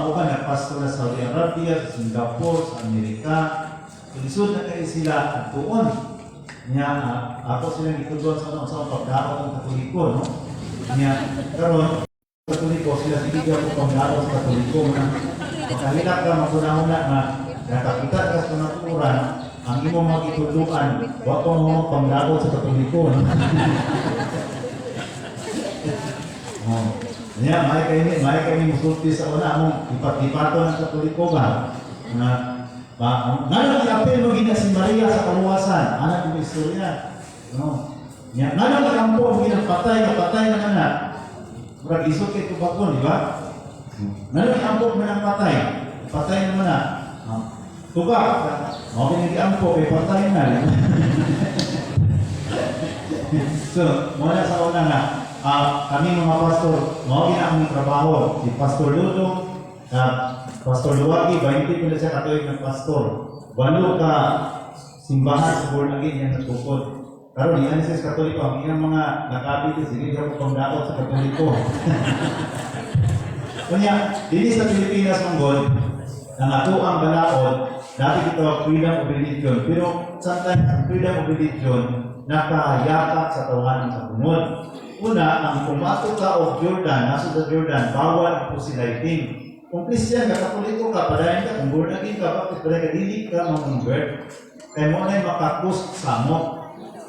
Ako ka nagpasto na sa Saudi Arabia, sa Singapore, sa Amerika. Ilisod na kayo sila at tuon. Niya, ako silang itutuan sa pagdaro ng Katoliko, no? Niya, karon Katoliko, sila sinigyan ko pagdaro sa Katoliko na makahilak ka maguna-una na nakakita ka sa naturan, ang imong magitutuan, wag ko mo pagdaro sa Katoliko, no? Oh. Niya, may kayo musulti sa una mong ipat-ipato ng Katoliko ba? Ngayon i-apel mo gina si Maria sa kaluwasan, anak ng istorya. No? Niya, ngayon iampo mo gina patay na anak. Murag isot kay tubakon, di ba? Ngayon iampo mo ng patay na anak. Tubak, okay iampo, kay patay na. So, muna sa una nga, kami mga pastor, mga ginaming trabaho, si Pastor Ludo, Pastor Luwagi, 20 po na siya katolik ng pastor. 8 ka simbahan sa born again yan nagtukod. Karon yan siya sa katoliko, ang iyang mga nakabili, sige siya po pangdakot sa katoliko. Kanya, dili sa Pilipinas mong God, ang ato ang balaod, dati ito ang freedom of religion, pero sometimes ang freedom of religion, nakayakap sa tawanan sa bunod. Una, ang pumato ka of Jordan, nasa sa Jordan, bawal po silating. Kung Christian ka, Katoliko ka, padayan ka, kung born again ka, bakit padayan ka, dili ka mag-convert. Kaya mo na yung makakus sa mo.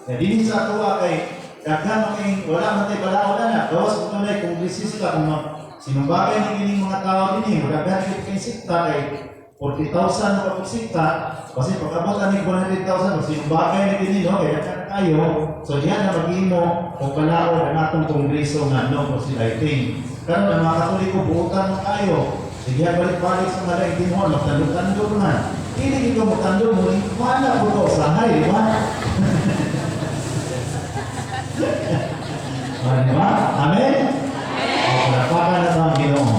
Kaya dili sa tuwa kay, daghan making, wala man tayo balaod na, gawas ko na kung bisis ka, kung sinumbagay ng ining mga tao din, daghan yung kay sikta kay 40,000 na kapagsikta, kasi pagkabutan ng 100,000, sinumbagay na din, no? Kaya daghan tayo, so diyan na mag-imo, kung balaod ang atong kongreso nga, no, for silating. Pero ang mga Katoliko, buutan mo tayo. Sige, balik-balik sa mga itinhon, magtandog-tandog na. Hindi ikaw magtandog mo, mana po ito, sahay, di ba? Di ba? Amen? O, napakan na ang Ginoo.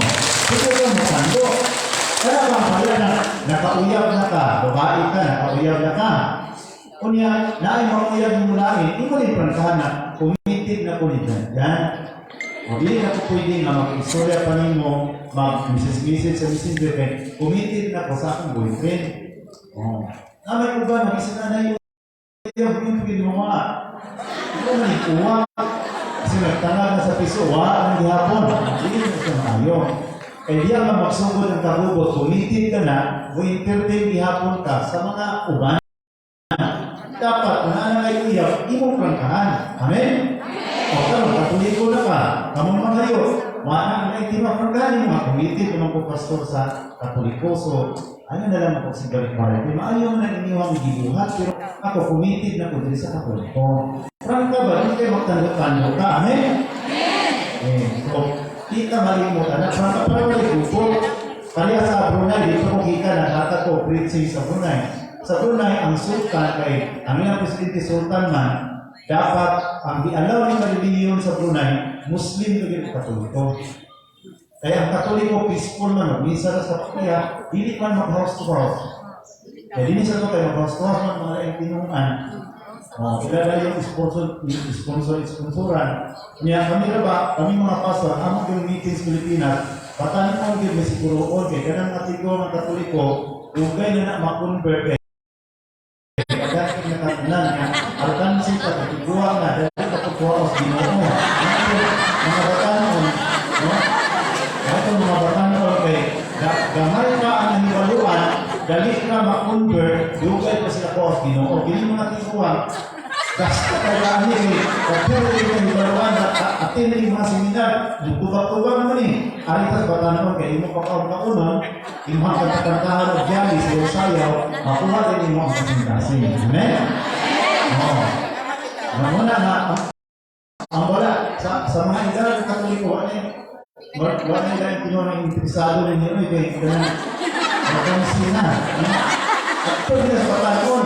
Sige ikaw magtandog. Kaya ba pala na nakauyab na ka, babae ka, nakauyab na ka. Kunya, naay makuyab mo namin, hindi mo rin prangkahan na, committed na po nito. Yan. Hindi na po pwede nga mag-istorya pa rin mo, mag-message sa messenger kay committed na po sa akong boyfriend. Namay ko ba, mag-isa na yung boyfriend mo nga. Ito na ikuha. Kasi nagtanag na sa piso, ang gihapon. Hindi na ito maayo. Kaya di ang magsugod ng kagugot, committed ka na, kung entertain gihapon ka sa mga uban. Dapat, kung ano na iuyaw, imong prangkahan. Amen? O karon, Katoliko na ka, kamong magayo, wala na hindi mapagkali mga committed naman po pastor sa Katoliko. So, ano na lang ako si balik-balik. Maayaw na iniwang gibuhat, pero ako committed na po din sa Katoliko. Prangka ba, hindi kayo magtandok-tandok ka? Amen? So, kita malimutan na prangka para maligupo. Kaya sa Brunei, dito ko kita na data ko preaching sa Brunei. Sa Brunei, ang sultan kay, ang ilang presidente sultan man, dapat ang di-allow ng religion sa Brunei, Muslim na Katoliko. Kaya ang Katoliko, peaceful man, minsan sa kaya, hindi man mag-house to house. Kaya hindi sa ito kayo mag-house to house man mga itinungan. Kilala yung sponsoran. Niya kami na ba, kami mga pastor, among yung meetings Pilipinas, patanin mo yung mesikuroon, kaya ganang katigo ng Katoliko, ugay na ma-convert. Kaya nakatunan niya, alkansin pa, katiguan na, dahil kapagkuha sa Ginoo. Mga batanon, no? Ito mga batanon, kay gamay ka ang naniwaluan, dali ka ma-convert, dugay pa sila ko sa Ginoo. Hindi mo natiguan, basta kaya ni, kapag yung naniwaluan, atin na yung mga seminar, tubak-tubak naman eh. Aritas batanon, kaya mo pakaw-kaunon, yung mga katakantahan o diyali sa iyong sayaw, makuha din yung mga kasindasin. Amen? Oo. Namuna na, ang wala, sa mga idara ng Katoliko, wala nila yung kinuha ng interesado rin yun, kaya magkamisin na. Ito din sa batanon.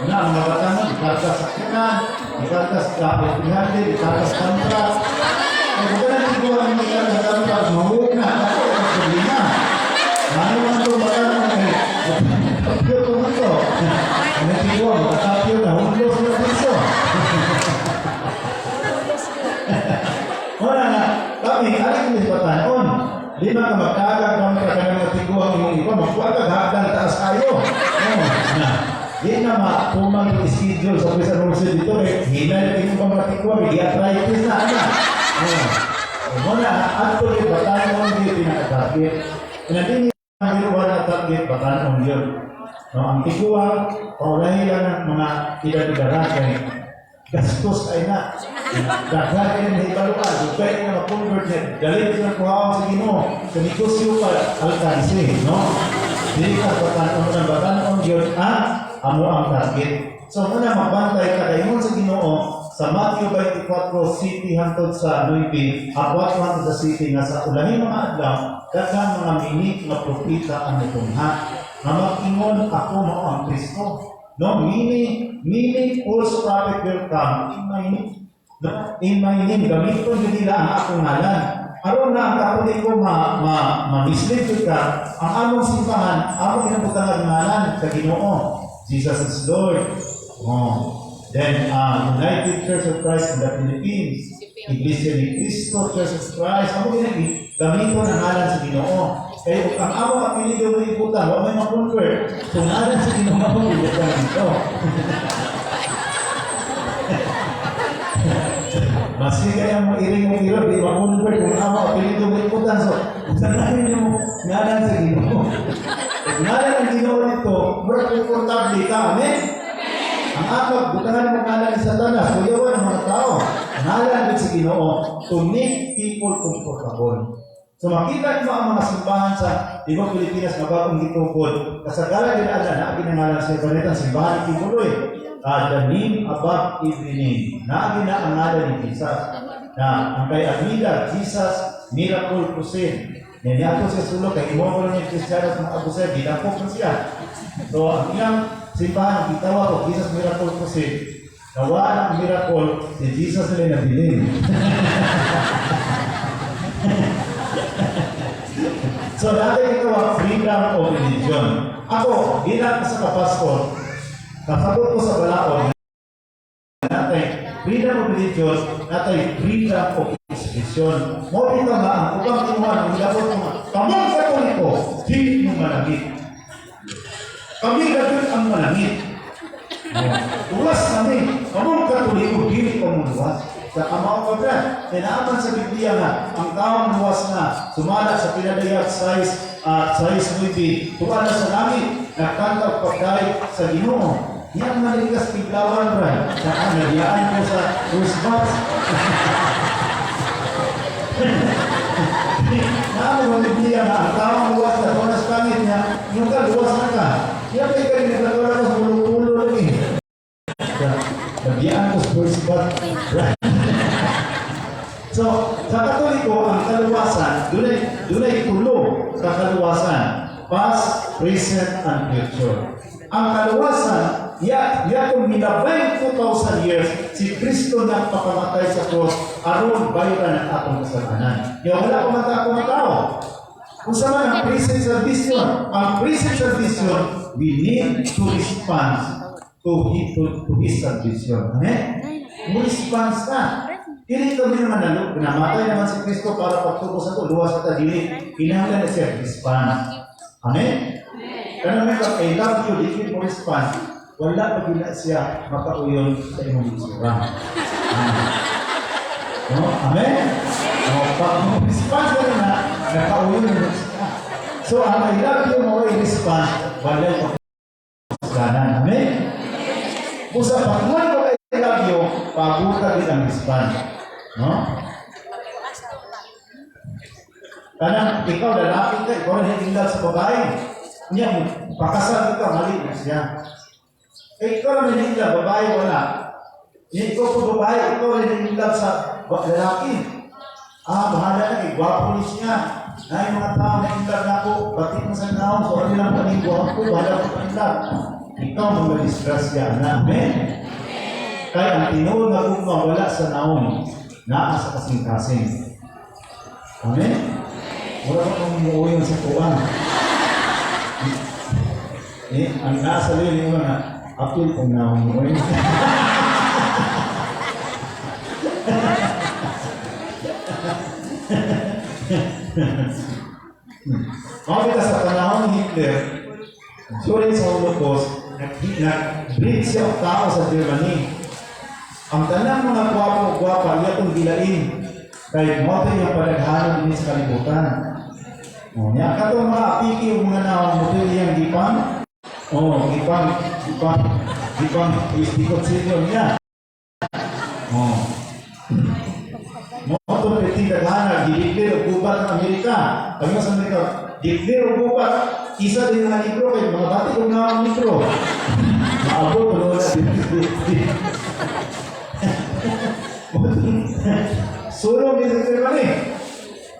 Wala, ang mga batanon, ikargas sa kinan, ikargas sa pihande, ikargas kontra. Kaya kung na nagkuha ng mga ikargas, mahuwag na, ako, sabi na. Ano man ito batanon, kapyo ito man ito. Ang nagkuha, makakapyo na, hulo sila piso. Wala na, kami, aling batanon, 5 ka magkagag ng na matumang yung schedule sa Pisa Rosa dito, hinay na yung pamatikwa, may arthritis na, ano? Muna, actually, batanon yung pinaka-target. Hindi ang ginawa na target, batanon yun. Ang tikuwa, paulahin lang ng mga tidak-tigaran, gastos ay na. Dagdagan na ibaluan, dugay na ma-convert na, galing sa kuhawa sa Ginoo, sa negosyo pa, alkansi, no? Hindi ka batanon yun, amo ang target. So muna magbantay ka dayon sa Ginoo sa Matthew 24 city hangtod sa 9 akwat hangtod sa city nga sa ulahi mga adlaw daghang mga minit nga propeta ang natungha nga mag-ingon ako mao ang Kristo. No, many false prophet will come in my name gamiton nila ang akong ngalan. Aron na ang Katoliko ma-mislead ka, ang among simbahan, among inabutan ang ngalan sa Ginoo. Jesus is Lord. Then, United Church of Christ in the Philippines, Iglesia ni Cristo, Church of Christ, among gamiton ang ngalan sa Ginoo. Kaya ang among kapiligaw ng ibutan, huwag may ma-convert. So, ngalan sa Ginoo ang ibutan dito. Masih kaya mo iring-irap, di ma-convert kung ama, apelido mo iputan. So, sanayin mo ngalan sa Ginoo. Ngalan ng Ginoo nito, mura komportable ka, amen? Ang akag, butahan mo ngalan sa Satanas, kuyawan mga tao. Ngalan din sa Ginoo to make people comfortable. So, makita mo ang mga simbahan sa ibang Pilipinas na bagong gitugod. Kasagalan din na ginangalan sa ibanitang simbahan ni Tibuloy. The name above every name. Naagi na ang ngalan ni Jesus. Na ang kay Abida, Jesus, Miracle Crusade. Niyato siya sulok, kay imo ko niya Kristiyanos ng Abu Sayyid, dinapok na siya. So, ang ilang simbahan, ang gitawa ko, Jesus Miracle Crusade. Nawa ng miracle, si Jesus nila nabilin. So, dati ito ang freedom of religion. Ako, bilang sa kapastor, kasabot ko sa balaod natin freedom of religion, natin freedom of expression. Mo ito nga, ang upang inuhan, ang ilabot ko nga, kamang Katoliko, hindi yung malangit. Kami gagawin ang malangit. Ulas kami, kamang Katoliko, hindi ko muluwas. Sa kamang pagkat, tinaaman sa Biblia nga, ang taong luwas na, sumala sa pinadayag size 9, tuwa na sa langit, nagkantag pagdahit sa Ginoo. Yang malikas tiglawan rin. Saka nagyaan ko sa Rusbox. Naano ba Biblia na ang tawang luwas na tunas pangit niya, yung ka, luwas na ka. Yan kayo kayo nagkakaroon ko sa pulo-pulo lagi. Nagyaan ko sa Rusbox. So, sa Katoliko, ang kaluwasan, dunay tulo sa kaluwasan. Past, present, and future. Ang kaluwasan, kung minabay 2,000 years, si Kristo nagpakamatay sa cross, aron bayaran ang atong kasalanan. Kaya wala pa man akong tao. Kung sa man ang present salvation, we need to respond to his salvation. Amen? Mo-response na. Hindi kami naman nalog, namatay naman si Kristo para pagtubo sa ito, luwas at adili, kinahanglan na siya respond. Amen? Kaya may I love you, di mo respond, wala pa gila siya makauyon sa imong isura. No? Amen? Pag mo respond ka na, nakauyon mo siya. So, ang I love you mo i-respond, wala pa kasalanan. Amen? Kung sa pagmuhan ko I love you, pabuka din ang respond. No? Kanang ikaw lalaki ka, ikaw na hindi sa babae. Niya, pakasal ka, mali na siya. Ikaw na hindi babae wala. Ikaw po babae, ikaw na hindi sa lalaki. Bahala na, igwapo ni siya. Na yung mga tao na inlag na ako, batik mo sa naon, so ano lang panigwap ko, bahala ko inlag. Ikaw mga disgrasya na. Amen? Kaya ang tinuod na gugma wala sa naon, naa sa kasing-kasing. Amen? Wala ko kong umuuyon sa kuwan. Ang nasa rin yung mga apil kong naon mo. Makita sa panahon ni Hitler, during sa Holocaust, nag-breed siya ang tao sa Germany. Ang tanang mga gwapo-gwapa, niya itong gilain. Kahit mo ito yung padaghanan din sa kalibutan. Niya ka itong mga apiki o mga namotil yung gipang. Gipang, istikot sila niya. Mo itong piti daghanan, didiklir o gubat ng Amerika. Pag sa Amerika, diklir o gubat, isa din nga libro kayo, mga bati kong nga ang libro. Maabot, wala Sulong di sa Germany.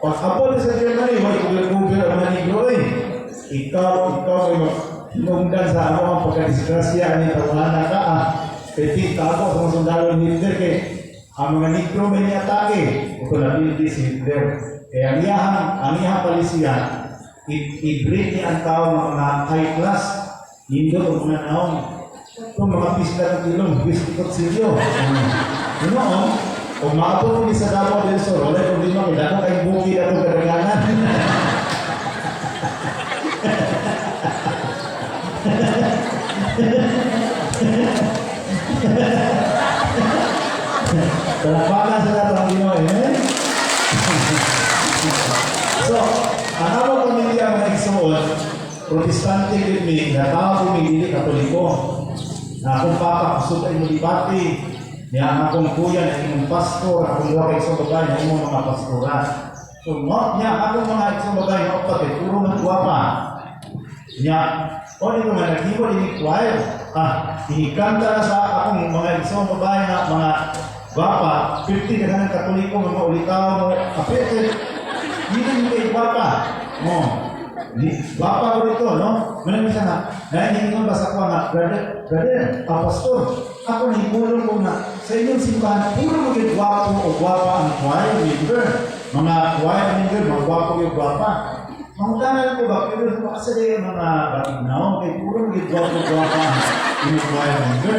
Pag-apol sa Germany, may kugil-kugil ang mga libro eh. Ikaw ay hinungdan sa ako ang pagkadisgrasya ni Tawana ka Petit ako sa mga sundalo ni Hitler kay ang mga libro may niatake. Ito na si Hitler. Kaya ang iyahang palisiya, i-breed niya ang tao ng mga high class. Hindi ito mga naong. Ito mga pisla ng ilong, bisikot silyo. Kung maabot ko sa Davao del Sur, wala problema, may dako kayong bukid at kadagangan. Talapakan sa lahat ng Pinoy, eh? So, ang ako pamilya mga igsoon, protestante with me, na tao pumili Katoliko, na akong papa kusog ay mulibati, niya akong kuya na imong pastor, akong wakay sa bagay na imong mga pastora. So, niya akong mga isang bagay na opate, puro ng guwapa. Niya, ito nga, naghibo din choir. Inikanta na sa akong mga isang bagay na mga guwapa, 50 ka ng Katoliko, mga ulikaw mo, apete, hindi kayo guwapa. Guwapa ko rito, no? Manang isa na, nahihingan ba sa ko nga, brother, pastor, ako nahipulong ko na sa inyong simbahan, puro maging guwapo o guwapa ang choir member. Mga choir member, mga guwapo yung guwapa. Mangutanan ko ba, pero asa na yung mga batignaon, kaya puro maging guwapo-guwapa yung choir member.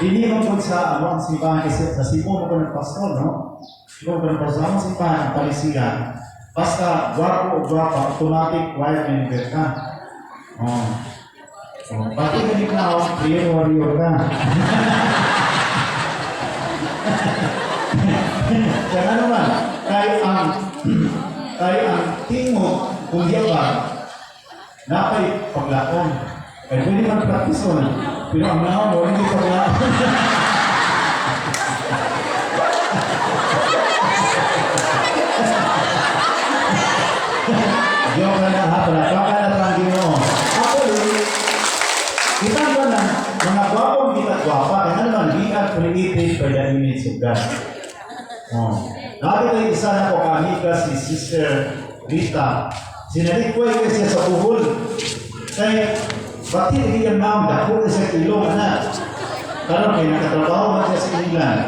Hindi mo po sa ang simbahan, kasi sa sipo mo ko ng pastor, no? Sipo mo ko ng pastor, ang simbahan, ang palisiyan. Basta guwapo o guwapa, automatic choir member ka. Pati ka di na ako, prayer warrior ka. Kaya ano man, kaya ang tingog, kung di ba, napay paglakon. Kaya pwede mag-practice on. Pero ang naman mo, hindi paglakon. Diyo ka na ha, palakpakan na lang Ginoo. Kita ba na mga gwapong kita-gwapa, kaya naman, we are created by the image of God. Nabi tayo isa na po kaamika si Sister Rita. Sinalikway ko siya sa buhol. Kaya, bakit hindi yan ma'am, dako na siya ilong, anak. Karoon kayo, nakatrabaho na siya sa England.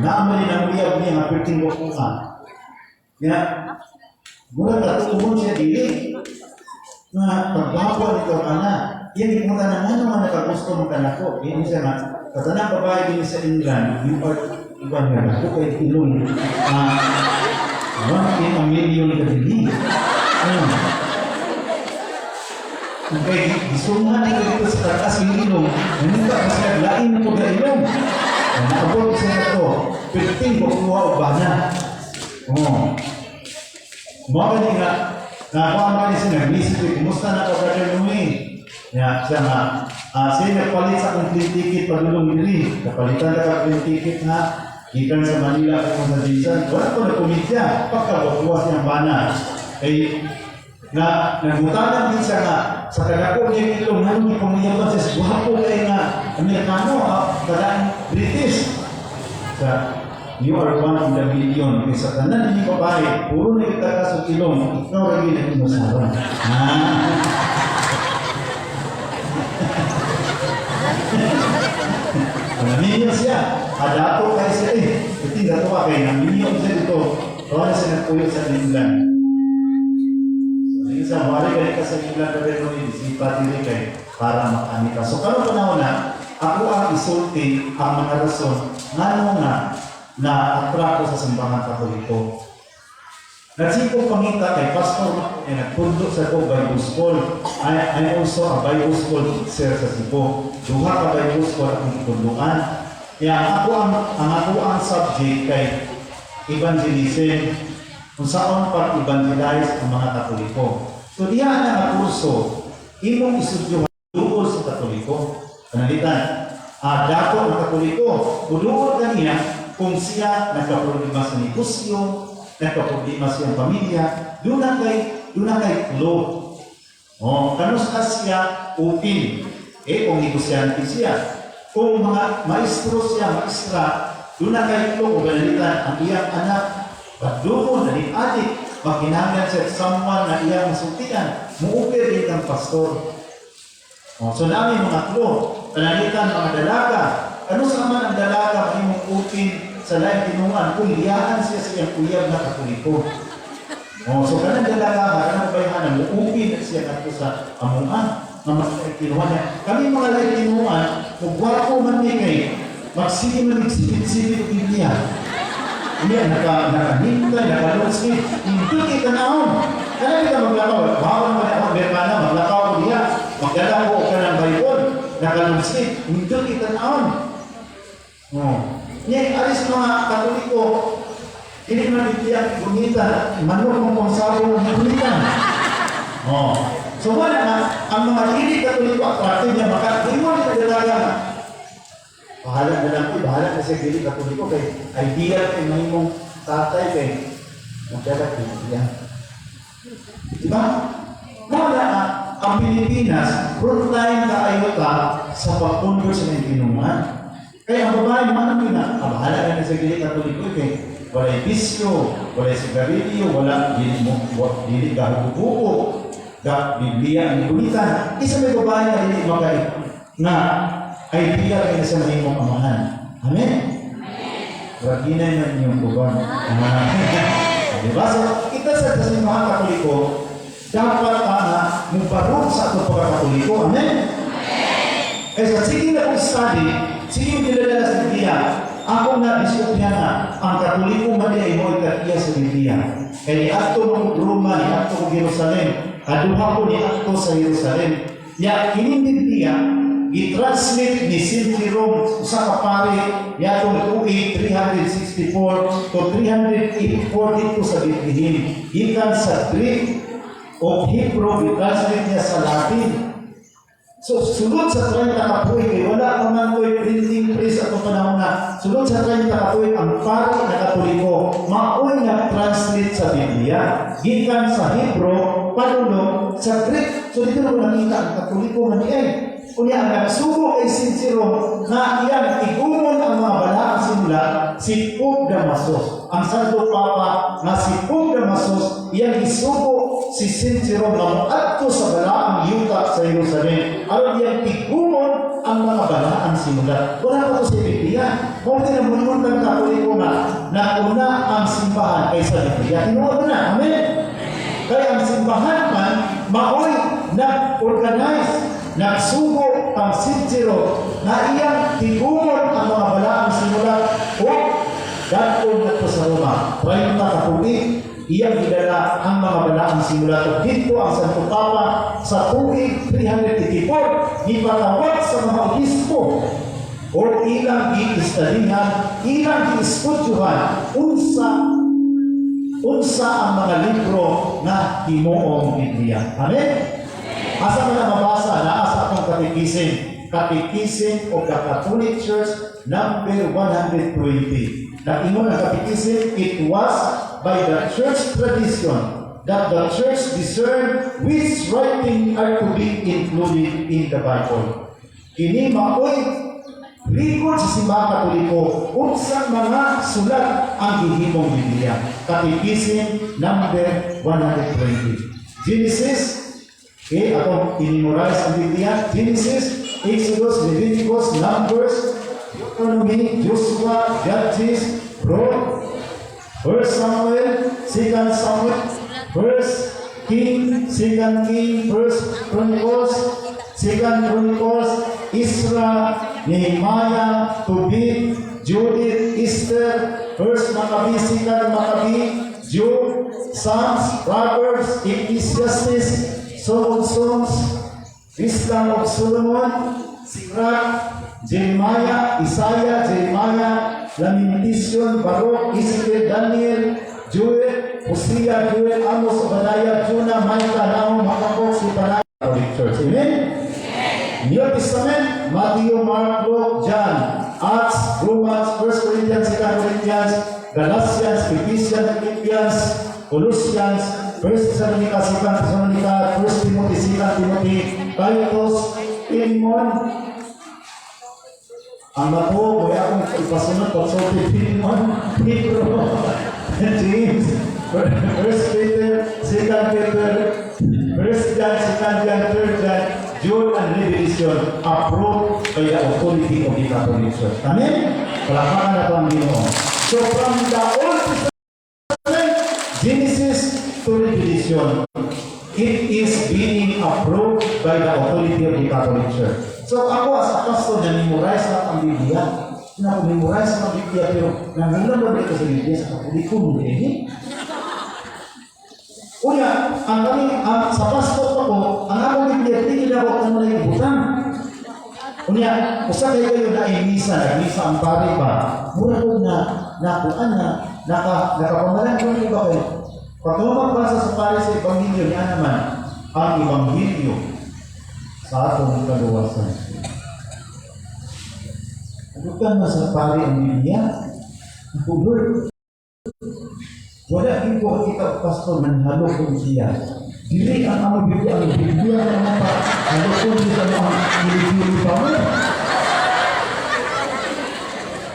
Naaman ang uyab niya, mapirting bukunga. Kaya, mula katulungan siya dili. Na pagbawa nito, anak. Yan yung mga tanang ano nga nakagusto mo ka na ko. Yan siya nga. Katanang babae din sa England, yung iban nga ako kay ilong. 1 in a million ka din. Okay, gisungan ito dito sa tatas yung ilong. Nandun ka kasi naglain mo ka ilong. Nakabot siya na ito. 15 ko kuha o bana. Mga ganyan nga, nakakuha nga siya nag-visit ko. Kumusta na ka, Brother Louie? Siya nga, siya nagpalit sa akong plane ticket padulong nili. Kapalitan na ka plane ticket na ikan sa Manila kung sa Jinsan. Wala ko na kumidya. Pagkabukuwas niyang bana. Nagmutanan din siya nga sa kagako niya ilong. Nalong ipangyayabang siya. Guwapo kayo nga Amerikano, kadaan British. You are 1 in the million. Kasi sa tanan hindi babae, puro na kita ka sa ilong. Ikaw rin ang inusaran. Naminyo siya. Dato kayo siya Iti dato ka kayo. Naminyo siya dito. Kaya na siya nagpuyo sa England. So, hindi sa wali kayo ka sa England pero rin isipat nila kayo para makani ka. So, karoon panahon na, ako ang isulti ang mga rason nga na-attract ko sa simbahan Katoliko. Nagsipong pangita kay Pastor na nagpundo sa ko Bible School. I also a Bible School teacher sa Cebu. Duha ka Bible School akong ipunduan. Kaya ang ako ang subject kay evangelism. Kung saan pag-evangelize ang mga Katoliko. So diyan na ang kurso, imong isudyo duol sa Katoliko. Panalitan, dato ang Katoliko, duol kaniya kung siya nagka-problema sa negosyo, nagka-problema sa iyang pamilya, doon na kay clue. Kanus ka siya open. Kung negosyante siya. Kung mga maestro siya, maestra, doon na kay clue, kung panalitan, ang iyang anak, doon na din adik, maghinanggan siya someone na iyang masultian, muupir din kang pastor. So namin mga clue, panalitan mga dalaga, ano sa naman ang dalaga mahimong open sa laing tinungan kung liyaan siya sa iyang uyab na Katoliko. So kanang dalaga, kanang bayhanan, muupin siya nato sa amungan na mga tinuhan niya. Kami mga laing tinungan, kung gwapo man ni kay, magsige man nagsipit-sipit o Biblia. Hindi, nakanintay, nakalunsi, hindi kita naon. Kaya kita maglakaw, bawal mo na ako, bermana, maglakaw ko diya, magdala ko ka ng Bible, nakalunsi, hindi kita naon. Alis mga Katoliko, hindi man itiyak gunitan, manok mong kung sabo ng gunitan. So wala na, ang mga hindi Katoliko, atraktin niya, makatiwan na dalaga. Bahala na lang ko, bahala na siya hindi Katoliko, kay ideal kay mahimong tatay kay magdala kay yan. Diba? Wala na, ang Pilipinas, frontline ka ayota sa pagpunod sa mga tinungan. Kaya ang babae naman na, bahala na sa gili Katoliko kay walay bisyo, walay sigarilyo, wala dili ka hukubuko, da Biblia ang ibulitan. Isa may babae na dili magay na idea kayo sa mahimong amahan. Amen? Raginay man yung buwan. Diba? So, kita sa mga Katoliko, dapat mubarog sa itong pagkakatoliko. Amen? Kaya sa sige na kong study, sige yung nilalala sa Biblia, ako na diskupya na ang Katoliko mali ay mo ikatiya sa Biblia. Kaya ni Akto ng Roma, ni Akto ng Jerusalem, aduha ko ni Akto sa Jerusalem. Ya, kining Biblia, i-translate ni Sintirom sa kapari, ya itong 364 to 384 dito sa Biblihin. Ikan sa Greek o Hebrew, i-translate niya sa Latin. So, sunod sa 30 kapoy, kaya wala ko man ko'y printing press at panahon na, sunod sa 30 kapoy, ang pari na Katoliko, maoy na translate sa Biblia, gikan sa Hebrew, panulong sa Greek. So, dito na ko nakita ang Katoliko maniay. Kunya, ang nagsubo kay Sincero na iyang igumon ang mga balaang simula, si Pope Damasus. Ang Santo Papa na si Pope Damasus, iyang isubo si Sincero na muadto sa balaang yuta sa Jerusalem. Aron iyang igumon ang mga balaang simula. Wala pa ito sa Biblia. Kung tinamunod ng Katoliko na una ang simbahan kaysa Biblia. Tinuod na. Amen? Kaya ang simbahan man, maoy nag-organize, nagsugo ang Sincero na iyang tigumon ang mga balaang simula o datong nato sa Roma. 30 kapulit, iyang gidala ang mga balaang simula. Dito ang Santo Papa sa tuig 384, ipatawag sa mga obispo o ilang giistalingan, ilang giistudyuhan, unsa ang mga libro na himuong Biblia. Amen? Asa mo na mabasa, naasa akong Catechism of the Catholic Church, number 120. Naingon ang Catechism, it was by the church tradition that the church discerned which writing are to be included in the Bible. Kini maoy record sa simbahan Katoliko unsang mga sulat ang gihimong Biblia. Catechism number 120. Genesis, okay, akong inimorize ang Biblia. Genesis, Exodus, Leviticus, Numbers, Deuteronomy, Joshua, Judges, Ruth, 1 Samuel, 2 Samuel, 1 King, 2 King, 1 Chronicles, 2 Chronicles, Isra, Nehemiah, Tobit, Judith, Esther, 1 Maccabees, 2 Maccabees, Jude, Psalms, Proverbs, Ecclesiastes, Song of Songs, Wisdom of Solomon, Sirach, Jeremiah, Isaiah, Jeremiah, Lamentation, Baruch, Ezekiel, Daniel, Joel, Hosea, Joel, Amos, Obadiah, Jonah, Micah, Nahum, Habakkuk, Zephaniah, Catholic Church. Amen? New Testament, Matthew, Mark, Luke, John, Acts, Romans, 1 Corinthians, 2 Corinthians, Galatians, Ephesians, Philippians, Colossians, 1 Thessalonica, 2 Thessalonica, 1 Timothy, 2 Timothy, Titus, Philemon. Ang nato, kaya akong ipasunod pagsulti Philemon, Pedro, James, 1 Peter, 2 Peter, 1 John, 2 John, 3 John, Jude, and Revelation approved by the authority of the Catholic Church. Amen? Palakpakan na ito ang Ginoo. So from the Old Testament, Genesis to Revelation, it is being approved by the authority of the Catholic Church. So ako as a pastor na memorize na ang Biblia, memorize na ang Biblia, pero nangulang ba ito sa Biblia sa Katoliko mo din? Una, sa pastor ako, ang akong Biblia, hindi ginawag na yung butang. Una, usa kayo na imisa, nag-misa ang pari ba? Mura ko na nakuan na, nakapamalan ko ng iba kayo. Pag magbasa sa pari sa Ebanghelyo, niya naman, ang Ebanghelyo sa atong kaluwasan. Bukan na sa pari ang Biblia, ang Lord, wala din ko kita pastor manhalo ko siya. Dili ang among Biblia ang Biblia na mapa halo ko sa mga Biblia pa mo.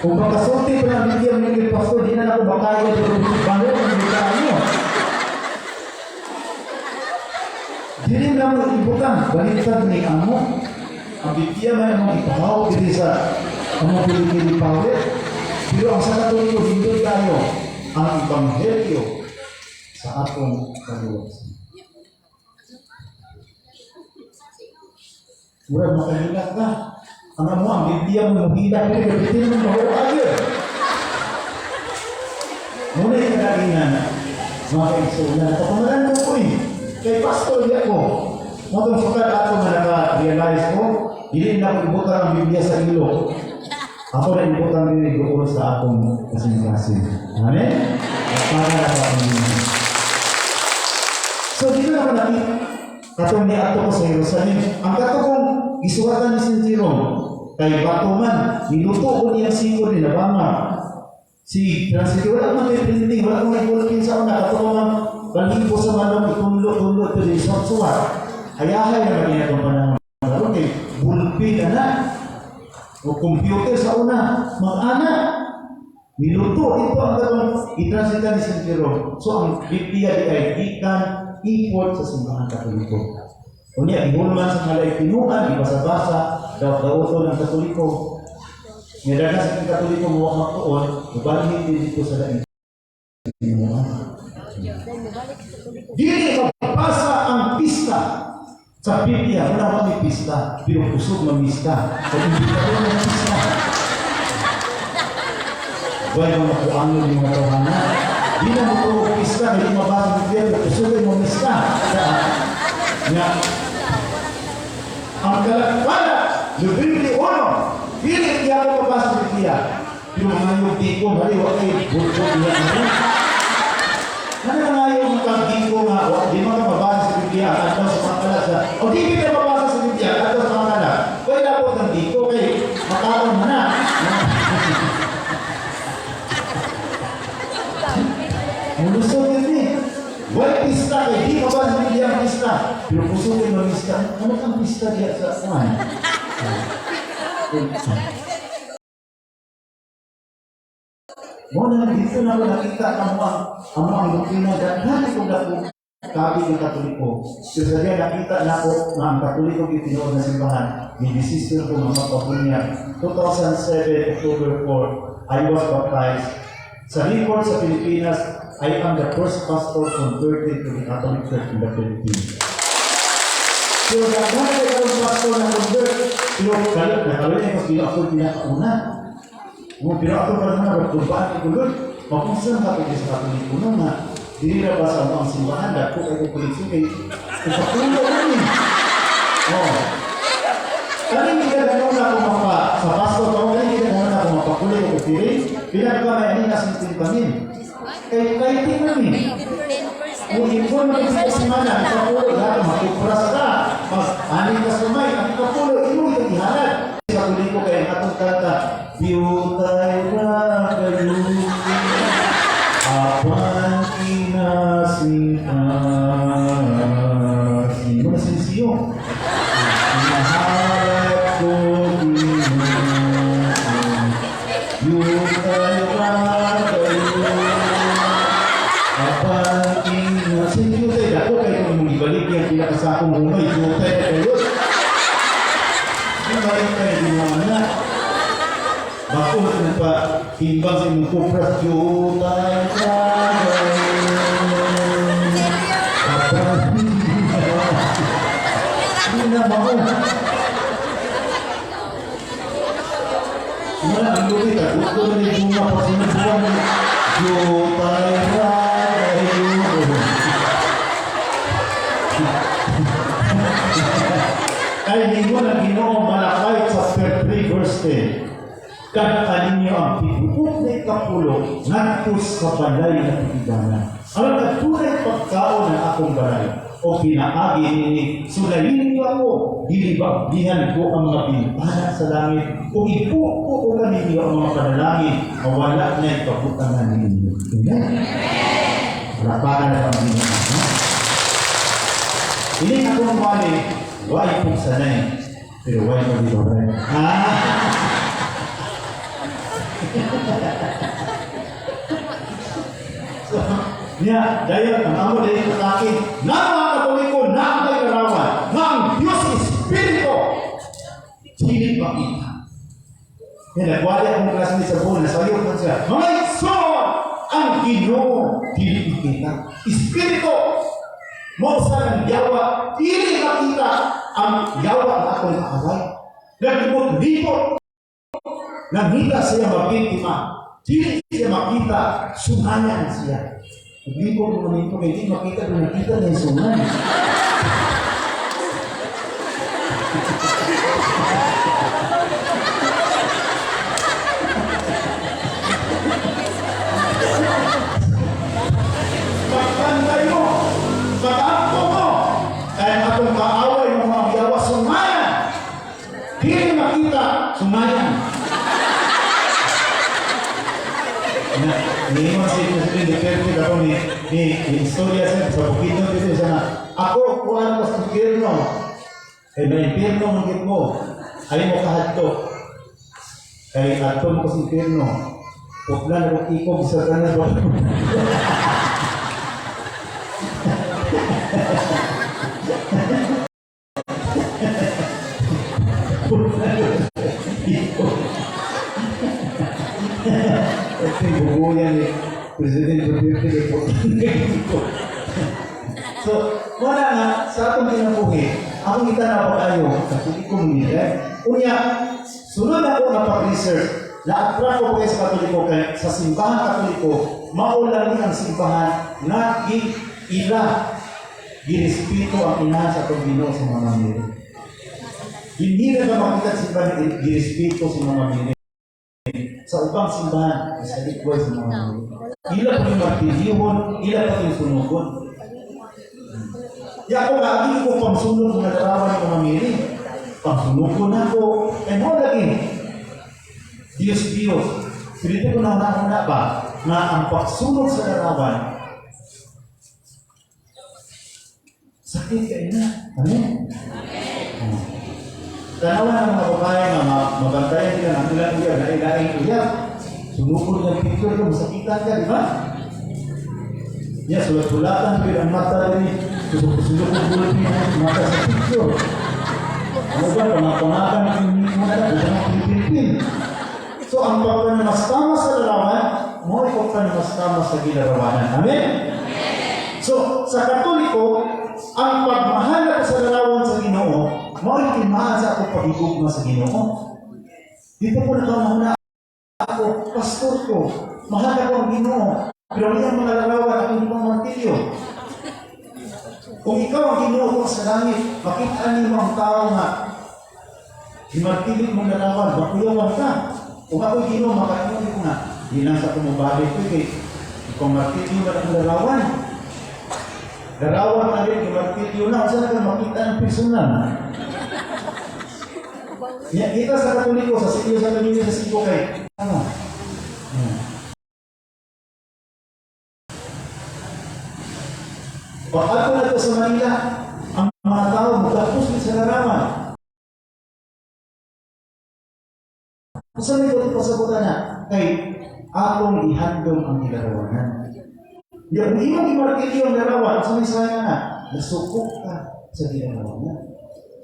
Kung makasulti pa ang Biblia ng pastor, di na ako makaya sa bangon ng Biblia niyo. Dili na mo ibutan, baliktad ni amo. Ang Biblia man ang ipahaw diri sa among Biblia power. Pero ang sa Katoliko hindi tayo ang Ebanghelyo sa atong kaluwasan. Murag makahilat ka. Ang mo ang Biblia mo hilat ka, bitin mo mahuro kayo. Muna yung kadalingan, mga kaigsunan, kapamalan mo ko eh. Kay pastor di ako. Matong sukat ako na naka-realize ko, hindi na ako ibutan ang Biblia sa ilo. Ako na ibutan rin doon sa akong kasing-kasing. Amen? At para na sa Panginoon. So, dito naman natin, katong ni ato ko sa Jerusalem, ang katong isuwatan ni St. Jerome, kay Batuman, niluto ko niyang siko ni Nabama. Si Francis, wala akong may wala akong nagpulapin sa una, katong mga balibo sa manong, itunlo-tunlo, ito din suwat. Hayahay naman niya itong panahon. Karoon kay bulpi na na. O computer sa una, mag-ana. Niluto, ito ang katong itransita ni St. Jerome. So, ang Biblia di ay ikan, import sa simbahan Katoliko. O niya, ibulman sa malay pinuan, ibasa-basa, daw-daw ng Katoliko. Nidana sa Katoliko, mawak magtuon, ibalik din dito sa daing pinuan. Dili mapasa ang pista. Sa Biblia, wala kami pista, pero kusog mamista. So, hindi ka rin ng pista. Buhay mo nakuano yung mga tawanan. Di na mo ito pista, hindi mabasa ng Biblia, pero kusog ay mamista. Nga, ang kalakpala, Biblia 1, pilit niya ako mabasa ng Biblia. Pero mga yung tiko, mali, wala kayo, bulto niya naman. Ano nga yung tiko nga, di mo ka mabasa sa Biblia, at sa mga kalasa, o di kita mabasa sa Biblia, at sa mga kalasa, kaya na po ng tiko, kaya makaon mo na. Mulusog yun eh. Why pista kaya, di mabasa sa Biblia ang pista, pero kusogin mo pista, ano ang pista diya sa kuhan? Mo na dito na nakita ang doktrina dahil kung dako kabi ng Katoliko. So sa diya nakita na ako na ang Katoliko gitinuod na simbahan. Ni sister ko mga papunya 2007 October 4 I was baptized. Sa record sa Pilipinas, I am the first pastor converted to the Catholic Church in the Philippines. So nagmana kayo ang pastor na convert, pero kalawin ay mas ako pinakauna. Pero ako pa naman, magtumbaan ko doon. Mapunsan ka pwede sa Katoliko na nga. Dili na ba sa mga simbahan, dako kayo kulit-sulit. Ipapulo kami. Oh. Kani kita gano'n na kung sa pasto, kani kita gano'n na kung mapakulay o piling, pinagkamay ani na sintimpanin. Kay tingnan ni. Kung ipon mo sa semana, ipapulo lahat, makipras ka, mag-anin ka sumay, ang ipapulo, imo itagihanat. Sa kulit ko kaya atong kanta, Biyutay na kayo, apan kinasiasi. Ano na sinisiyo? Inaharap ko dinaan, Biyutay na kayo, apan kinasiasi. Biyutay na ako kayo kung ibalik yung pinakasakong umay, Biyutay na kayo. Ibalik kayo dinaan na. Bakit nagpa timbang sa imong kupras Biyutay ka hindi na mako. Wala ang lupit at gusto na yung bunga pa sinubuan ng Biyutay ka ay hindi mo na Ginoo malakay sa 33 verse 10. Kantanin niyo ang pipupok na ikapulo nagtus sa balay na pagkiganan. Alam na tunay pagkaon ng akong balay o pinaagi ni sulayin niyo ako, dilibabdihan ko ang mga bintana sa langit o ipupo ko kaninyo ang mga panalangin mawala na ikabutangan ninyo. Amen? Lapakan na ang bintana. Ini akong mali, why kong sanay, pero why kong di ba? So, niya, dahil ang amo dahil sa akin, na mga katoliko, na ang kagarawan, na ang Diyos Espiritu, hindi makita. Yan, nagwali akong klase sa buwan, nasayo ko siya, mga igsoon, ang Ginoo, hindi makita. Espiritu, mausa ng yawa, hindi makita ang yawa na akong kaaway. Naglibot-libot, nangita siya mabiktima, hindi siya makita, sumayan siya. Hindi ko naman ito, hindi makita, kung nakita na yung sumayan. Pagpantay mo, pag-ampo mo, kaya atong kaaway ng mga biyawa, sumayan. Hindi makita, sumayan. Ni Iman si Presidente Duterte ako ni istorya sa Bukidnon dito siya na ako kuhaan ko sa impyerno kay may impyerno mangit mo ay mo kahadto kay adto mo sa impyerno putla na ikog sa kanan ba putla ikog bubuyan ni Presidente Duterte so, wala nga, sa atong kinabuhi, akong itanaw pa kayo, sa tulikong nila, unya, sunod ako na pag-research, na-attract ko kayo sa Katoliko, sa simbahan Katoliko, maulan ang simbahan na ila, girespeto ang inahan sa Panginoon sa mga mamili. Hindi na ba makita sa simbahan, girespeto sa mga mamili. Sa upang simbahan, sa likway sa mga mamili. Ila pa yung martilihon, ila pa yung sunugon. Ya ako lagi ko pangsunod ng nagarawan ng mamili. Pangsunugon ako. Eh mo lagi. Diyos. Pilito ko na ba na ang pagsunod sa nagarawan sakit kayo na. Amen? Tanawan ng mga babae na mabantayan nila ng ilang uya, na ilaing uya. Sunukod ng picture ko, masakitan ka, di ba? Sulat-sulatan ko ang mata rin. Sunukod bulat niya ang mata sa picture. Ano ba, pangapanakan ng mga Pilipin. So, ang pagpanamas-tama sa larawan, mo ikaw panamas-tama sa gilarawanan. Amen? So, sa Katoliko, ang pagmahal sa larawan sa Ginoo, mautimaan sa akong pagigugma sa Ginoo. Dito po nakamahuna ako, pastor ko, mahal ako ang Ginoo. Pero iyang mga larawan ang inyong martilyo. Kung ikaw ang Ginoo sa langit, makita niyo ang tao nga himartilyo mong larawan, bakuyawan ka. Kung ako'y Ginoo, makaingon ko nga, di lang sa kumabalik ko, ikaw martilyo na ang larawan. Larawan na rin, himartilyo na, saan ka makita ng personal? Kita sa Katoliko, sa sityo sa Katoliko, sa sityo kay, ano? Pag ako na ito sa Manila, ang mga tao magtapos din sa larawan. Kung saan ito pasabutan na, kay akong ihandong ang ilarawanan. Kung iyong imartilyo ang larawan, sa may sayang na, nasukok ka sa ilarawanan.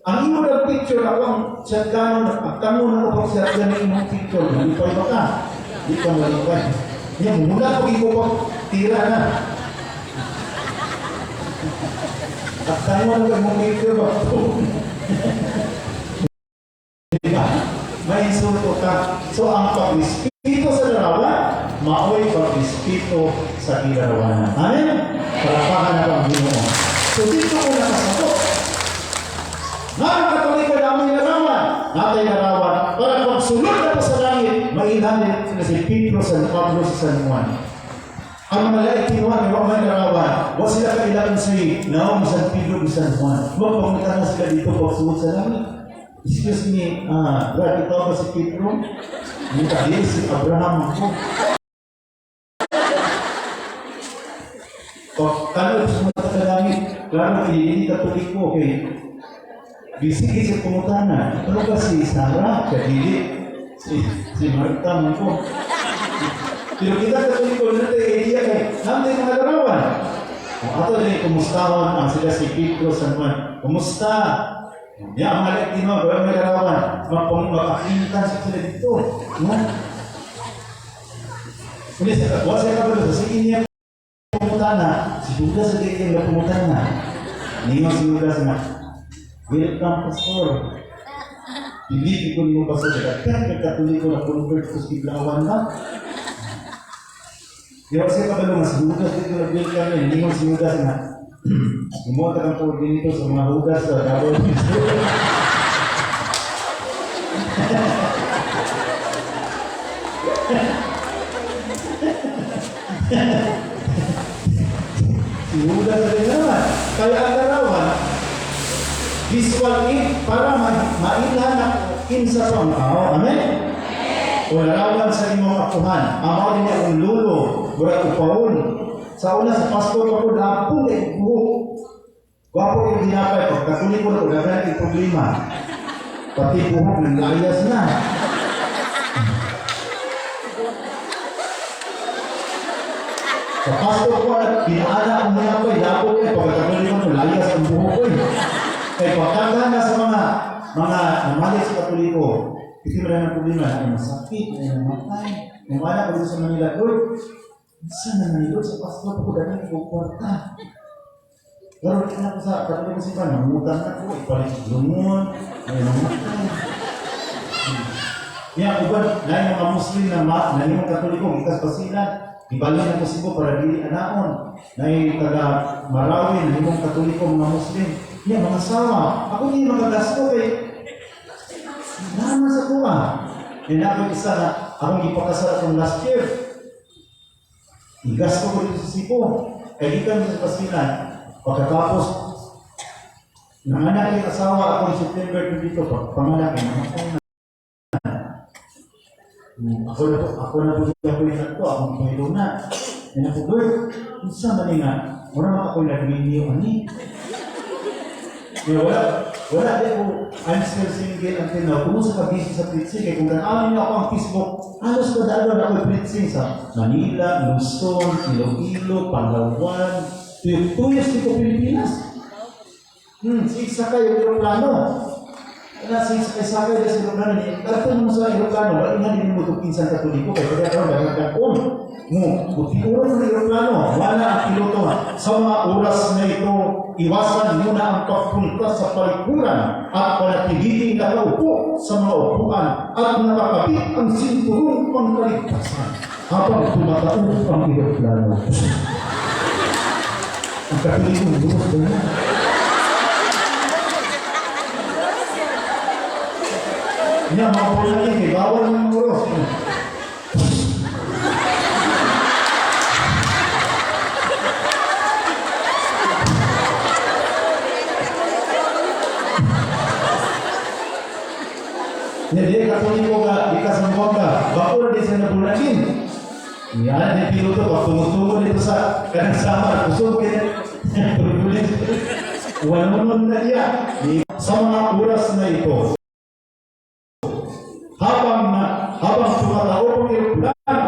Ang iyong ng picture, akong siya gano'n, ang tango na ako siya gano'n yung picture, malipay ba ka? Di ka malipay. Yan, mula pag ikaw pang tira na. At tango na yung picture ba? Diba? May insulto ka. So, ang pag-ispito sa larawan, maoy pag-ispito sa ilarawanan. Amen? Parapakan na ang Ginoo. So, dito ko nakasabot. Ngayon Katoliko na may larawan. Natay larawan. Para pag sulod na po sa langit, mainhan na si Pedro sa Pablo sa San Juan. Ang mga lahat kinuha, may larawan. Huwag sila kailangan sa'yo. Naong San Pedro sa San Juan. Magpamunta na sila dito pag sulod sa langit. Excuse me, Brad, ito ba si Pedro? Hindi ka din, si Abraham ako. Kalau semua terkadang klaro ini Katoliko, okay. Bisik sa pumutana. Ano ba si Sarah, kadili, si Marta mo. Pero kita Katoliko natin idea kay natin mga larawan. Ato din kumustahan ang sila si Pedro sa man. Kumusta? Ya, ang maliit din mo, gawin may larawan. Magpapakinitan sa sila dito. No? Kung sa wasa ka ba, sige niya pumutana, si Judas sa dito yung pumutana. Ninyo si Judas na, welcome pastor. Hindi ko mo pastor, kaya Katoliko na convert ko sa Kiblawan na. Di ba siya kabalo nga si Judas dito nag-welcome na, ninyo si Judas na, Gumawa ka ng coordinator sa mga hugas sa Davao. Si hugas sa rin naman. Kaya ang larawan, visual aid para mainhan ang kinsa pang tao. Amen? O larawan sa imong akuhan. Amaw din niya kung lulo, burat upaon. Sa una sa pastor ako lapon eh buhok. Wapo yung hinapay pag Katoliko na ko daghan yung problema. Pati buhok ng layas na. Sa pastor ko at pinaala ang hinapay lapon eh pag Katoliko na layas ang buhok ko eh. Kaya pagkanda na sa mga namali sa Katoliko, iti mo lang ang problema na masakit, na namatay. Namala ko sa Manila, Lord, saan na nalilod sa pastor ko dahil ko kwarta. Pero kita ko sa Katoliko si Pan, namutan na ko, ipalit sa lumon, ay namatay. Yan, uban, na yung mga Muslim na yung Katoliko, ikas pa sila, ibalik na ko sibo para dili anaon. Na yung taga Marawi, na yung Katoliko, mga Muslim. Yan, mga sawa. Ako hindi magagasto eh. Naman sa kuha. Yan ako isa na, akong ipakasal akong last year. Igas ko dito sa Sipo. Kaya ikan sa Pasilan. Pagkatapos, nanganak yung asawa ako ng September dito. Panganak yung namatay na. Ako na po siya ko yung nagto. Akong ipahilo na. Yan ako, Lord, isa man nga. Mura ako yung nag-renew. Wala din po. I'm still single until now. Kumusta ka busy sa preaching? Kaya kung nanamin niyo ako ang Facebook, halos pa dahil na ako preaching sa Manila, Luzon, Iloilo, Palawan, 2 years dito Pilipinas. Isa kayo yung plano. Isa kayo sa aeroplano niya. Karapin mo sa aeroplano, wala nga din mo ito pinsan Katoliko. Kaya kaya dagdag-dagdag buti oras ng aeroplano, wala ang piloto. Sa mga oras na ito, iwasan muna ang pagpunta sa palikuran at panatiling nakaupo sa mga upuan at nakakabit ang sinturong pangkaligtasan. habang tumataog ang eroplano. Ang katilig ng bukas ba yun? Yan, mga pulang yan, eh. Bawal ng oras. Jadi katoliko ka, ikasambong ka, bakura di sana bulagin. Yan, yung piloto, tunggu-tunggu dito sa kanang samar, kusog kaya, tuloy-tuloy. Walang na niya. Sa mga oras na ito, habang tumataog ang eroplano,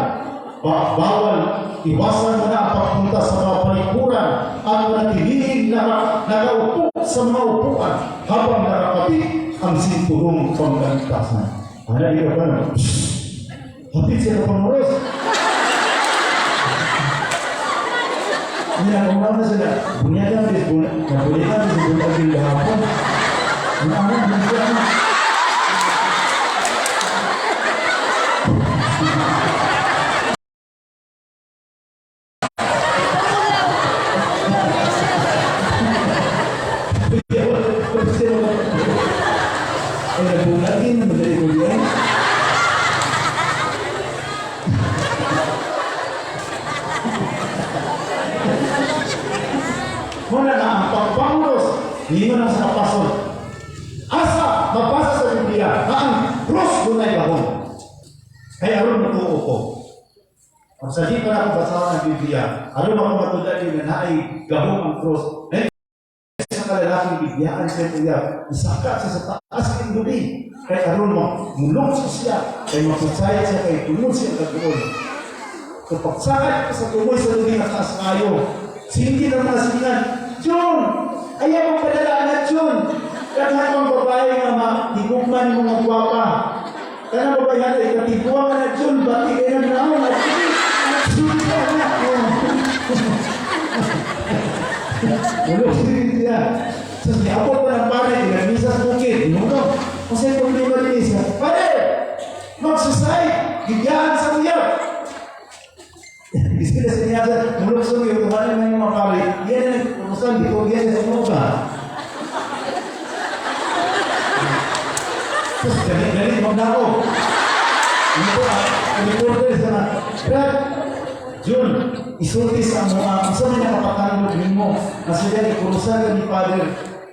bawal iwasan mo na ang pagpunta sa mga palikuran at manatiling nakaupo sa mga upuan habang nakakapit ang sinturong panggantasan. Ada di depan. Habis siya pangurus. Ini ang una na sila. Bunyagan din po. Nabunyagan din po ang gahapon. Ang ana, bunyagan. Lagi na madali ko yan. Muna na ang pagpangulos, hindi mo na sa kapasol. Asa, mabasa sa Biblia, na ang cross doon ay gahon. Kaya aron matuo ko. Pag sa di pa na ako basahan ng Biblia, aron ako matulad yun na ay gahon ang cross. Sa kalalaking Biblia, ang siya niya, isakat siya sa taas ng duli. Kaya aron mo, mulong siya, kaya mapusayat siya, kaya tunod siya kagawin. Kapag sakit sa tumoy sa duli na taas kayo, hindi na mga singan, John, ayaw mong padalaan na John. Kaya mga babae nga mahigugman yung mga guwapa. Kaya mga babae nga, ikatiguan ka na John, bati kayo na ako, John ka na. Mulong siya. So, niabot pa ng pare, inamisa sa bukid, nuno. Kasi problema din isa, pare, magsasay, gigyahan sa uyab. Kasi na sinyasan, mulong sa uyab, tumanin na yung mga pare, yan ang urusan, di ko yan sa mga. Tapos, galit magnako. Ang reporter sa na, Brad, Jun, isulti sa mga, isa na nakapakanin mo, kasi yan, ikurusan ka ni Father,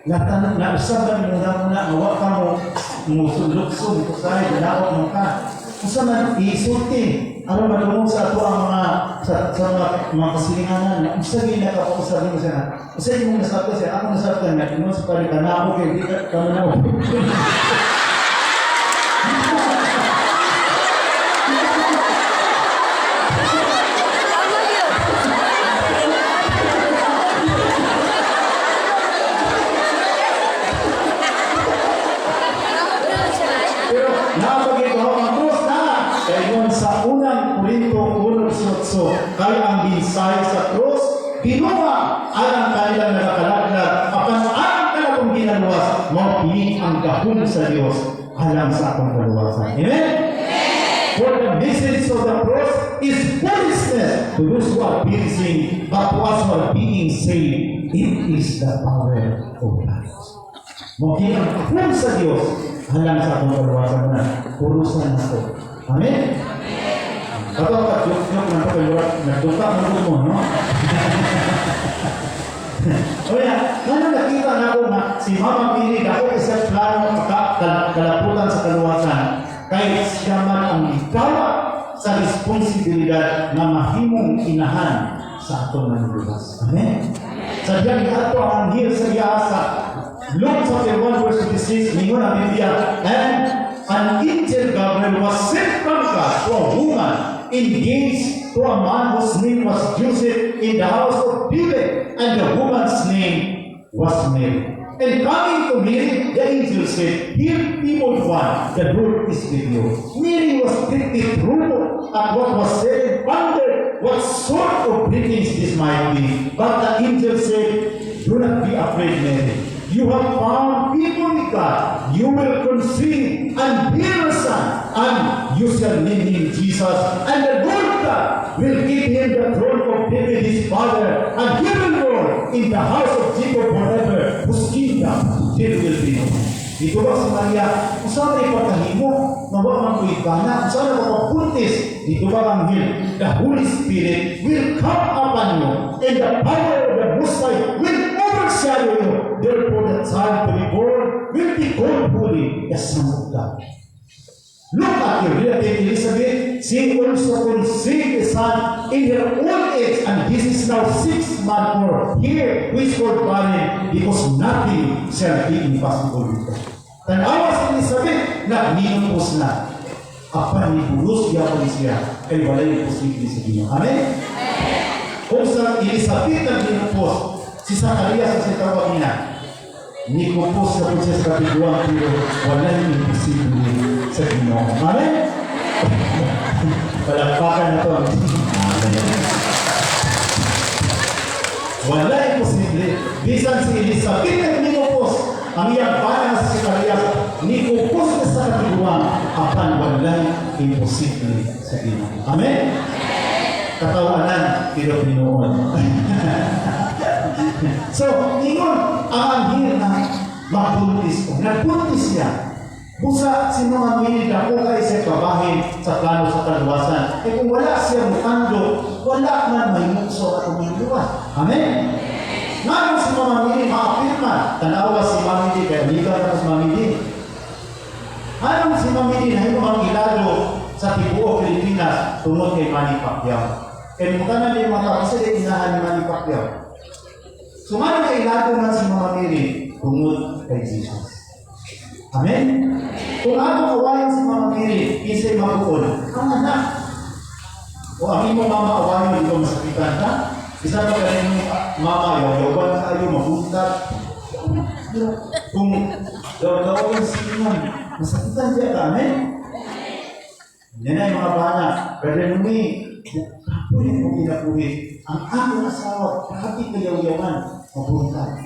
na-usaban mo na awa ka mo, musundok-sund, kusay, dalawag mo ka. Kung man, isulti, ano malumong sa ato ang mga kasilinganan, kung sabihin na kapag-usabi mo siya, kung sabihin mo nasabta siya, ako nasabta niya, kung sa palitan na ako, kaya di ka na ako. Sa unang Korinto 1:8, kaya ang binsay sa krus, pinuha ang kanilang nakakalaglag, apan ang kanilang ginaluwas, mapili ang gahon sa Diyos alam sa atong kaluwasan. Amen? For the message of the cross is foolishness to those who are perishing, but to us who are being saved, it is the power of God. Mapili ang gahon sa Diyos alam sa atong kaluwasan na purusan nato. Amen? Kapag joke-joke na ito, nagduka mo, no? O yan, nakita na ako na si Mama Pili, ako isang plano kalaputan sa kaluwasan, kahit siya man ang ikawa sa responsibilidad na mahimong inahan sa atong nanuluwas. Amen? Sadyang ato ang anghel sa iyasa. Luke chapter 1:26, ningon ang Biblia, and an angel Gabriel was sent from God to a woman engaged to a man whose name was Joseph in the house of David, and the woman's name was Mary. And coming to Mary, the angel said, "Hear, people one, the Lord is with you." Mary was greatly troubled at what was said and wondered what sort of greetings this might be. But the angel said, "Do not be afraid, Mary. You have found people with God. You will conceive and bear a son, and you shall name him Jesus. And the Lord God him the throne of David his father, and he will rule in the house of Jacob forever, whose kingdom there will be no end. Dito ba si Maria, kung saan ay pagkahimo, nawa mang kuibana, kung saan ako mapuntis, dito ba ang Hil, the Holy Spirit will come upon you, and the power of the Most High will overshadow you. Therefore, the child to be born will be called holy, the Son of God. Look at your relative Elizabeth. She also conceived a son in her old age, and this is now 6 months more. Here, who is called barren, because nothing shall be impossible with her. Tanawa si Elizabeth, nagninupos na. Apa ni bulus dia polisia, kay walay posible sa Ginoo. Amen? Kung sa Elizabeth nagninupos, si Zacarias sa tawag niya, nikupos na po siya sa kapiguang, pero walay imposible sa Ginoo. Amen? Palakpakan na to. Amen. Wala imposible. Bisan si Elizabeth na ninupos, ang iyang bana sa Zacarias, nikupos na sa kapiguang, apan walay imposible sa Ginoo. Amen? Katawanan, pero Ginoo. So, ingon, ang anghel na magbuntis ko. Nagbuntis niya. Busa si mga minid ako kay sa babahin sa plano sa kaluwasan. Kung wala siya mukando, wala man may mukso at may luwas. Amen? Ngayon si mga minid maapirma, tanawa si mamidi kaya liga na si mamidi. Anong si mamidi na yung mga ilado sa Tibuo, Pilipinas, tungod kay Manny Pacquiao. Kaya mukha na niya mga kasi din inahan ni Manny Pacquiao. Sumano kay ilado na si mga minid, tungod kay Jesus. Amen? Kung ako kawayan sa mga miri, isa'y mabuon, ang anak. O ang imo mama kawayan, di ba masakitan ka? Isa pa ka rin yung mama, yawayawan ka kayo, mabuntag. Kung daw-daw yung sinan, masakitan siya ka, amen? Yan ay mga bana, pero numi, kapunin mo kinapuhin, ang aking asawa, kahapit na yawayawan, mabuntag.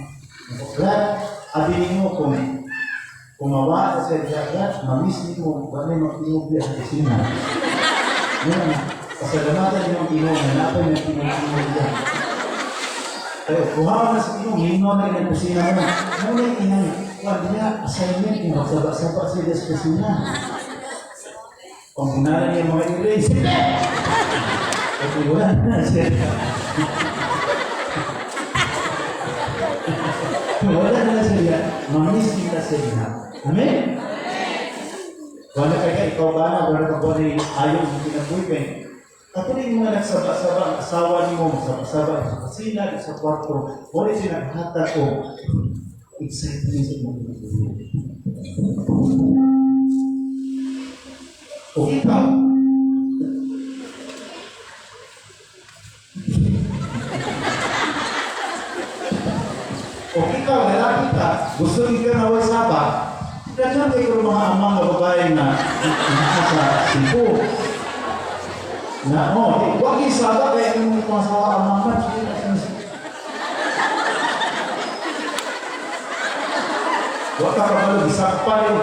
Brad, abiling mo kung mawa ka sa dagat, mamiss mo, ba may magtinubli sa kusina. Yan, pasalamatan yung Pinoy, hanapin yung Pinoy dyan. Kaya, kuhawa na sa Pinoy, lino na yung kusina mo. Muna yung inang, wag niya, assignment, yung magsaba-saba sila sa kusina. Kung bunalan niya mga ilay, sige! Kasi wala na siya. Wala na siya, mamiss kita sa ina. Amen? Wala kaya ikaw ba na, wala ka ba rin ayaw mo pinabuhin. Kapag yung mga nagsaba-saba, ang asawa niyo, magsaba-saba sa kusina, sa kwarto, wala siya naghatag o excitement sa mga pinabuhin. O ikaw, lalaki ka, gusto rin ka na wasaba, dagan kayo mga amang na babae na nasa Cebu. Na, huwag isaba kaya yung mga sawa amang man. Huwag ka kapalo, isakpan yun.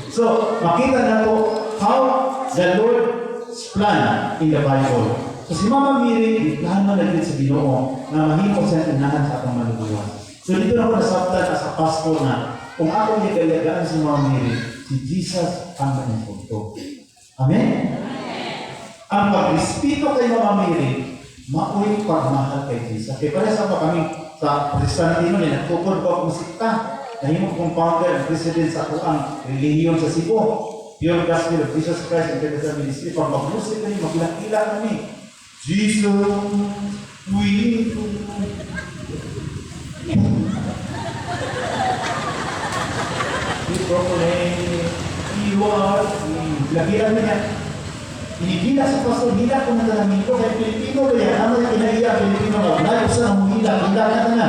So, makita na to how the Lord's plan in the Bible. So, si Mama Miri, lahat man naglit sa Ginoo na mahimo sa inahan sa atong maluluwa. So, dito na ako nasabtan as a pastor na kung ako hindi kailagaan si Mama Miri, si Jesus ang manipulto. Amen? Ang pag-respito kay Mama Miri, maoy pagmahal kay Jesus. Kaya pala sa kami sa Kristiyano na nagtukod ko ang musika. Nahimong kong founder and president sa ang relihiyon sa Cebu. Pure Gospel of Jesus Christ International Ministry. Pag mag-musik kami, magkilak-kilak kami. Jesus, we proclaim, you are free. Lagiran mo yan. Hinigila sa pastor, hila ko na talamin ko. Kaya Pilipino ba yan? Ano yung kinaiya, Pilipino mo? Layo sa nang hila ka na.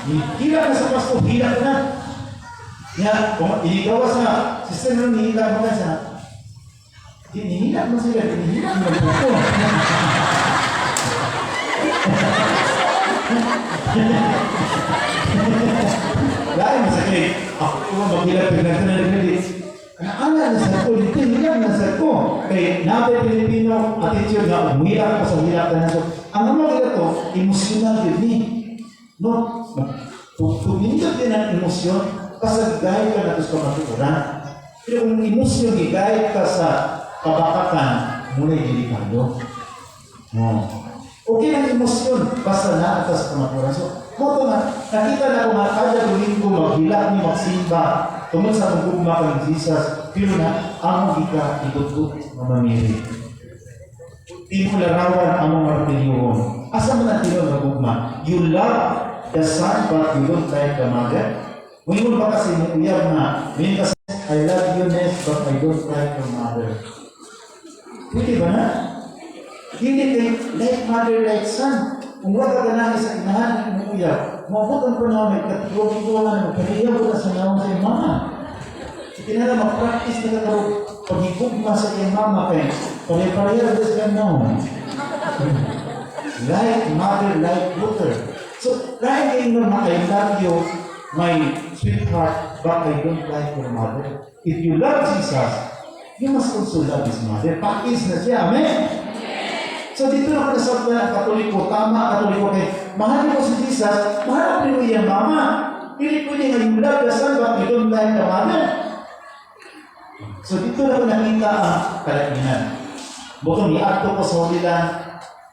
Hinigila ka sa pastor, hila ka na. Kaya, kung inigawas na, sister nung hila mo ka sa hinihila mo sila, hinihila mo po. Dahil masakit, ako yung maghilap pinagtanong na rin. Ano na sa ko, dito hirap na sa ko. Kay natin Pilipino, attitude nga, umilap ko sa hirap na so. Ang mga ito, emosyonal din ni. No? Tumindot din ang emosyon, kasagay ka na ito sa matuturan. Pero kung emosyon, gigayat ka sa kabakakan, muna delikado. No. Okay ang emosyon, basta na ito sa kamaturan. So, moto nga, nakita na ko nga, kada domingo, maghilak ni magsimba, tungkol sa magugma ka ni Jesus, pero na, ang magika, itutot na mamiri. Di mo larawan ang mga martilyon. Asa mo na tino magugma? You love the son, but you don't like the mother. Ngayon ba kasi mo uyab na, may kasi, I love you, Ness, but I don't like your mother. Pwede ba na? Hindi kay like mother, like son. Kung wala ka na sa inahan ng uyab, mabutan pa namin, katiwag-iwanan, kaniyaw ko na sa naong sa iyong mama. Itinala, mag-practice na ka pag-ibugma sa iyong mama kayo. Pare-pareha na sa naong. Like mother, like daughter. So, like kayo naman, I love you, my sweetheart, but I don't like your mother. If you love Jesus, you must also love his mother. Pakis na siya. Amen? So dito na pala ang Katoliko, tama Katoliko kay mahal mo si Jesus, mahal mo yung mama. Pili ko niya yung love the son, but you don't like the mother. So dito na ko nakita ang kalakinan. Bukong niadto ko sa Holy Land,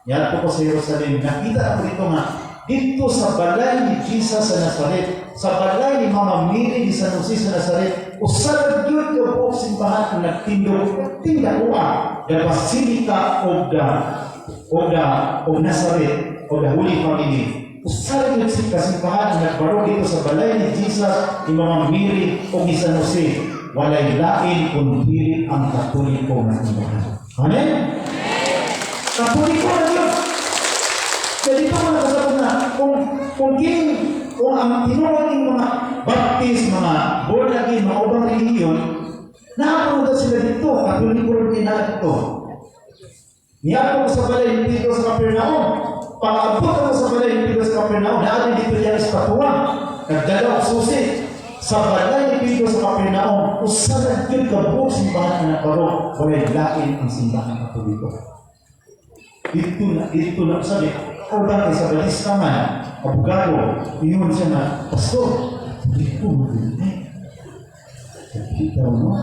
niadto ko sa Jerusalem, nakita ako dito nga, dito sa balay ni Jesus sa Nazaret, sa balay ni Mama Mary ni San Jose sa Nazaret, usalag yun yung po simbahan ang nagtindog, tindakuha, the Basilica of Nazaret, of the Holy Family. Usalag yun si kasimbahan ang nagbaro dito sa balay ni Jesus, ni Mama Mary o ni San Jose, walay lain kundi ang Katoliko na simbahan. Amen? Katoliko na yun. Jadi ito mga kasabot na, kung ang tinuruning mga baptist, mga born again, mga obang religion, nakapunta sila dito, Katoliko rin na ito. Niyato ko sa balay ni Pedro sa Capernaum, pang-abot ako sa balay ni Pedro sa Capernaum, naatin dito niya sa patuwa, nagdalaw susi, sa balay ni Pedro sa Capernaum, usalan yun kabuk simbahan na nagparo, walay lain ang simbahan Katoliko. Dito na sabi, o dati sa balista man, abogado, iyon siya na, Pastor, dito mo din eh. Kita mo,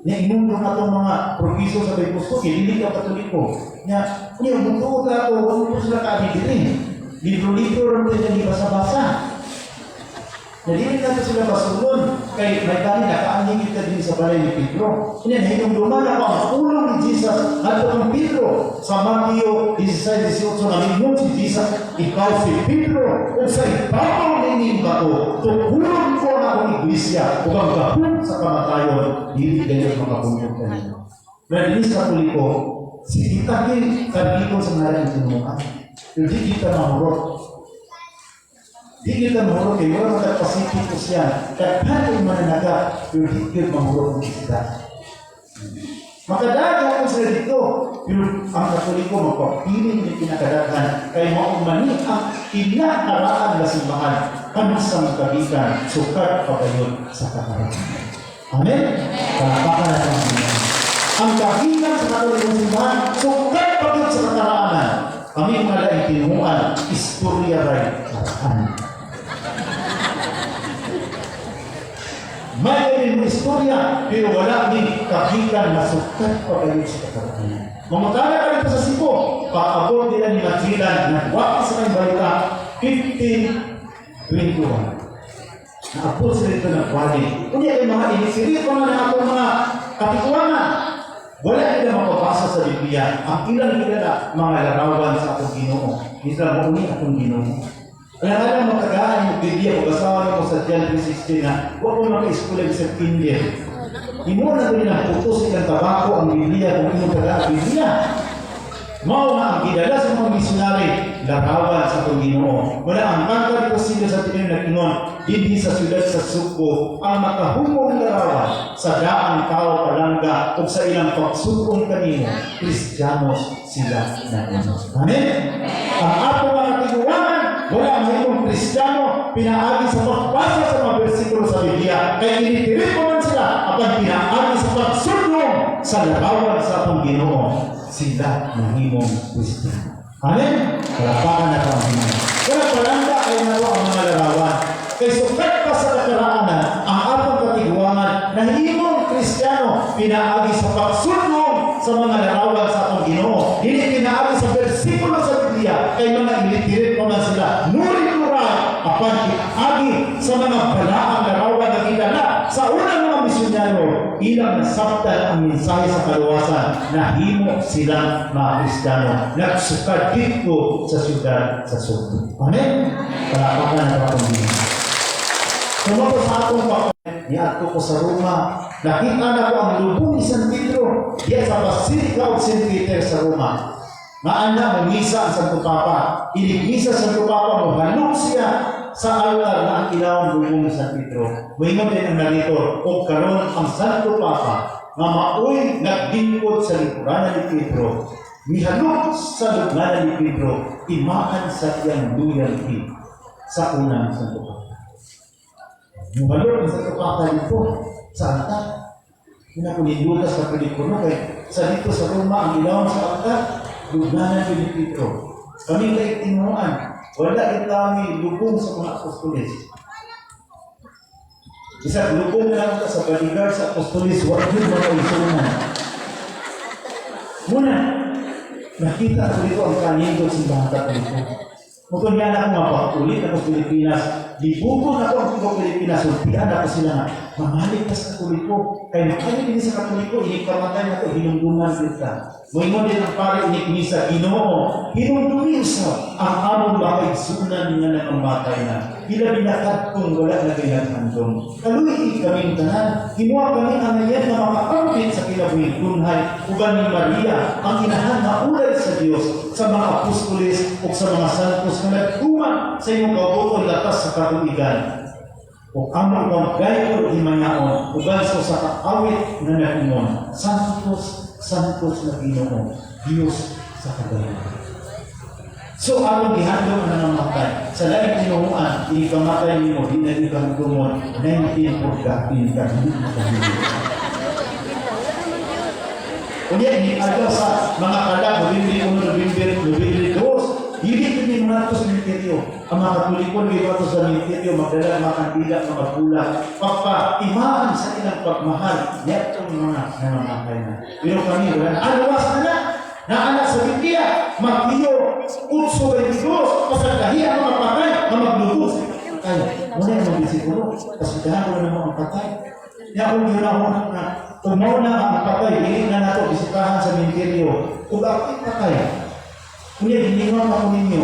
niya inundo na itong mga proviso sa Biblos, hindi ka Katoliko. Niya, buto ka ako, kung sila kabibirin. Libro-libro rin din niya basa-basa. Hindi natin sila basulon, kay may tani nakaaningit ka din sa balay ni Pedro. Hinong lumala ko ang ulong ni Jesus at ang Pedro sa Mateo 16-18 na minun si Jesus, ikaw si Pedro o sa ibabaw ninin ba ko, tukulong ko ang akong iglesia o ang gahon sa kamatayon, hindi ganyan makapunyog kanino. Pero sa Katoliko, si Tita Kim, karikon sa ngalan ng tinumaan. Hindi kita mahurot. Di kita mahurot kayo, wala magkapasipin ko siya. Kahit yung mananaga, yung higit mahurot ng kita. Makadaga ako sila dito, pero ang Katoliko magpapiling ng pinakadagan, kay maumani ang inaaraan na simbahan, kamasang kabigan, sukat pagayon sa kakaraan. Amen? Palapakan na ang simbahan. Ang kabigan sa Katolikong simbahan, sukat pagayon sa kakaraan. Kami mga laing tinuan, istorya rin karaan. May istorya, pero wala din kahigan na sukat pa kayo sa kakaraan. Mamutala ka rin sa Cebu, paabot nila ni Magellan, nagwakit sa kanyang balita, 1521. Naabot sila ito ng kwali. Kung yan ay mga inisirit pa na akong mga katikuanan, wala nila makabasa sa Biblia. Ang ilan-ilan mga larawan sa akong Ginoo. Isla mo akong Ginoo. Alam matagaan yung Biblia, pag-asawa mo sa John 3:16 na huwag mo maka-eskulag sa Pindir. Imo na rin ang putos ilang tabako ang Biblia kung ino tagaan ang Biblia. Mao na ang gidala sa mga misyonary, larawan sa itong Ginoo. Wala ang kagad posible sa tinong nag-inon, hindi sa siyudad sa Subo, ang makahumong larawan sa daang tao palangga o sa ilang pagsugong kanino, Kristiyanos sila na ino. Amen? Ang ato mga katiguangan, wala ang mayroong Kristiyano, pinaagi sa pagbasa sa mga versikulo sa Biblia, kaya initirit mo man sila, apang pinaagi sa larawan sa atong Ginoo, sila mahimong Kristiyano. Amen? Palakpakan na ito ang Ginoo. Kaya palanda ay nato ang mga larawan. Kay sukat pa sa nakaraanan ang atong katiguangan na himong Kristiyano pinaagi sa pagsulong sa mga larawan sa atong Ginoo. Hindi pinaagi sa bersikulo sa Biblia kay mga ilitirit pa man sila. Nuri-nuray apan pinaagi sa mga balaang larawan na kilala sa unang mga misyonaryo ilang nasabtan ang mensahe sa kaluwasan na himo silang mga Kristiyano nagsukad dito sa syudad sa Soto. Amen? Palakpakan na atong Ginoo. Sumunod sa atong niadto ko sa Roma, nakita na ko ang lubong ni San Pedro diya sa Basilica of St. Peter sa Roma. Maana mo misa ang Santo Papa, iligmisa sa Santo Papa mo, halong siya sa altar na ang ilawang lubong ni San Pedro. Mayroon din ang narito, o karon ang Santo Papa, nga maoy naglingkod sa likuran ni Pedro, mihalok sa lugnanan ni Pedro, imaan sa iyang loyalty sa unang Santo Papa. Mubalot sa kapaka dito sa altar. Pinakulilutas sa pelikulo kay sa dito sa Roma ang ilawang sa altar, lugnanan ni Pedro. Kami kay tinuan, wala kami lubong sa mga apostoles. Isa lubong lang ta sa baligar sa apostoles, wala din mga isunan. Muna, nakita ko dito ang kanindot simbahan Katoliko. Kung yan ako mapakulit ako sa Pilipinas, libugon ako ang ibang Pilipinas, sulpian ako sila nga, mamaligtas sa Katoliko. Kaya makanya din sa Katoliko, inikamatay na ito, hinungduman kita. Moingon din ang pare inikmisa, Ginoo, hinungdumi sa ang among bakay sunan nga nakamatay na. Hila binakad kung wala na pinaghandong. Kaluhi kami tanan, himuha kami ang ngayon na makakampit sa kinabuhi kunhay, uban ni Maria, ang inahan na ulay sa Diyos, sa mga apostoles o sa mga santos na nagtuman sa iyong kabutong latas sa katuligan. O among kong gayon himanyaon, uban sa kaawit na nagingon, Santos, Santos na Ginoo, Diyos sa kagayon. So, among gihandong na namatay. Sa laing tinuhuan, ikamatay niyo, di na ikang tumon, 19 ka, hindi na kahili. Kunya, ikaw sa mga kalag, November 2, hindi pwede mga ito sa ministeryo. Ang mga Katolikon, iba ito sa ministeryo, magdala, mga kandila, mga pula, pagpa-imaan sa ilang pagmahal, yan itong mga namamatay na. Pero kami, wala na, alawas na na anak sa Biblia, mag-iyo, utso ba yung Diyos, pasagdahian ang mga patay, na maglubos. Ay, muna yung magbisikulo, pasagdahan ko na mga patay. Kaya kung yun ako na, tumaw na ang patay, hindi na nato bisitahan sa ministeryo. Kung bakit patay, kunya, hiniwan ako ninyo,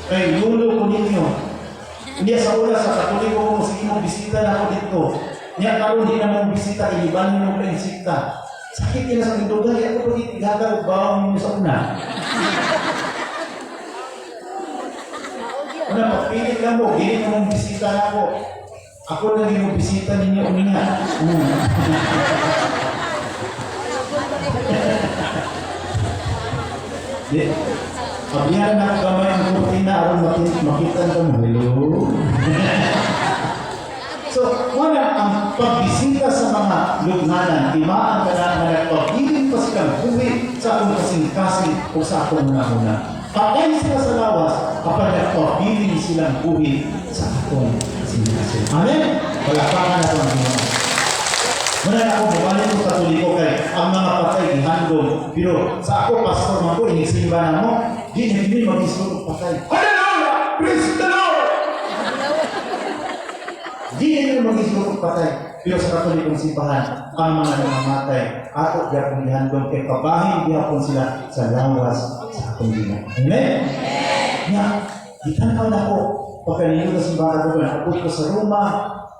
kay lulo ko ninyo, kunya sa una, sa Katoliko ko, sige mong bisita na ako dito. Niya karoon, hindi na mong bisita, iniban nyo ng prinsipta. Sakit kina sa pintugan, kaya ako pag itigata o bawang ninyo sa una. Una, pagpilit lang mo, hindi na mong bisita na ako. Ako na yung bisita ninyo uminga. Pagbihan na kamay ang kurtina, aron makita ka mo. Hello? So, una, ang pagbisita sa mga lugnanan, imaan ka na nagpabilin pa silang buwi sa akong kasing-kasing o sa akong una-una. Patay sila sa lawas kapag nagpabilin silang buwi sa akong kasing-kasing. Amen? Palakpakan na ito ang Pinoon. Muna na ako, bumalik ko Katoliko kay ang mga patay ihandong. Pero sa ako, pastor mo ko, inisimba na mo, hindi mag-isulog patay. Hallelujah! Praise the Lord! Di nyo mag-isulog patay. Pero sa Katolikong simbahan, ang mga namamatay, ato gapong ihandong, kay kabahin gapon sila sa lawas sa atong Ginoo. Amen? Nga, itanaw na ko, pagkanino na simbahan ko, naabot ko sa Roma,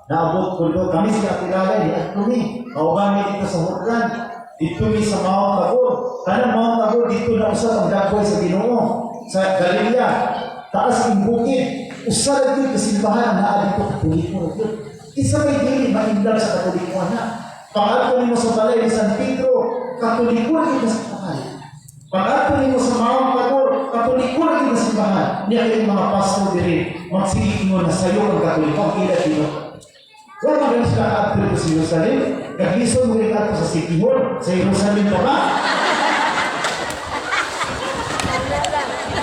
naabot ko doon, kami sila kilala, at kami, kaubami dito sa Hordan, dito kami sa Mount Tabor. Kanang Mount Tabor, dito na usap ang dagoy sa Ginoo, sa Galilea, taas ang bukid, usap ito kasimbahan na dito Katoliko na ito. Isa may dili, mainglag sa Katoliko na. Pag-ato mo sa balay ni San Pedro, Katoliko na ito sa simbahan. Pag-ato mo sa Mount Tabor, Katoliko na ito sa simbahan. Niya kayong mga pastor diri, magsigit mo na sayo ang Katoliko, ang ilat dito. Wala magaling sila at sa Jerusalem. Kagiso mo rin ato sa City Hall. Sa Jerusalem pa ba?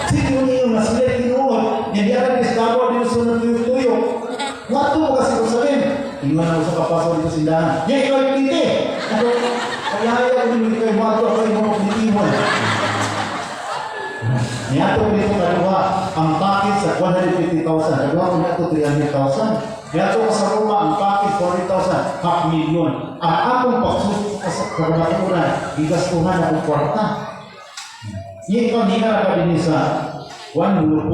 City Hall niyo nga sila tinuod. Nandiyaran ni Stabo dito sa natuyo-tuyo. Wato mo ka sa Jerusalem. Tingnan ako sa kapasok dito sindahan. Yan, ikaw yung kiliti. Kaya ko din kayo wato ako yung mga kilitiwan. Niyato ko dito kaluha. Ang package sa 150,000. Kaluha ko niyato 300,000. Niyato ko sa Roma. Ang package 40,000. $500,000. Ang akong pagsusok sa kabaturan. Igastuhan akong kwarta. Yan ikaw nila ka din sa 100.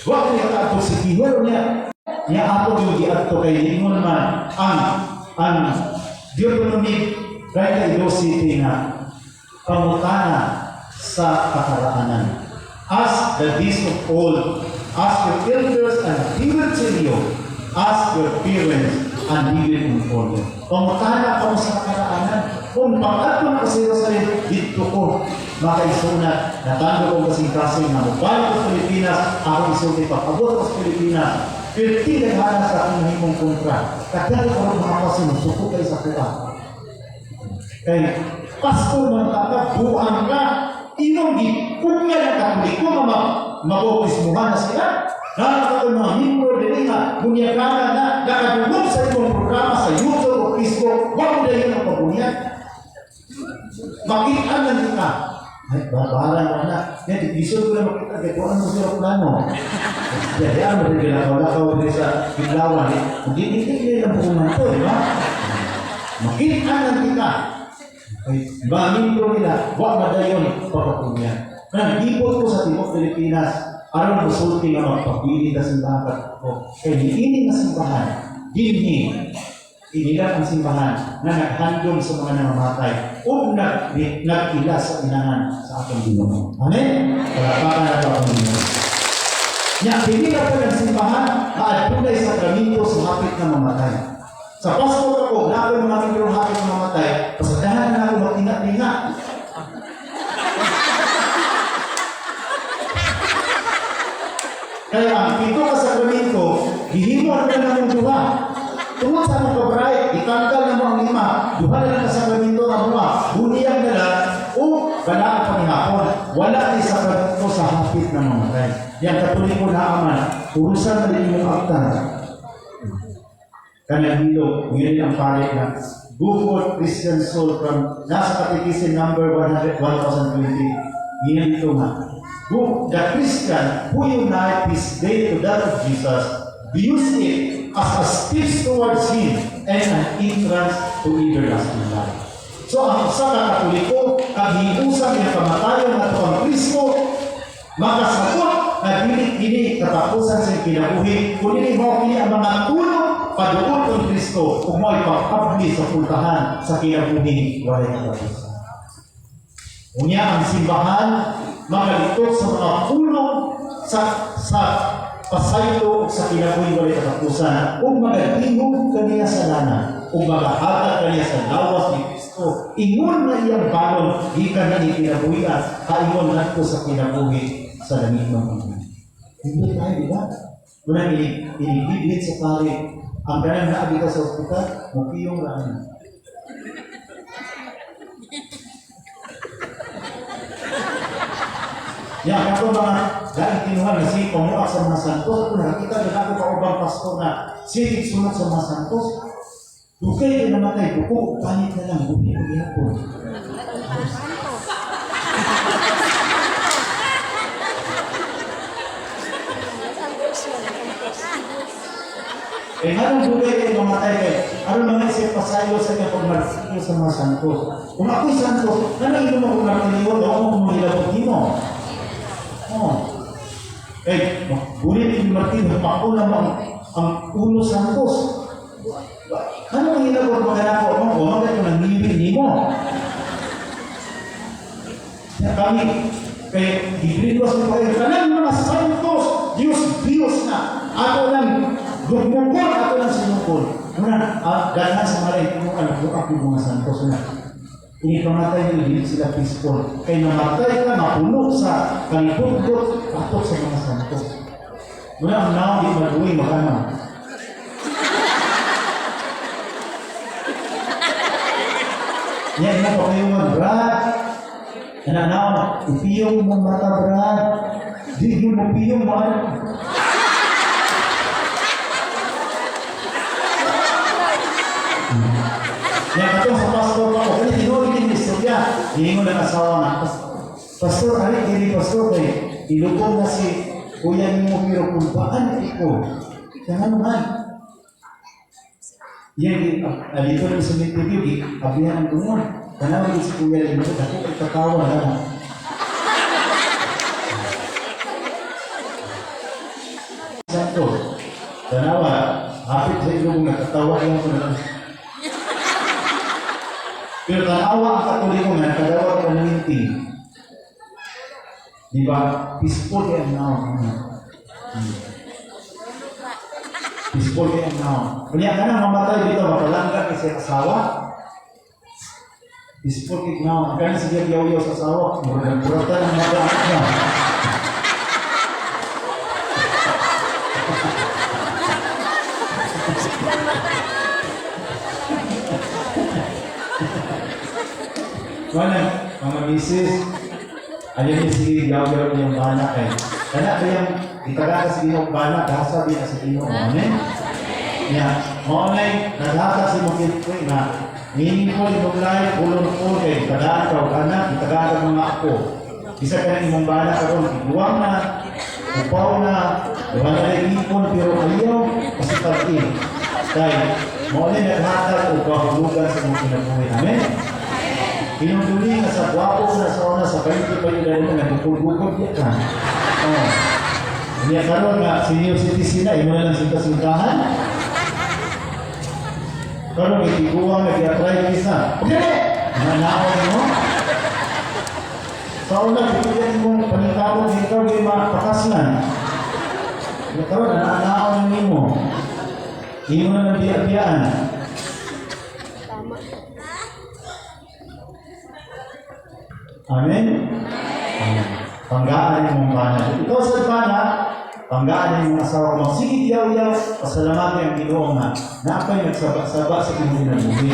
Wag niya ka ato si Tihor niya. Niya ato yung di-ato kay Lingon man ang Deuteronomy 32 na pamutana sa kakaraanan. As the days of old, as your elders and he will tell you, as your parents and he will inform you. Pamutana ka mo sa kakaraanan. Kung pag-ato na kasi Jerusalem, dito ko makaisunan. Natando ko kasing-kasing na mobile ko sa Pilipinas, ako isulti pag-abot ko sa Pilipinas. Pero tinaghanas sa aking nahimong kontra. Kagaya ko rin mga pasinusuko kayo sa kuha. Kaya, pastor man ka, buang ka, inong kung nga ng Katoliko, mabautismuhan na sila. Nakakataon mga himbo, din nga, bunyagana na, nakadulog sa ibang programa sa YouTube o Facebook, wag mo na yun ang pabunyag. Makita na nila. Ay, bahala mo na. Yan, isod ko na makita. Kaya kung ano sila plano. Jadi, ano rin ginagawa rin sa biglawan. Hindi nila ang punan ito, di ba? Makita na nila. Ay, bangin ko nila. Huwag na dayon pagkakunyan. Kaya nag-ipot ko sa Timog Pilipinas. Aron masulti nga magpapili na simbahan ko. Kaya hindi na simbahan. Hindi. Inilang ang simbahan na naghandong sa mga namamatay o nagkila sa inahan sa atong Ginoo. Amen? Palakpakan na ito ang Ginoo. Nya, pinila po ng simbahan na adunay sa sakramento sa hapit na mamatay. Sa Pasko ako, namin mga kanyang hapit na mamatay, pasadahan na ako magtinga-tinga. Kaya ang pito ka sakramento, hihimo na ng duha. Tungkol sa mga kabray, itanggal na mo ang lima, duha na lang sa sakramento na mga, buniyang na lang, o wala ang panihapon. Wala ni sakramento sa hapit na mamatay. Yang Katoliko na aman, urusan na rin yung aktan. Kanyang hilo, yun ang palit na Good for Christian Soul from nasa Catechism number 1020. Yan ito nga. The Christian who unite his day to that of Jesus views it as a step towards Him and an entrance to everlasting life. So ang isa ka Katoliko, kaghiusan niya kamatayon at ang Kristo, makasabot na dili katapusan sa kinabuhi, kunin mo kini ang mga tulong paduot ng Kristo kung mo ipapabli sa puntahan sa kinabuhi walay katapusan. Unya ang simbahan magalitok sa mga pulong sa pasaylo sa kinabuhi walay katapusan ug magatingog kaniya sa lana ug magahatag kaniya sa lawas ni Kristo. Ingon na iyang balon gikan na ni kinabuhian kaingon nato sa kinabuhi sa langit ng Panginoon. Hindi tayo, di ba? Muna inibibit sa pari ang ganang naabi ka sa ospital, mukiyong raan. Yan, ako mga daing kinuhan na si Pamuak sa mga santos, kung nakita din ako pa ubang pastor na sinig sunod sa mga santos, dukay din namatay, buko, panit na lang, buki ko gihapon. Eh, anong dugay kayo mamatay kayo? Ano mga siya pasayo sa kanya pag martiyo sa mga santos? Kung ako'y santos, nanay mo kung martiliwan, ako kung mahilabot mo. Eh, bulit yung martiyo, pako naman ang ulo santos. Ano ang hilabot maganako mo? O magat ko nang nilibig mo. Kami, kay Hibrikos mo kayo, kanang mga santos, Diyos na, ako lang, gugmukol ako lang sinukol. Muna, gana sa maray, kung anak yung mga santos na. Inipamatay nyo, hindi sila pispol. Kaya namatay ka, mapuno sa kalipot-pot, patok sa mga santos. Muna, ang naong di maluwi, makana. Yan mo papayungan, Brad. Nananaw, ipiyong mo mata, Brad. Di yung mapiyong mo. Yan katong sa pastor ako. Kaya tinuloy din istorya. Hihingo ng asawa na. Pastor, alit hindi pastor kay ilugong na si kuya ni mo pero kung paan iko. Kaya naman. Yan, dito na sa interview, abihan ang tungon. Kanawa si kuya ni mo, ako ay katawa na lang. Santo, kanawa, hapit sa ilong nakatawa yung ko na lang. Pero tanawa ang katuliko nga, kadawat ka ng inti. Di ba? Peaceful yan now. Peaceful yan now. Kanya ka na mamatay dito, mapalangga kasi asawa. Peaceful yan now. Kaya sige yaw-yaw sa asawa, murata ng mga anak na. Mana, mga misis, ayun yung sige yaw-yaw yung bana eh. Kaya kayang itagaka sa inong bana, kasabi na sa inong. Amen? Yeah. Maunay, naghaka si Mokit na meaningful yung life, bulong-pul kay itagaka o anak, itagaka mga ako. Isa ka ng imong bana karon, iguang na, upaw na, wala na ipon, pero ayaw, kasi pati. Kaya, maunay naghaka o kahulugan sa mga kinabuhi. Amen? Pinunduli na sa guwapo na sa una sa 20 pa yung dahil na nagpupulbukod yan ka. Oh. Hindi karoon nga, senior citizen na, imo na lang sinta-sintahan. Karoon, itiguang nag-i-arthritis na. Okay! Nanawag mo. Sa una, bibigyan mo panitawag dito, may mapakaslan. Karoon, nanawag mo. Imo na lang biya-biyaan. Amen? Amen. Panggaan yung mga bana. Ikaw sa bana, panggaan yung mga asawa mo. Sige, yaw-yaw, pasalamatan yung Ginoo nga. Naapay nagsaba-saba sa pinaginabuhi.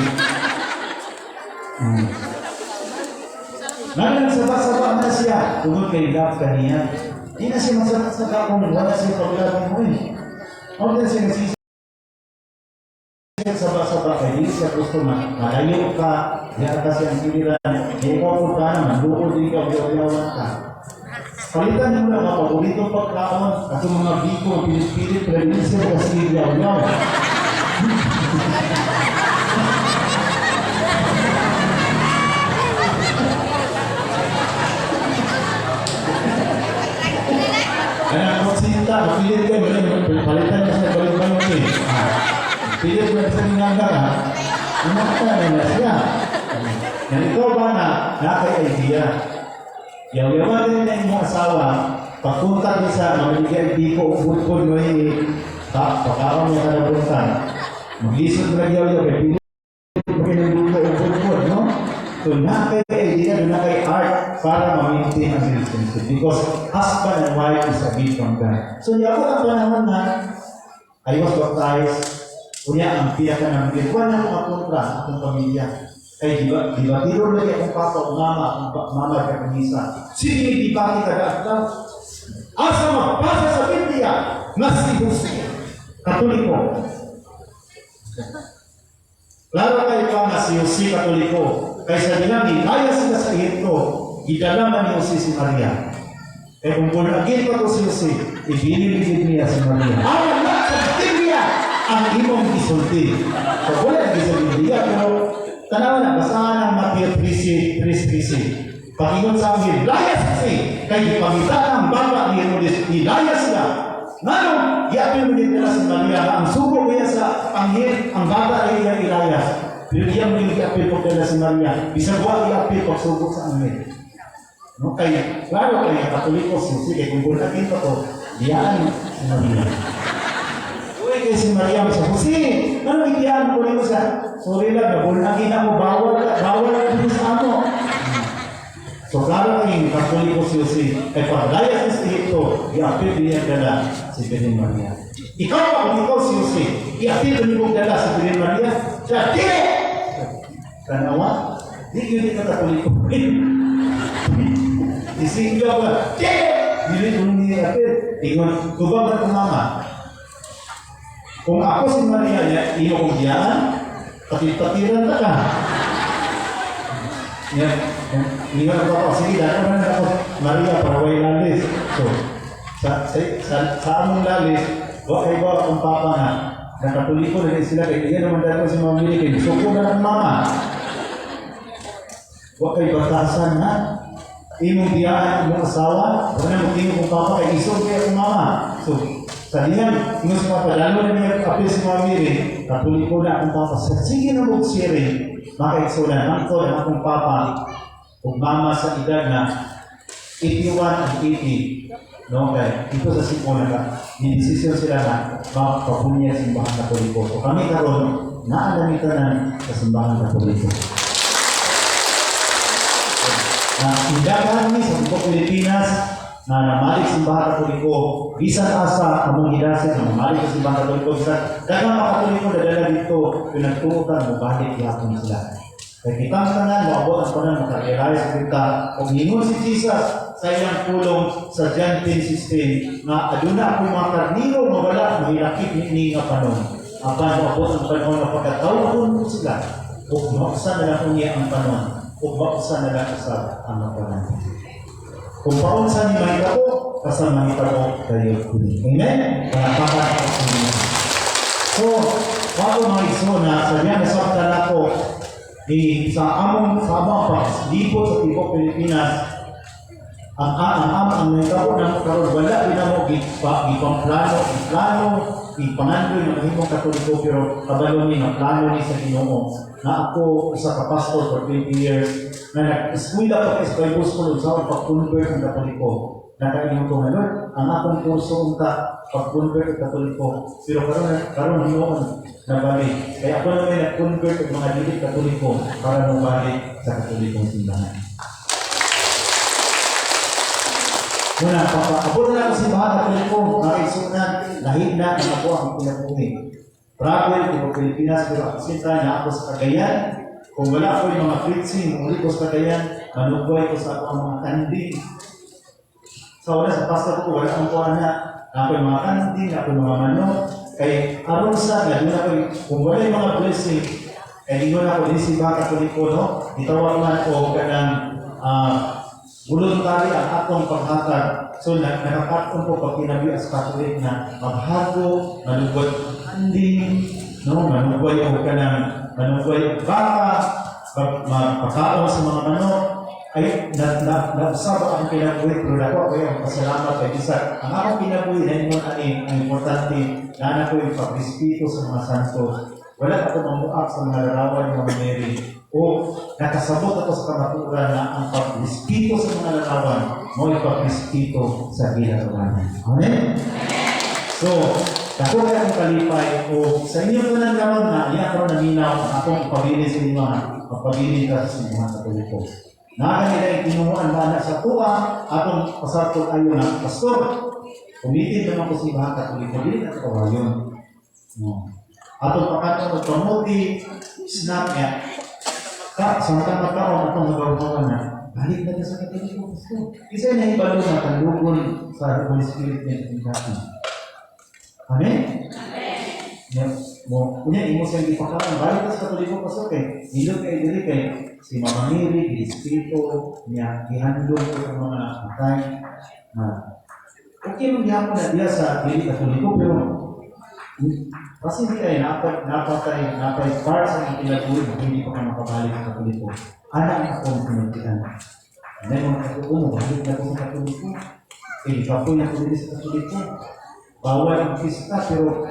Ngayon nagsaba-saba na siya. Tungod kay love kaniya. Hindi na siya masaba-saba kung wala siya paglabi mo eh. Huwag na siya nagsisa. Saba-saba kay hindi siya gusto malayo ka. Diyan kasi ang piliran, ikaw po ka naman, lukod din ka, yaw-yawan ka. Palitan mo lang ang paboritong pagkaon at yung mga biko, pilit-pilit, premisir kasi yaw-yaw. Kaya ang sinta, pilit kayo, palitan mo siya, palitan mo siya. Pilit mo sa ninanga ka, umakta na siya. Yan ikaw ba na nakay-idea? Yaw-yawan din na yung asawa, pagpunta niya sa mamigay biko o food mo yung pagkaon niya ka napuntan. Mag-lisod na yaw-yaw, kaya pinag biko o food, no? So nakay-idea, nakay-art para ma-maintain ang relationship. Because husband and wife is a gift from God. So yaw ang panahon na I was baptized, kunya ang piyaka ng gilwan na mga kontra sa akong pamilya. Ay, di ba? Tiro lagi akong papa o mama ka kanisa. Sige, di ba kita ka-atlaw? Asa magpasa sa Biblia na si Jose, Katoliko. Laro kayo pa na si Jose, Katoliko. Kaysa nilang ilaya sila sa Ehipto, idala man ni Jose si Maria. Eh kung punagin pa ko si Jose, ibiniligid niya si Maria. Ang lahat sa Biblia ang imong isulti. So, wala din sa Biblia, pero tanaw na, basahan ang Matthew 3:13. Pakingon sa amin, layas kasi, kay pamitaan ang baba ni Herodes, ilayas sila. Ngano, iapil mo din nila si Maria, ang sugo niya sa panghir, ang baba ay ilayas. Pero iyan mo yung iapil po nila si Maria, bisagwa iapil pag sugo sa amin. No, kaya, klaro kaya Katoliko, sige, kung bulagin pa ko, iyaan si Maria. Uy, kay si Maria, sa Jose, ano iyaan ko rin mo siya? Sorry lang, bulagin ako, bawal ka dito sa ano. So, klaro kayong Katoliko si Jose, kay pagdaya sa Ehipto, iapil din yung dala si Virgin Maria. Ikaw pa, kung ikaw si Jose, iapil din yung dala si Virgin Maria, siya, tire! Tanawa, Di yun ka Katoliko. Isinggaw ka. Dili kung hindi apit. Ingon, kubaban kong mama. Kung ako si Maria niya, iyo kong diyan, patit-patiran na ka. Yan. Ingon ako, sige, dahil na ako, Maria, paraway lalis. So, sa among lalis, wakay ba akong papa na, nakatuliko na rin sila, kaya hindi naman dahil si Mama Mili, suko na ng mama. Wakay batasan na, imong biyaan imong asawa, wala na magtingin kong papa, kay isog kaya kong mama. So, sa diyan, imong si papa, lalo na niya kapil si Mama Mili, katuliko na akong papa. Sige na mong siri, makaiksulan, angkol ang akong papa, kung mama sa edad na 81 and 80. No, kaya ito sa Sipona ka, nidesisyon sila na makapapunya sa simbahan Katoliko. So kami karon naalamitan sa simbahan Katoliko. Indagahan kami sa buong Pilipinas na namalik simbahan Katoliko, bisan asa among hidasin na namalik sa simbahan Katoliko. Dagang mga Katoliko na dala dito, pinagtuutan, mabalik yapon sila. Kaya kitang tanan, maabot ang tanan, makarealize kita, kung hinun si Jesus sa iyang tulong sa John 10:16, na aduna ako mga karniro, mawala, mahilakit ni nga panon. Apan maabot ang panon na pagkatawon mo sila, kung mauksan na lang niya ang panon, kung mauksan na lang usab ang panon. Kung paunsan ni mahitabo, kasal mahitabo kayo kuni. Amen? Panapakan ako sa inyo. So, bago mga iso na, sa diyan nasabtan ako, sa among paglibot sa tibok Pilipinas, ang nagkabo ng karon wala din mo plano ipangandoy ng mahimong Katoliko, pero kabalo ni na plano ni sa Ginoo na ako isa ka pastor for 20 years na nag-eskwela pa sa Bible School sa pag-convert ng Katoliko. Nakaingon ko nga, Lord, ang akong kurso unta pag-convert ng Katoliko, pero karon Ginoo nabalik. Kaya ako naman nag-convert ng mga dilit Katoliko para mabalik sa Katolikong simbahan. Muna, abot na ako sa simbahan Katoliko, nakaisunan, lahit na ang ako ang pinabuhi. Travel, ibang Pilipinas, pero aksinta na ako sa Cagayan. Kung wala ako yung mga preaching, uli ko sa Cagayan, manugway ko sa mga kanding. So, wala sa pastor ko, wala akong kuha na. Ako yung mga kanding, ako yung mga manok. Kaya aron sa doon ako, kung wala yung mga blessing, kaya doon ako din si Baka Katoliko, no? Itawag man ko kanang voluntary ang atong paghatag. So, nakakatong ko pag kinabi as Katolik na maghago, manugway anding, no? Manugway ko manugway baka, magpakaon sa mga manok, ay nausaba ang pinabuhi, pero ako ay ang pasalamat kay isa. Ang akong pinabuhi na yun ang importante na ako yung pag-respito sa mga santos. Wala ako mamuak sa mga larawan ng mga Mary. O nakasabot ako sa kamaturan na ang pag-respito sa mga larawan mo yung pag-respito sa ginagawa. Amen? So, ako ay akong kalipay o sa inyo ko ng lawan na iya ko naminaw akong pabili sa inyo, pagpabili ka sa mga Katoliko. Nakakanila yung tinuruan ba na sa tuwa, atong pasatol ayon na, Pastor, umitin naman ko si mga Katoliko, hindi na ito yun. Atong pakatong promote, snap niya, sa mga taon atong nagawagawa na, balik na sa Katoliko, Pastor. Isa na ibalo na tandukon sa Holy Spirit niya ng dati. Amen? Kunya, imo siyang ipakalan, balik na sa Katoliko, Pastor, kay nilog kayo dili kay si Mama Mary, di Espiritu, niya, ihandong ko sa mga atay. Okay mong gihapon na diya sa dili Katoliko, pero kasi hindi ay napay-inspire sa mga pinabuhi na hindi pa ka makabalik sa Katoliko. Anak akong pinagkitan. Dahil mga katutuno, balik na ko sa Katoliko. Ikapoy na ko dili sa Katoliko. Bawal ang pista, pero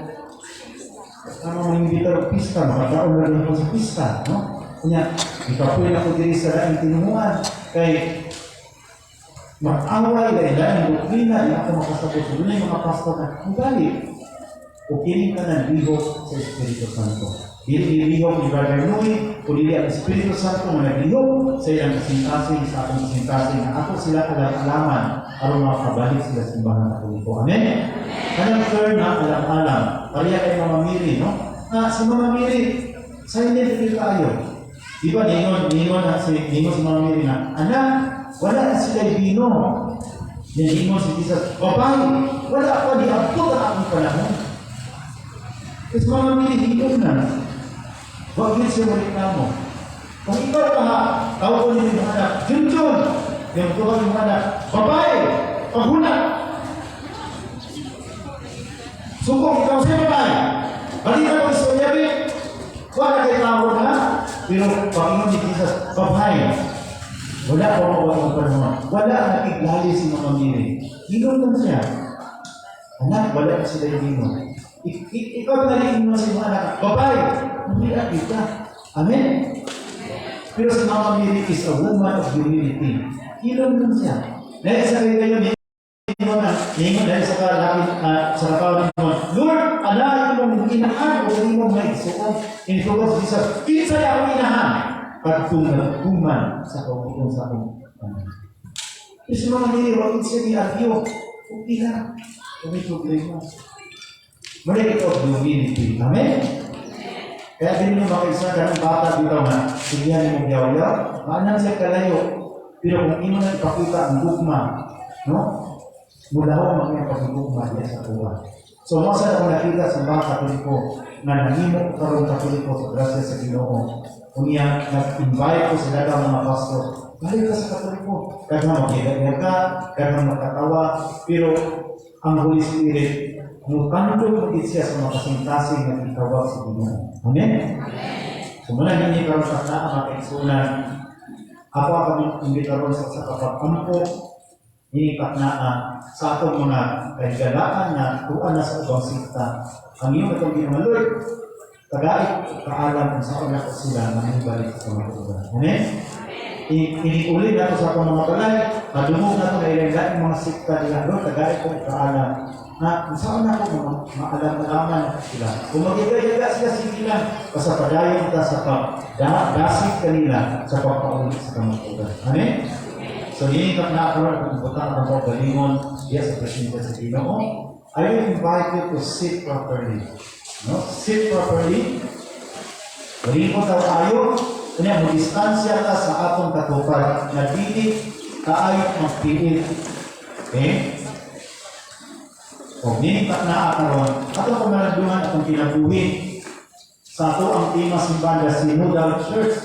ano mo yung bitar ang pista, makataon na rin ako sa pista, no? Kanya, ikapoy na ko diri sa daing tinunguan. Kay mag-away dahil ang doktrina, di ako makasabot. Doon na yung mga pastor na, kung balik, o kiling ka ng lihok sa Espiritu Santo. Dili lihok ni Brother Louie, o dili ang Espiritu Santo na naglihok sa ilang kasintasing, sa akong kasintasing, na ako sila alam-alaman, aron makabalik sila sa simbahan ng Katoliko. Amen? Kanang third na alam-alam, pariya kay Mama Miri, no? Si Mama Miri, silent din tayo. Di ba, ningon si Mama Mary na, anak, wala na sila bino. Ningon si Jesus, babae, wala pa di abot ang aking panahon. Kasi Mama Mary, hingon na. Huwag yun siya mo. Kung ikaw ka ha, tawag ko niyo yung anak, Junjun, yung tuwag yung anak, babae, paghuna. Sukong ikaw siya babae. Balita ko sa yabi, wala kayo tawag na, pero Panginoon ni Jesus, babae. Wala pa ang panahon. Wala ang nakiglali si Mama Mary. Hingon lang siya. Anak, wala ka sila yung hingon. Ikaw nalingin mo si mga anak, babae, hindi na kita. Amen? Pero si Mama Mary is a woman of humility. Hilong lang siya. Dahil sa kayo ningon dahil sa kalapit sa katawan mo, Lord, ala yung mong inahan o hindi mong may suot. Initulog si Jesus, kinsa yung inahan? Pagtungan sa kaupitong sa akong. Pero si Mama Mary, wag siya ni Arvio. Okay lang. Kami problema. Mali of humility. Amen? Kaya din yung mga isa kanong bata dito na sigyan mong yaw-yaw, maanan siya kalayo. Pero kung imo na ipakita ang gugma, no? Mula ko mga pag-gugma niya sa kuha. So, masa ako nakita sa mga katoliko na nanimo karong katoliko sa grasya sa Ginoo. Kung niya nag-invite ko sila ng mga pastor, balik ka sa katoliko. Kaya mag-iagay ka, kaya magkatawa, pero ang Holy Spirit, mutando mo siya sa mga kasing-kasing na itawag sa Ginoo. Amen? So muna hindi karon sa ang mga kaisunan, ako kami imbitaron sa kapag-ampo, inikat na sa atong mga kaigalaan na tuan na sa ubang sikta. Ang iyong itong ginang Lord, tagait kaalam kung saan na sila na ibalik sa mga tugan. Amen? Iniuli na ito sa atong mga balay, madumog na ito na ilang mga sikta nila. Lord, tagait kong kaalam na kung saan na ako maalam-alaman sila. Kung mag-igayaga sila sila, pasapadayon ka sa pagdasig kanila sa pagpaulit sa kamatugan. Amen? So, hinikap na ako kung butang ang paggalingon diya sa presidente sa Ginoo. I will invite you to sit properly. No? Sit properly. Malimot daw tayo. Kanya, mag-distansya ka sa atong katupad na dili kaayo magpilit. Okay? O, hinikap na akaroon. Ato kung maladungan atong kinabuhin sa ato ang tema simbahan na Synodal Church.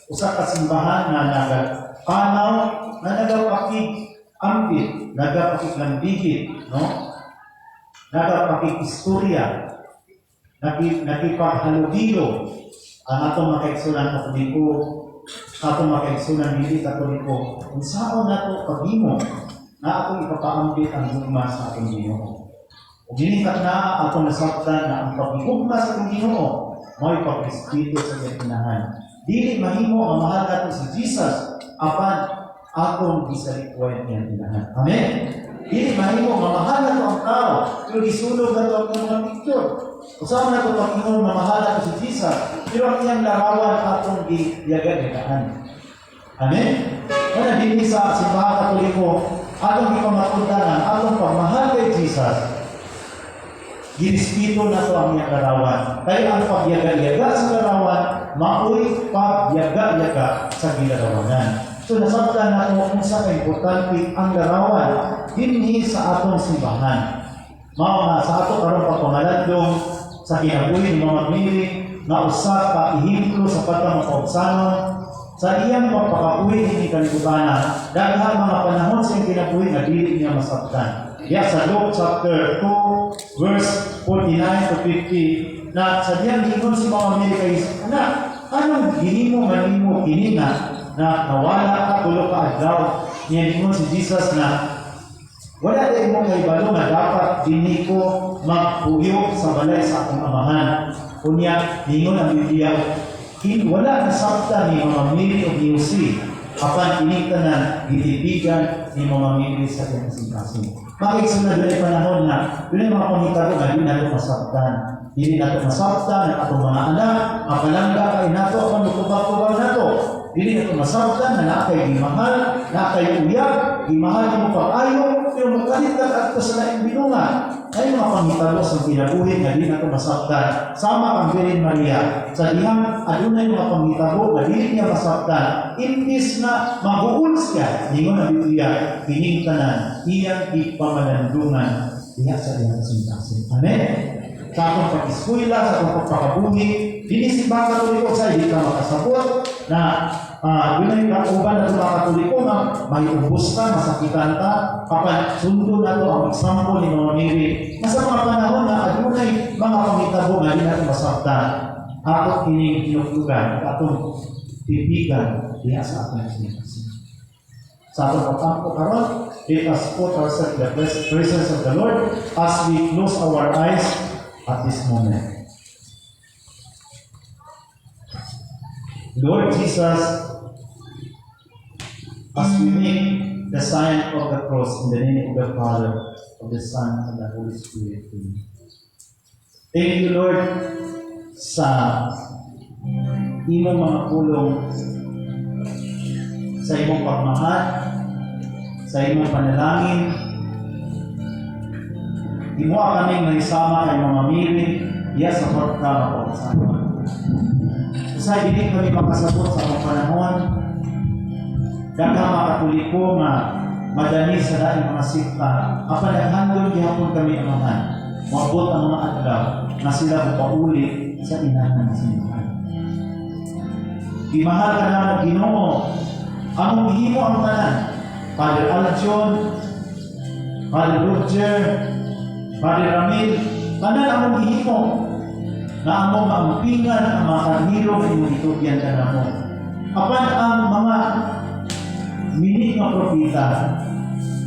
Usa ka simbahan na nagpanaw, na nagapakig-ampit, nagapakig-landigit, no? Nagapakig-istorya, nakipaghaludilo ang atong makaigsunan katoliko, atong makaigsunan dili katoliko, kung saan nato paghimo na atong ipapaambit ang gugma sa atong Ginoo. Ug ginikat na atong nasabtan na ang paghigugma sa atong Ginoo may pag-espiritu sa gitinahan. Dili mahimo ang mahal nato si Jesus apan atong gisalikuan niya tinahan. Amen? Dili mahimo mamahal nato ang tao pero gisulog nato ang mga picture. Usaha nato Panginoon mamahal nato si Jesus pero ang iyang larawan atong giyaga-yagaan. Amen? Kaya dili sa simbahan katoliko atong gipamatud-anan atong pagmahal kay Jesus. Ginispeto na ito ang iyang larawan. Kaya ang pagyaga-yaga sa larawan, mao'y pagyaga-yaga sa gilarawanan. So nasabtan na ito kung sa importante ang larawan dinhi sa atong simbahan. Mga sa ato karong pagpamaladlong sa kinabuhi ni Mama Mary na usa ka ihemplo sa pagkamakaugsanon sa iyang pagpakabuhi ni kalibutana daghang mga panahon sa iyang kinabuhi na dili niya masabtan. Sa Luke chapter 2 verse 49 to 50 na sa diyang hingon si Mama Mary kay anak, anong ginimo manimo kini na nawala ka tulo ka adlaw? Niya hingon si Jesus na wala din mo kay balo na dapat dinhi ko magpuyo sa balay sa akong amahan. Kunya hingon ang Biblia, wala na sabta ni Mama Mary o ni Jose apan initanan gitibigan ni Mama Mary sa kanyang kasing-kasing. Makiksunod na panahon na yun mga pangitaro na di nato masabtan. Di nato masabtan ng atong mga anak, mapalangga kay nato, ang magtubag-tubag nato. Di nato masabtan na nakay gimahal, nakay uyag, gimahal mo pag-ayo, pero magkalitag at ito sa laing binunga. Ay mga pangitalos ng pinabuhin nga di na ito masaktan. Sama ang Virgin Maria. Sa dihang adunay mga pangitabo nga di niya masaktan. Imbis na mabuhol siya, ningon na Biblia, piningtanan, iyang ipamanandungan diya sa iyang kasintasin. Amen? Sa akong pag-eskwela, sa akong pagpakabuhi, dinisimbang katoliko sa hindi ka makasabot na yun ay kauban na mga katoliko na may ubos ka, masakitan ka, kapag sundo na ito ang example ni Mama Mary. Nasa mga panahon na adunay mga pangitabo na hindi natin masaktan, ato kining tinugtugan, atong tipigan diya sa ating kasintasin. Sa atong pagkampo karon, let us put ourselves in the presence of the Lord as we close our eyes at this moment. Lord Jesus, as we make the sign of the cross in the name of the Father, of the Son, and the Holy Spirit. Thank you, Lord, sa imong mga pulong, sa imong pagmahal, sa imong panalangin. Imo kaming naisama kay Mama Mary, iya sa pagkama po sa amin. Usay hindi kami makasabot sa mga panahon, daghang mga katoliko nga madani sa daing mga sikta, apan naghandol gihapon kami amahan, maabot ang mga adlaw na sila bupauli sa inahan ng simbahan. Gimahal ka na ng Ginoo, among gihimo ang tanan, Father Aljon, Father Roger, Father Ramil, tanan among gihimo na among maampingan ang mga karniro na imong itubyan ka na mo. Apan ang mga minit nga propita,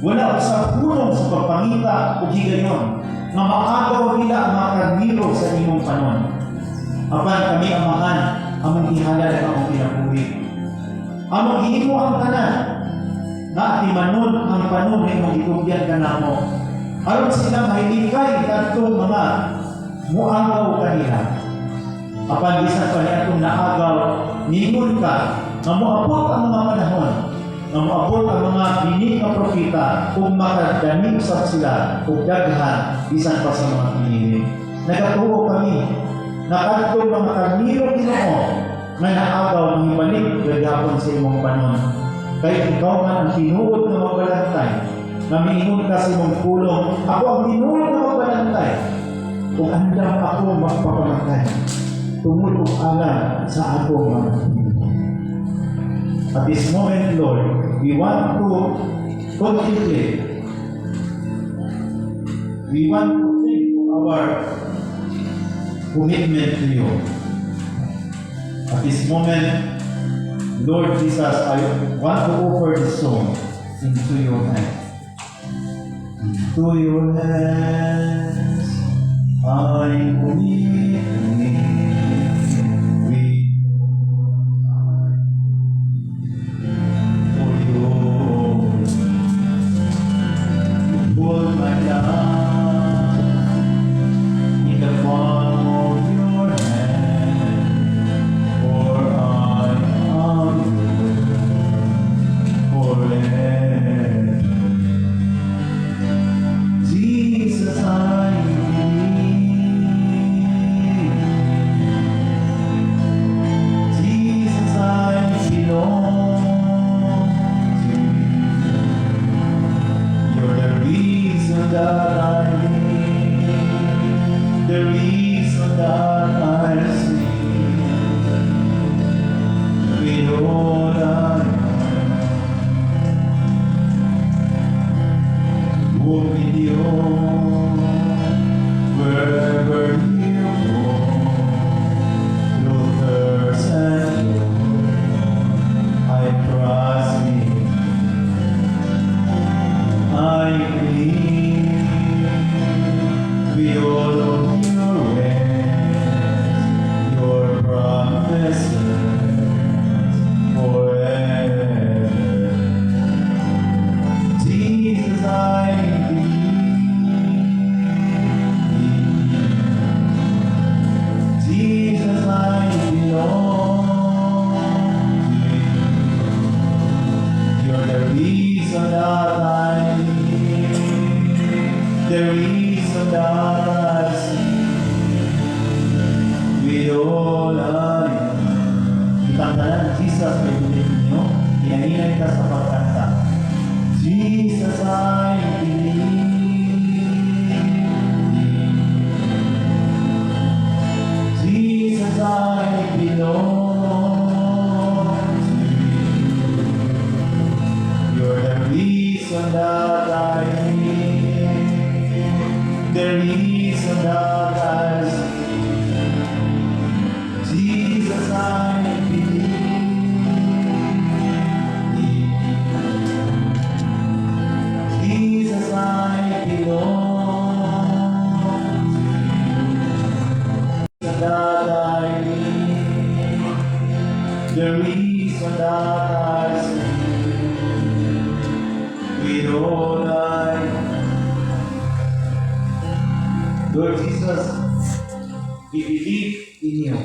wala sa pulong sa pagpangita o higayon nga maagaw nila ang mga karniro sa imong panon. Apan kami amahan, among ihalal at among pinabuhi. Among gihimo ang tanan, na timanon ang panon na imong itubyan ka na mo. Aron sila mahilikay katong mga muagaw kanila. Apan bisan pa niya itong naagaw, ningon ka, na muabot ang mga panahon, na muabot ang mga binig na propita, kung makadanig sa sila, kung daghan, bisan pa sa mga pinili. Nagatuo kami, na katong mga karniro Ginoo, na naagaw ng ibalik gagapon sa imong panon. Kaya ikaw man ang tinuod na magbalantay, na miingon ka sa imong pulong, ako ang tinuod na magbalantay, kung andam ako magpapamatay, tungod og alam sa ako mga. At this moment, Lord, we want to contemplate. We want to think of our commitment to you. At this moment, Lord Jesus, I want to offer this song into your hands. Into your hands, I commit me. For you, hold my life in the palm of your hand, for I am yours forever. Jesus, I believe. Jesus, I belong to you. You're the reason that I live, the reason that I sing. With all I am, walk with you wherever you go. Through thirst and joy, I trust you. I believe with all of your ways. tanan, Jesus, may believe ninyo. Inainay ka sa pagkanta. Jesus, I believe. Jesus, I belong to you. You're the reason that I live, the reason that I see. Jesus, I believe. Jesus, I belong to you. That I live, the reason that I sing, with all I. Lord Jesus, we believe in you.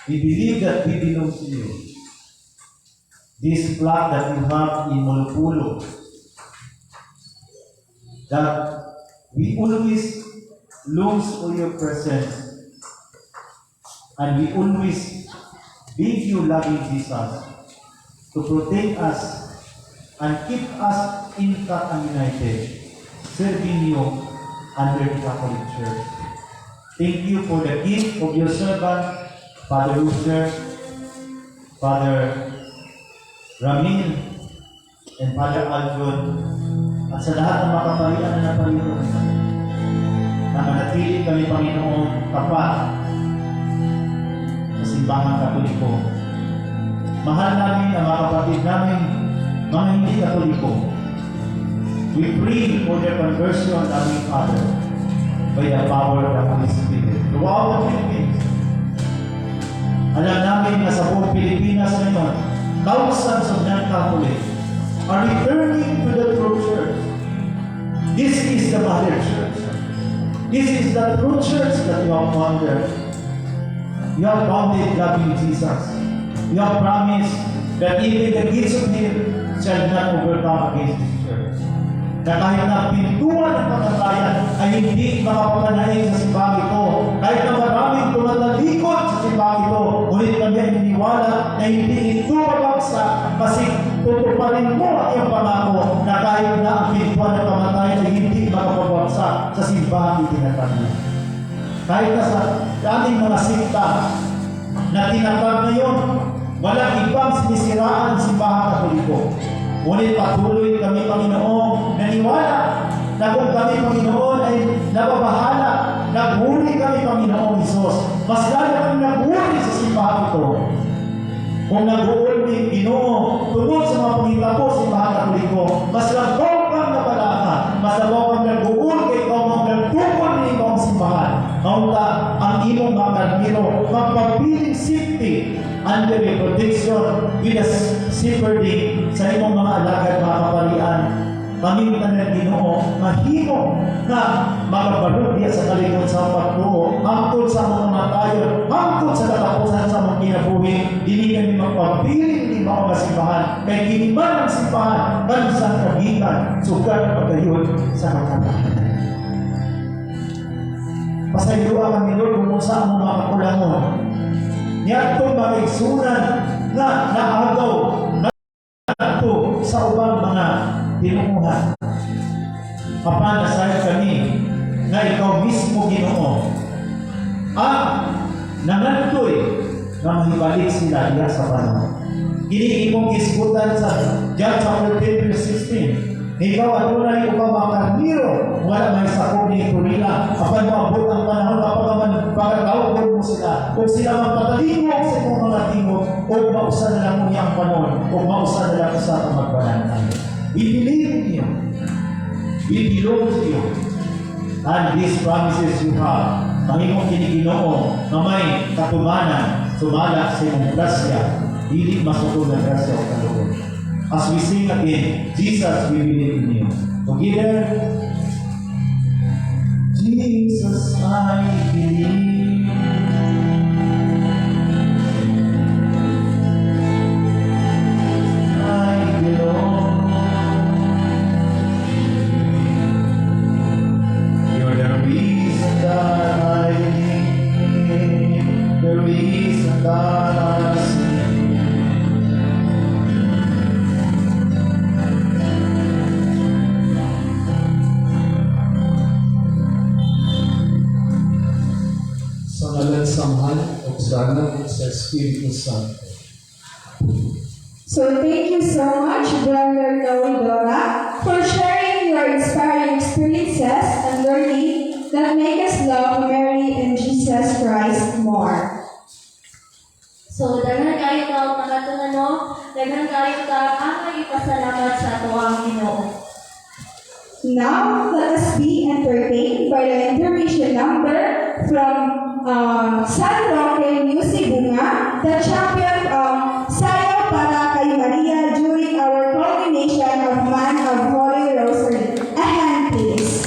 We believe that we belong to you. This flag that you have in Molopulo, that we always long for your presence, and we always beg you, loving Jesus, to protect us and keep us intact and united, serving you under the Catholic Church. Thank you for the gift of your servant, Father Rooster, Father Ramil, and Father Aljon, at sa lahat ng makaparian na Panginoon, na manatili kami, Panginoon, tapat sa simbahan Katoliko. Mahal namin ang mga kapatid namin, mga hindi Katoliko. We pray for their conversion, loving Father, by the power of the Holy Spirit. Throughout the Philippines, alam namin na sa buong Pilipinas ngayon, thousands of non-Catholic are returning to the true church. This is the Mother Church. This is the true church that you have founded. You have founded, loving Jesus. You have promised that even the gates of hell shall not overcome against this church. Na kahit na pintuan ng pagkatayan ay hindi makapaganahin sa simbahan ito. Kahit na maraming tumatalikod sa simbahan ito, ngunit kami ay niniwala na hindi ito mabagsak kasi tutuparin mo ang iyong pangako na kahit na ang pintuan ng kamatayan ay hindi makapagwagsak sa simbahan itinatag. Kahit na sa ating mga sikta na tinatag ngayon, walang ibang sinisiraan ng simbahan Katoliko. Ngunit patuloy kami, Panginoon, naniwala na kung kami, Panginoon, ay nababahala, naghuli kami, Panginoon Isos. Mas lalo kami naghuli sa simbahan ito. Kung nag-uulmi, Ginoo, tungkol sa mga pangitapo sa simbahan Katoliko, mas labaw kang nabalaka, mas labaw kang nag-uul kay ikaw mong nagtukol ni ikaw ang simbahan. Kaunta ang imong mga karmiro, magpabiling safety under the protection with the shepherding sa imong mga alagad, mga kaparian. Panginoon ng Ginoo, mahimo na makabalugya sa kalikod sa pagtuo, hangtod sa mga matayon, hangtod sa katapusan sa mga kinabuhi, dili kami magpabiling ni mga masimbahan, kay kiniman ang simbahan, bansang kagitan, sugat pagayod sa katapusan. Pasayloa kami, Lord, kung sa mga kakulangon. Niya itong mga igsunan na naagaw na ito sa ubang mga tinunguhan. Kapanasaya kami na ikaw mismo, Ginoo, ang nangantoy na mahibalik sila iya sa panahon. Gini imong isgutan sa John chapter 10 verse 16. Ikaw at tunay upang mga karniro, wala may sakop ni Turila. Kapag maabot ang panahon, kapag pagkakawagod mo sila, kung sila magpatalimog sa itong mga tingog, o mausan na lang mo niyang panon, o mausan na lang sa magbananay. We believe in you. We belong to you. And these promises you have, Panginoon kiniginoo, na may katumanan, sumala sa iyong grasya, hindi masuko na grasya o kaloob. As we sing again, Jesus, we believe in you. Together, Jesus, I believe. I belong. You're the reason that I live, the reason that I sing. Sa ngalan sa Mahal o sa Anak at sa Espiritu Santo. So thank you so much, Brother Noe Dora, for sharing your inspiring experiences and learning that make us love Mary and Jesus Christ more. So, daghan kayo ka mga daghan kayo ka ang ipasalamat sa tuwang Ginoo. Now, let us be entertained by the intermission number from San Roque Music Bunga, the champion of Sayaw para kay Maria during our culmination of Month of Holy Rosary. A hand, please.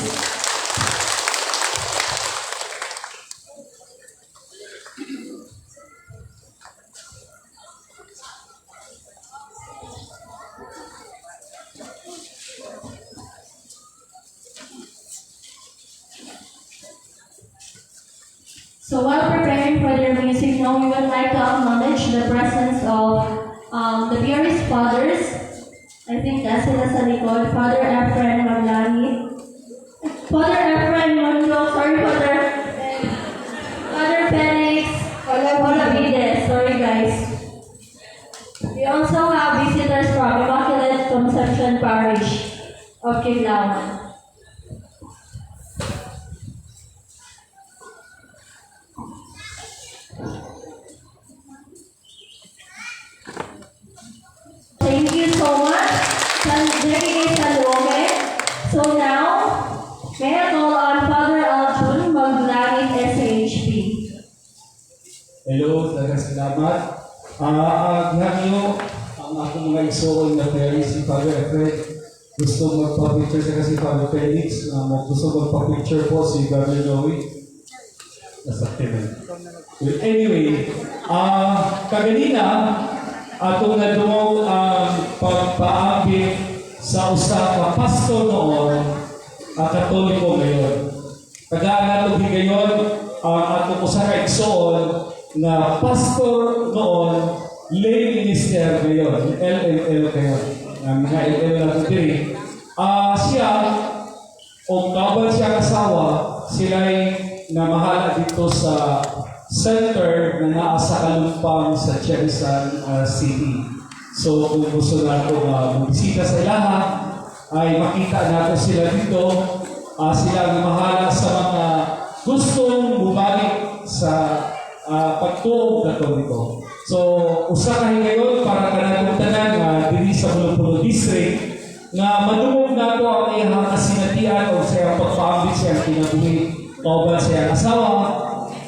So, while preparing for their music, now we would like to acknowledge the presence of the Purist Fathers. I think that's sila sa likod. Father Efren Maglani. Father Efren Mondo. Sorry, Father Felix Olavides. Sorry, guys. We also have visitors from Immaculate Conception Parish of Kiglawan. Thank you so much, Deputy San Roque. So now, may I call on Father Aljun Maglangit SHP. Hello, daghang salamat. Aghanyo ang akong mga isuon na parents si Father Efred. Gusto magpa-picture siya kasi Father Felix. Gusto magpa-picture po si Brother Noe. Well, anyway, kaganina, atong nadungong pagpaabit sa usa ka pastor noon, Katoliko ngayon. Tagaan nato higayon ang atong usa ka igsoon na pastor noon, lay minister ngayon, LML ngayon. Mga LL na ito diri. Siya, o kabal siya kasawa, sila'y namahala dito sa center na naa sa Kalumpang sa Cherison City. So kung gusto nato magbisita sa ilaha, ay makita nato sila dito. Sila ang mahala sa mga gustong bumalik sa pagtuog Katoliko. So usa ka higayon para kanatong tanan nga diri sa Pulo District nga madungog nato ang iyang kasinatian o sa iyang pagpaambit sa iyang kinabuhi kauban sa iyang asawa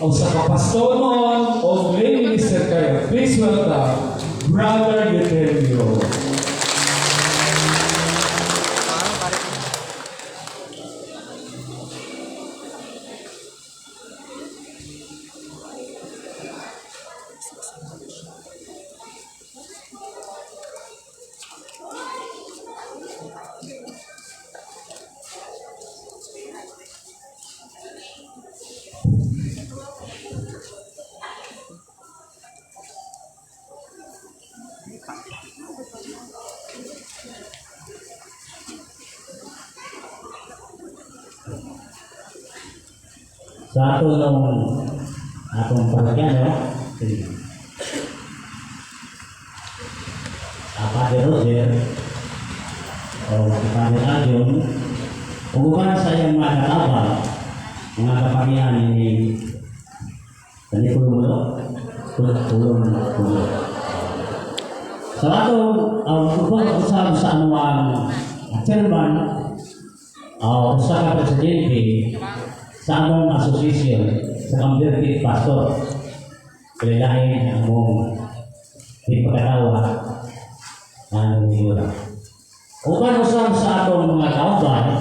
o sa kapastor noon o lay minister kayo. Please welcome Brother Euterio. Sa ato nung atong parokya, si Padre Roger o si Padre Ajon, umuman sa iyang mga katabang, mga kapangyarihan ni Kanipululo, tulong. Sa atong upang-usap sa anuang chairman o sa ka-presidente sa among asosasyon sa converted pastor. Kailangan ang mong ipagkatawa ang niyura. Upang usap sa atong mga kauban,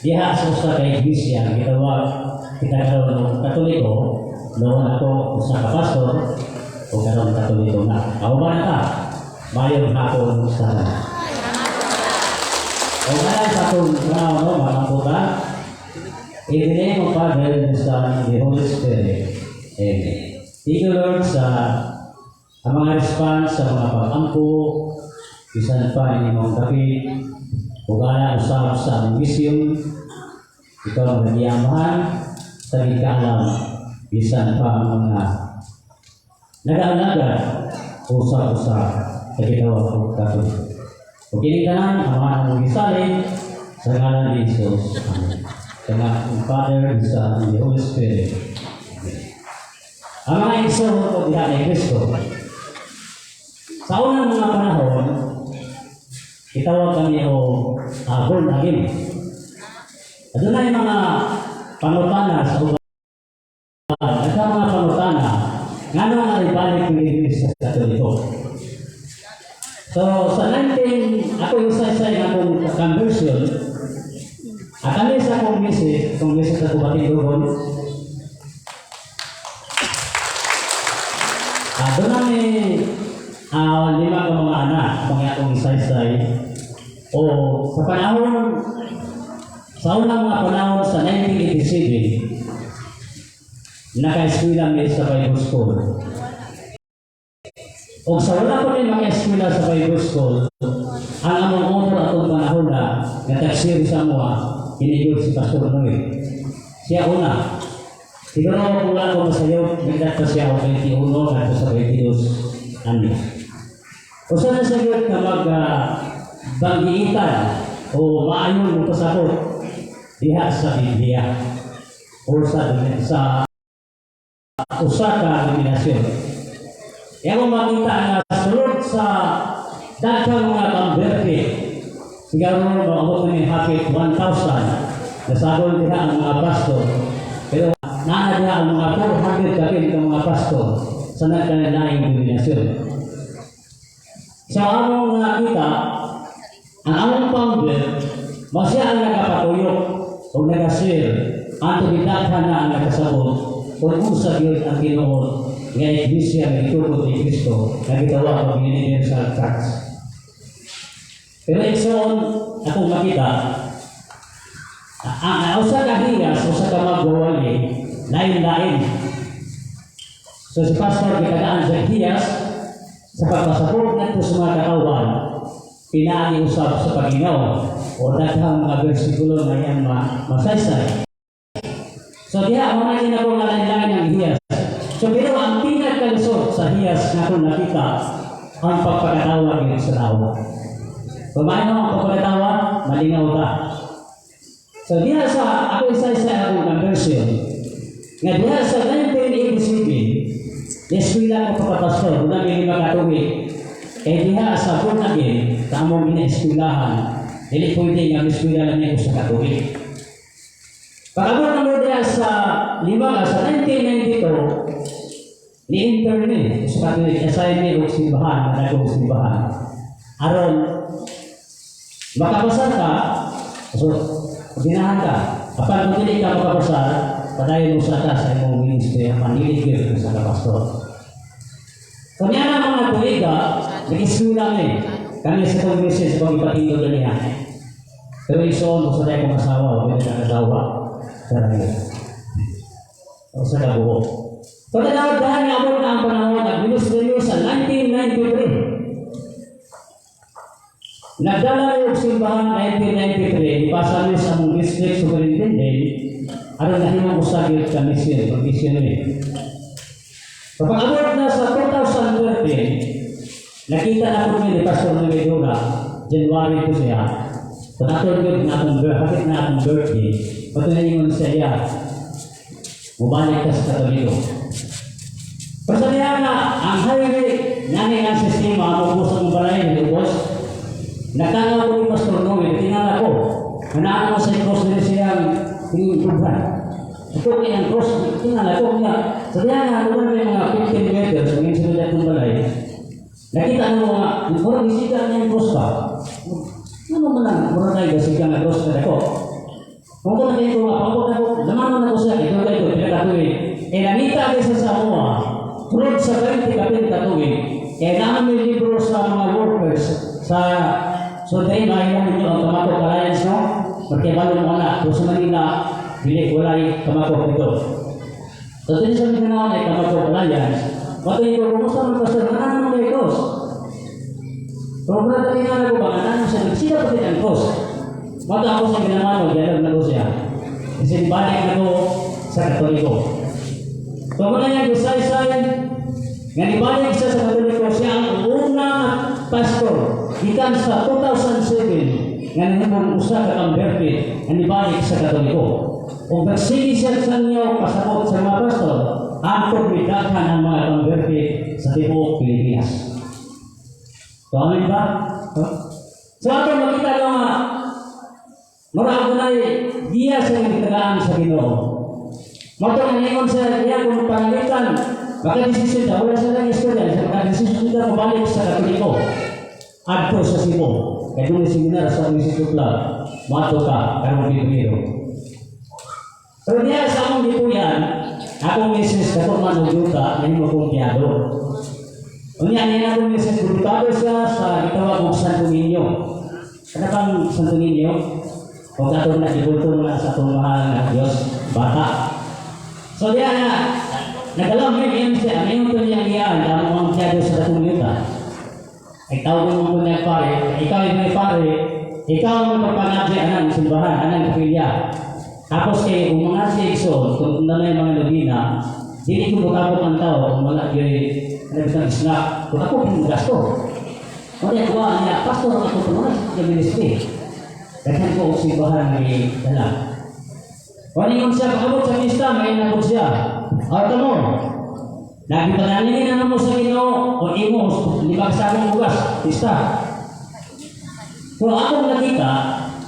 diha sa usa ka iglesia, gitawag kita karon ng Katoliko, noon ako usa ka pastor, o karon Katoliko na. Kauban ka, mayroon hapon sa o kaya sa atong mga puta, in the name of Father, and the Son, and the Holy Spirit. Amen. Thank you, Lord, sa ang mga response sa mga pag-ampo, bisan pa inyong David, ugana usap sa aming mission, ikaw ang nagyamahan, sa gikaalam, bisan pa ang mga nag-aalaga usa-usa sa gitawag ng Katoliko. Kung kinitanan, ang mga nang gisalin sa ngalan ni Jesus. Amen. Sa ngalan ng Father, the Son, and the Holy Spirit. Amen. Ang mga igsoon ko diha ni Kristo. Sa unang mga panahon, itawag kami o born again. At doon ay mga pangutana sa uban. At sa mga pangutana, nga nung alibalik ng Iglesia sa Katoliko. So, sa 19, ako yung isa-isa yung akong conversion, at kami sa akong visit sa Kubating Dugon, doon namin 5 ka mga anak, mga akong isa-isa, o sa panahon, sa unang mga panahon sa 1987, naka-eskwela kami sa Bible School. O sa wala ko rin maka-eskwela sa Bible School, ang among honor atong panahon na natagsiri sa mga kinigil si Pastor Noel. Siya una. Siguro kung wala ko masayaw, nagdat pa siya o 21 at sa 22 ano. O sa nasagot na mag-banggiitan o maayon mo pasakot diha sa Biblia o sa usa ka denominasyon. Kaya kung makita na sunod sa daghang mga converted, siguro maabot na yung hapit 1,000, nasabol diha ang mga pastor, pero naa diha ang mga 400 kapit ng mga pastor sa nagkanilaing denominasyon. So among nakita, ang among founder, masya ang nagapatuyok o nag-share, ato bidakhan na ang nagkasabot kung sa Diyos ang Ginoon nga Iglesia ng itulog ni Kristo na gitawag ang Universal Church. Pero iksoon akong makita, ang usa ka hiyas, usa ka magwawali, lain-lain. So si Pastor gitagaan sa hiyas sa pagpasabot nato sa mga katawan, pinaagi-usap sa Panginoon o daghang mga bersikulo na yan masaysay. So diha, mga ginagawa nga lain-lain ang hiyas. So pero ang pinagkalusot sa hiyas na kung nakita, ang pagpagkatawa ng sa tao. Kumain mo ang pagpagkatawa, malinaw ka. So diha sa, ako isa-isa akong conversion, nga diha sa 1987, eskwela ko pagkapastor, kung namin makatubig, diha sa born again, tamong ina-eskwelahan, hindi pwede nga eskwela lang niya ko sa katubig. Pag-abot naman diya sa 1992, ni-internet sa Katolik assignment o simbahan, managong simbahan. Aron, makapasar ka, so, ginahan ka. Kapag hindi ka makapasar, padayon mo sa sa imong ministry, ang paniligil sa kapastor. So, niya na mga tuliga, nag-isula kami sa kongresin sa pag-ipatinggo niya. Pero isoon mo sa tayo kong asawa, o may nagkakasawa. Sarang o sa kabuo. So, dahil nga po na ang panahon, nag-minus-renew sa 1993. Nagdala yung simbahan 1993, ipasa niyo sa mong district superintendent, aron nahimang usagit ka missionary. So, pag-abot na sa 2013, nakita na po ni Pastor Novedura, January po siya, so natulog na akong birthday, patuloy siya, mubalik ka sa Katoliko. Pasabihan na, ang highway, nani ang sistema, mabusang mong balay, nilubos, nakalaw ko ni Pastor Noel, tinala ko, hanaan mo sa cross nila siyang tinutubhan. Ito ko yung cross, tinala ko niya. Sabihan na, ano na yung mga 15 meters, ang yung sinulat ng balay, nakita mo mga, murang isika niya yung cross pa. Ano mo lang, murang tayo, isika na cross na ako. Kung ito na kayo mga pangkot na ko, naman na ko siya, ito kayo, pinakatuwid. Namita kayo sa Samoa, fruit sa 20 kapit katuwid. Naman may libro sa mga workers, sa Sunday, makikita ninyo ang Kamakok Alliance, no? Magkibalo mo na, kung sa Manila, wala yung Kamakok ito. So, din sa Mindanao ay Kamakok Alliance. Matuloy ko, kumusta mo pastor, mananong kayo cross? Kung brother, tinala ko ba, mananong siya, sila pati ang cross. Mata ako sa ginamano, dialog na ko siya. Kasi balik na ko sa Katoliko. So muna niya gisaysay nga nibalik siya sa Katoliko, siya ang unang pastor gikan sa 2007 nga nahimong usa ka converted nga nibalik sa Katoliko. Kung nagsige siya sa inyo pasabot sa mga pastor, ang bidaghan ang mga converted sa tibuok Pilipinas. So ano ba? So ato makita nyo nga marami na diya sa nagtagaan sa Ginoo. Mato nga ningon sa diya kung pangitan, baka desisyon na, wala siya lang istorya, baka desisyon na mabalik sa Katoliko. Adto sa Cebu, kaya doon seminar sa Institute Club, mato ka, karong Pilipino. Pero diya sa akong dipuyan, akong misis kato manugyuta, na yung magkumpiyado. Unya, niya akong misis, dubitado siya sa itawag ng Santo Niño. Ano pang Santo Niño? Kung katong nagibulto na sa itong mahal na Diyos, bata. So diya na, nagalam may siya, may ito niyang iyaan, damo ang tiyado sa datong yuta. Ay tawag mo kung pare, ikaw yung may pare, ikaw ang magpapanagsi anang simbahan, anang kapilya. Tapos kung mga sikso, kung na yung mga lubina, hindi ko bukapot ang tao, kung wala yung snack, kung ako yung gasto. Kung yan, kuha niya, pastor ako tumaras, yung ministry. Kaya ko simbahan may dala. Kung yung siya, pakabot sa pista, may nabot siya. Arta mo, lagi panalingin na mo sa Ginoo, o imo, libag sa akong bugas, pista. Kung akong nakita,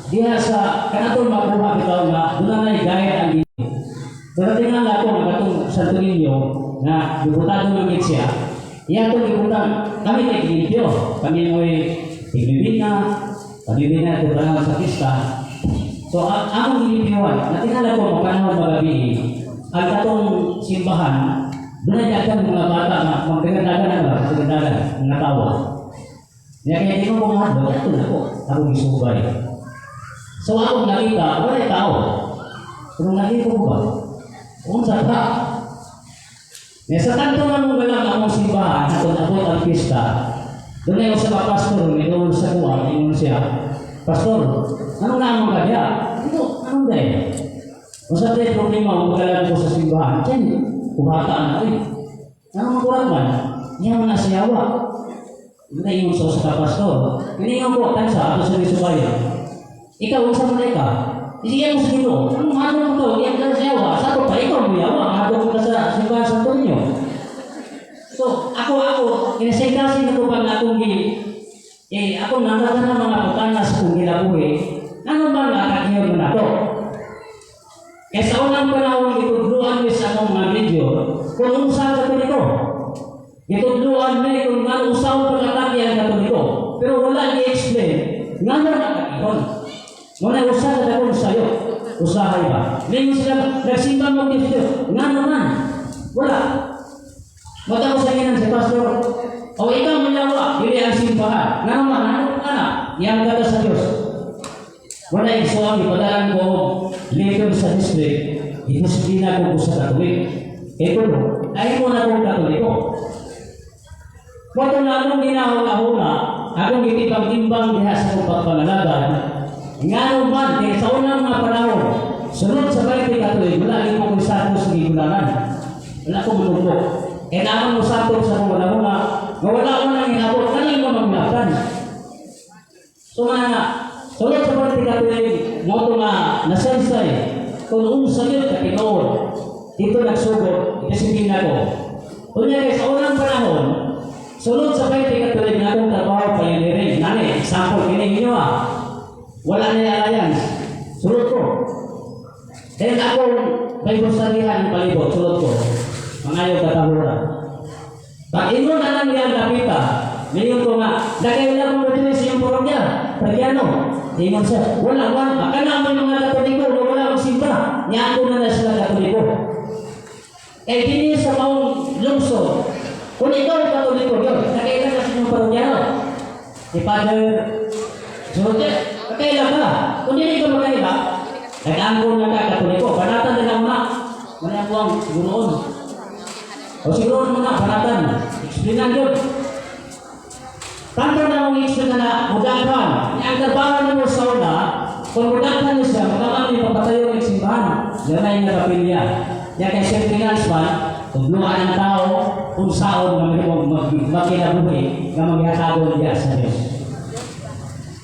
diha sa kanatong makuha bitaw na doon na gaya ang Ginoo. Pero tingnan ako ang katong Santo Niño na dibutado ng siya. Iya itong dibutan, kami naglimpyo. Kami mo'y tigbibina, pabibina ito panahon sa pista. So, akong gilimpyuan, natingala ko panahon magabi, ang katong simbahan, doon na dyan mga bata na magdagandagan na ba, magdagandagan, mga tawa. Kaya di mo kumahado, ito na po, akong isubay. So akong nakita, wala yung tao. Pero nakita ko ba? Kung sa ka. Sa tanto na mong galang akong simbahan, nakot-akot ang pista, doon na yung sa mga pastor, may doon sa kuwa, may siya, Pastor, anong naamang kaya? Ito, anong dahil? Kung sa tayo problema, magalang ko sa simbahan, dyan, kumataan na rin. Anong makurang man? Niya mo na siyawa. Hindi yung sa pastor. Piningan ko, tansa, ato sa Bisubayan. Ikaw, sa malay ka. Isiyan mo sa Ginoo. Anong mahalo mo to? Iyan ka siya wa. Sa pa ikaw mo yawa. Mahalo mo ka sa simbahan sa Antonio. So, ako, inasigasi na ko pang akong ako nanggagan ng mga putanas kung gilabuhi. Ano ba nakakiyod mo na to? Kaya sa unang panahon, itudluan mo sa akong mga video kung usaw ka to nito. Itudluan mo kung nga usaw pagkataki ang katoliko. Pero wala i-explain. Nga na nakakiyod. Muna usaha na ako sa'yo. Usahay ba? Ngayon sila nagsimba mo dito. Nga naman. Wala. Mata ko sa inan si Pastor. O ikaw manyawa. Hindi ang simbahan. Nga naman. Ano ka na? Yang gata sa Diyos. Wala yung suwami. Padalan ko later sa district. Disiplina ko sa Katolik. Ito mo. Dahil mo na kong Katoliko. Kung na akong ginahula-hula, akong itipag-timbang diha sa kong pagpangalagan, nga naman, kaya sa unang mga panahon, sunod sa bayti Katolik, wala rin akong sato sa gigulanan. Wala akong manungko. E naman mo sato sa kong wala-hula, nga wala ko nang hinabot, kaling mo maglakan. So mga, sunod sa bayti Katolik, nga ito nga nasaysay, kung noong sayot ka tinoon, dito nagsugod, itisipin ako. Kunya sa unang panahon, sunod sa bayti Katolik nga akong trabaho pioneering. Nani, example, kinig nyo wala na alliance. Sulod ko. Dahil akong may gustarihan ng palibot, sulod ko. Mangayaw katahura. Pag ino na lang yan kapita, ngayon ko nga, dahil lang mo rin sa iyong porogya, Tagliano, ingon siya, wala. Akala mo yung mga Katoliko, wala akong sinta. Niyan ko na sila Katoliko. Dini sa maong lungsod, kung ikaw ang Katoliko, yun, nakailan na sa iyong parogyano. Si Father Jose, kailan ka? Kung hindi ka magkaila, nag-angkon na ka Katoliko, banatan din ang mga, manang buwang guroon. O siguro mo na, banatan, explainan yun. Tanto na mong explain na mudaghan, ang trabaho mo sa una, kung mudaghan niya siya, magkaman yung papatayo ng simbahan, yan na yung nakapilya. Yan kay St. Finance man, Tugnuan ang tao kung saan magkinabuhi na maghatagol diya sa Diyos.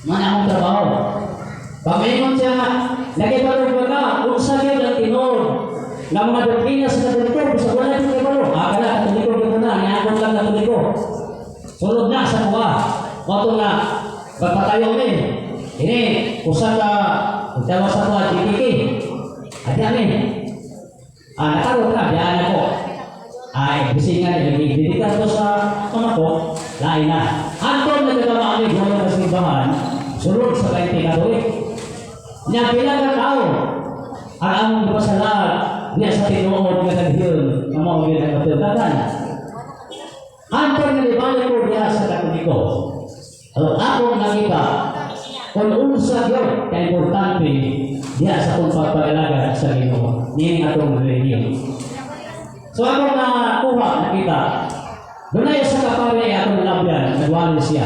Man akong trabaho. Pag-ingon siya, nagipalog ka kung sa Diyos ang tinod na mga doktrina sa katoliko, sa wala yung kibalo. Akala, katoliko dito na, niakot lang katoliko. Sulod na sa kuha. Wato na, pagpatayo ni. Ini, usap ka, utawa sa kuha, titiki. At yamin. Nakarot na, biyaan ako. Bisingan, nagdidikan ko sa mga ko, lain na. Anton nagkakama kami, gawin na simbahan, sulod sa kain tinatuloy. Napila ka tao, ang among pasalat, niya sa tinuod nga naghiyon, ang mga ulit ang matultagan. Anton nalibalik ko niya sa katoliko. Ako nakita, kung unsa yun, kaya importante, diya sa kung pagpagalaga sa Ginoo, nining atong religion. So ako nakuha, nakita, doon na sa kapare atong nalabyan, nagwali siya.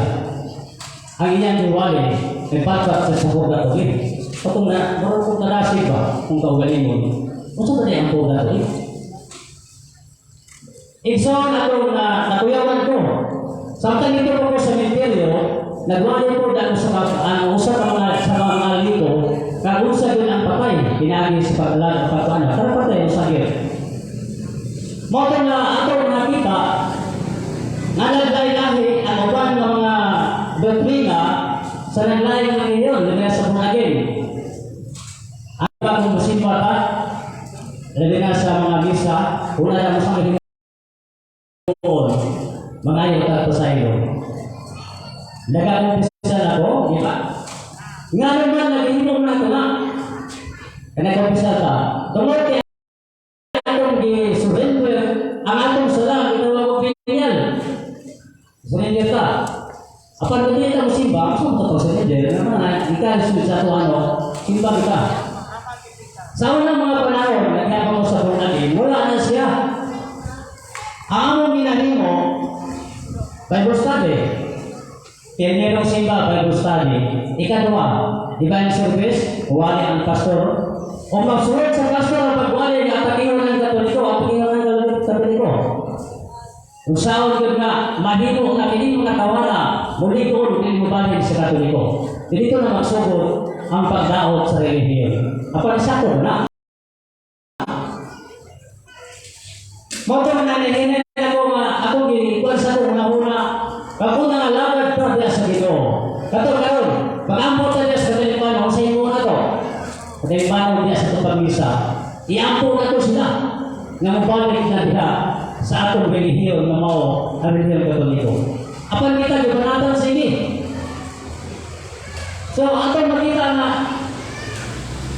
Ang inyang niwali, ay patat sa sabog na ito. Kung marunong narasig ba, kung kaugaling mo, kung saan ba niya ang puga ito? Igsoon ako na nakuyawan ko. Samtang ito ko sa ministeryo, nagwali ko dahil sa usap sa mga lito, kag-usap yun ang patay, pinagi sa paglalag at pagkana, para patay ang sakit. Moto na ato nakita, nalagay-lahi ang uban ng mga doktrina sa naglayang ng iyon, labi sa bunagin. Ang bagong musimba ka, labi na sa mga misa, una na mo sa mga mga ayaw sa iyo. Nag-aumpisan ako, di ba? Nga naman, nag-inom na ito na. Nag-aumpisan ka. Tungkol kaya atong di-surrender, ang atong salang, ginawa ko piniyal. Surrender ka. Apan kung hindi ka mo simba, gusto mo ito surrender, naman, ikaw sa ito simba kita. Sa unang mga panahon, nagyabang mo sa bunagin, wala na siya. Ang among ginahimo, Bible study. Pionierong simba, Bible study. Ikadua, divine service, wali ang pastor. O magsulat sa pastor ang pagwali na pag-iwan ng katoliko, ang pag-iwan ng katoliko. Kung saan yun na, mahimo na hindi mo nakawala, muli ko, hindi mo balik sa katoliko. Dito na magsugod ang pagdaot sa relihiyon. Apa sa ko na? Moto na nanininan ako ginikuan sa ko una-una. Ako na alagad pa diya sa Ginoo. Katong karon, pag-ambot na diya sa katoliko, ako sa imo na to. Kaya diya sa itong pag-misa, i-ampo na to sila na mabalik na diya sa atong relihiyon na mao ang relihiyon katoliko. Apan kita gibanatan sa ini. So, atong makita na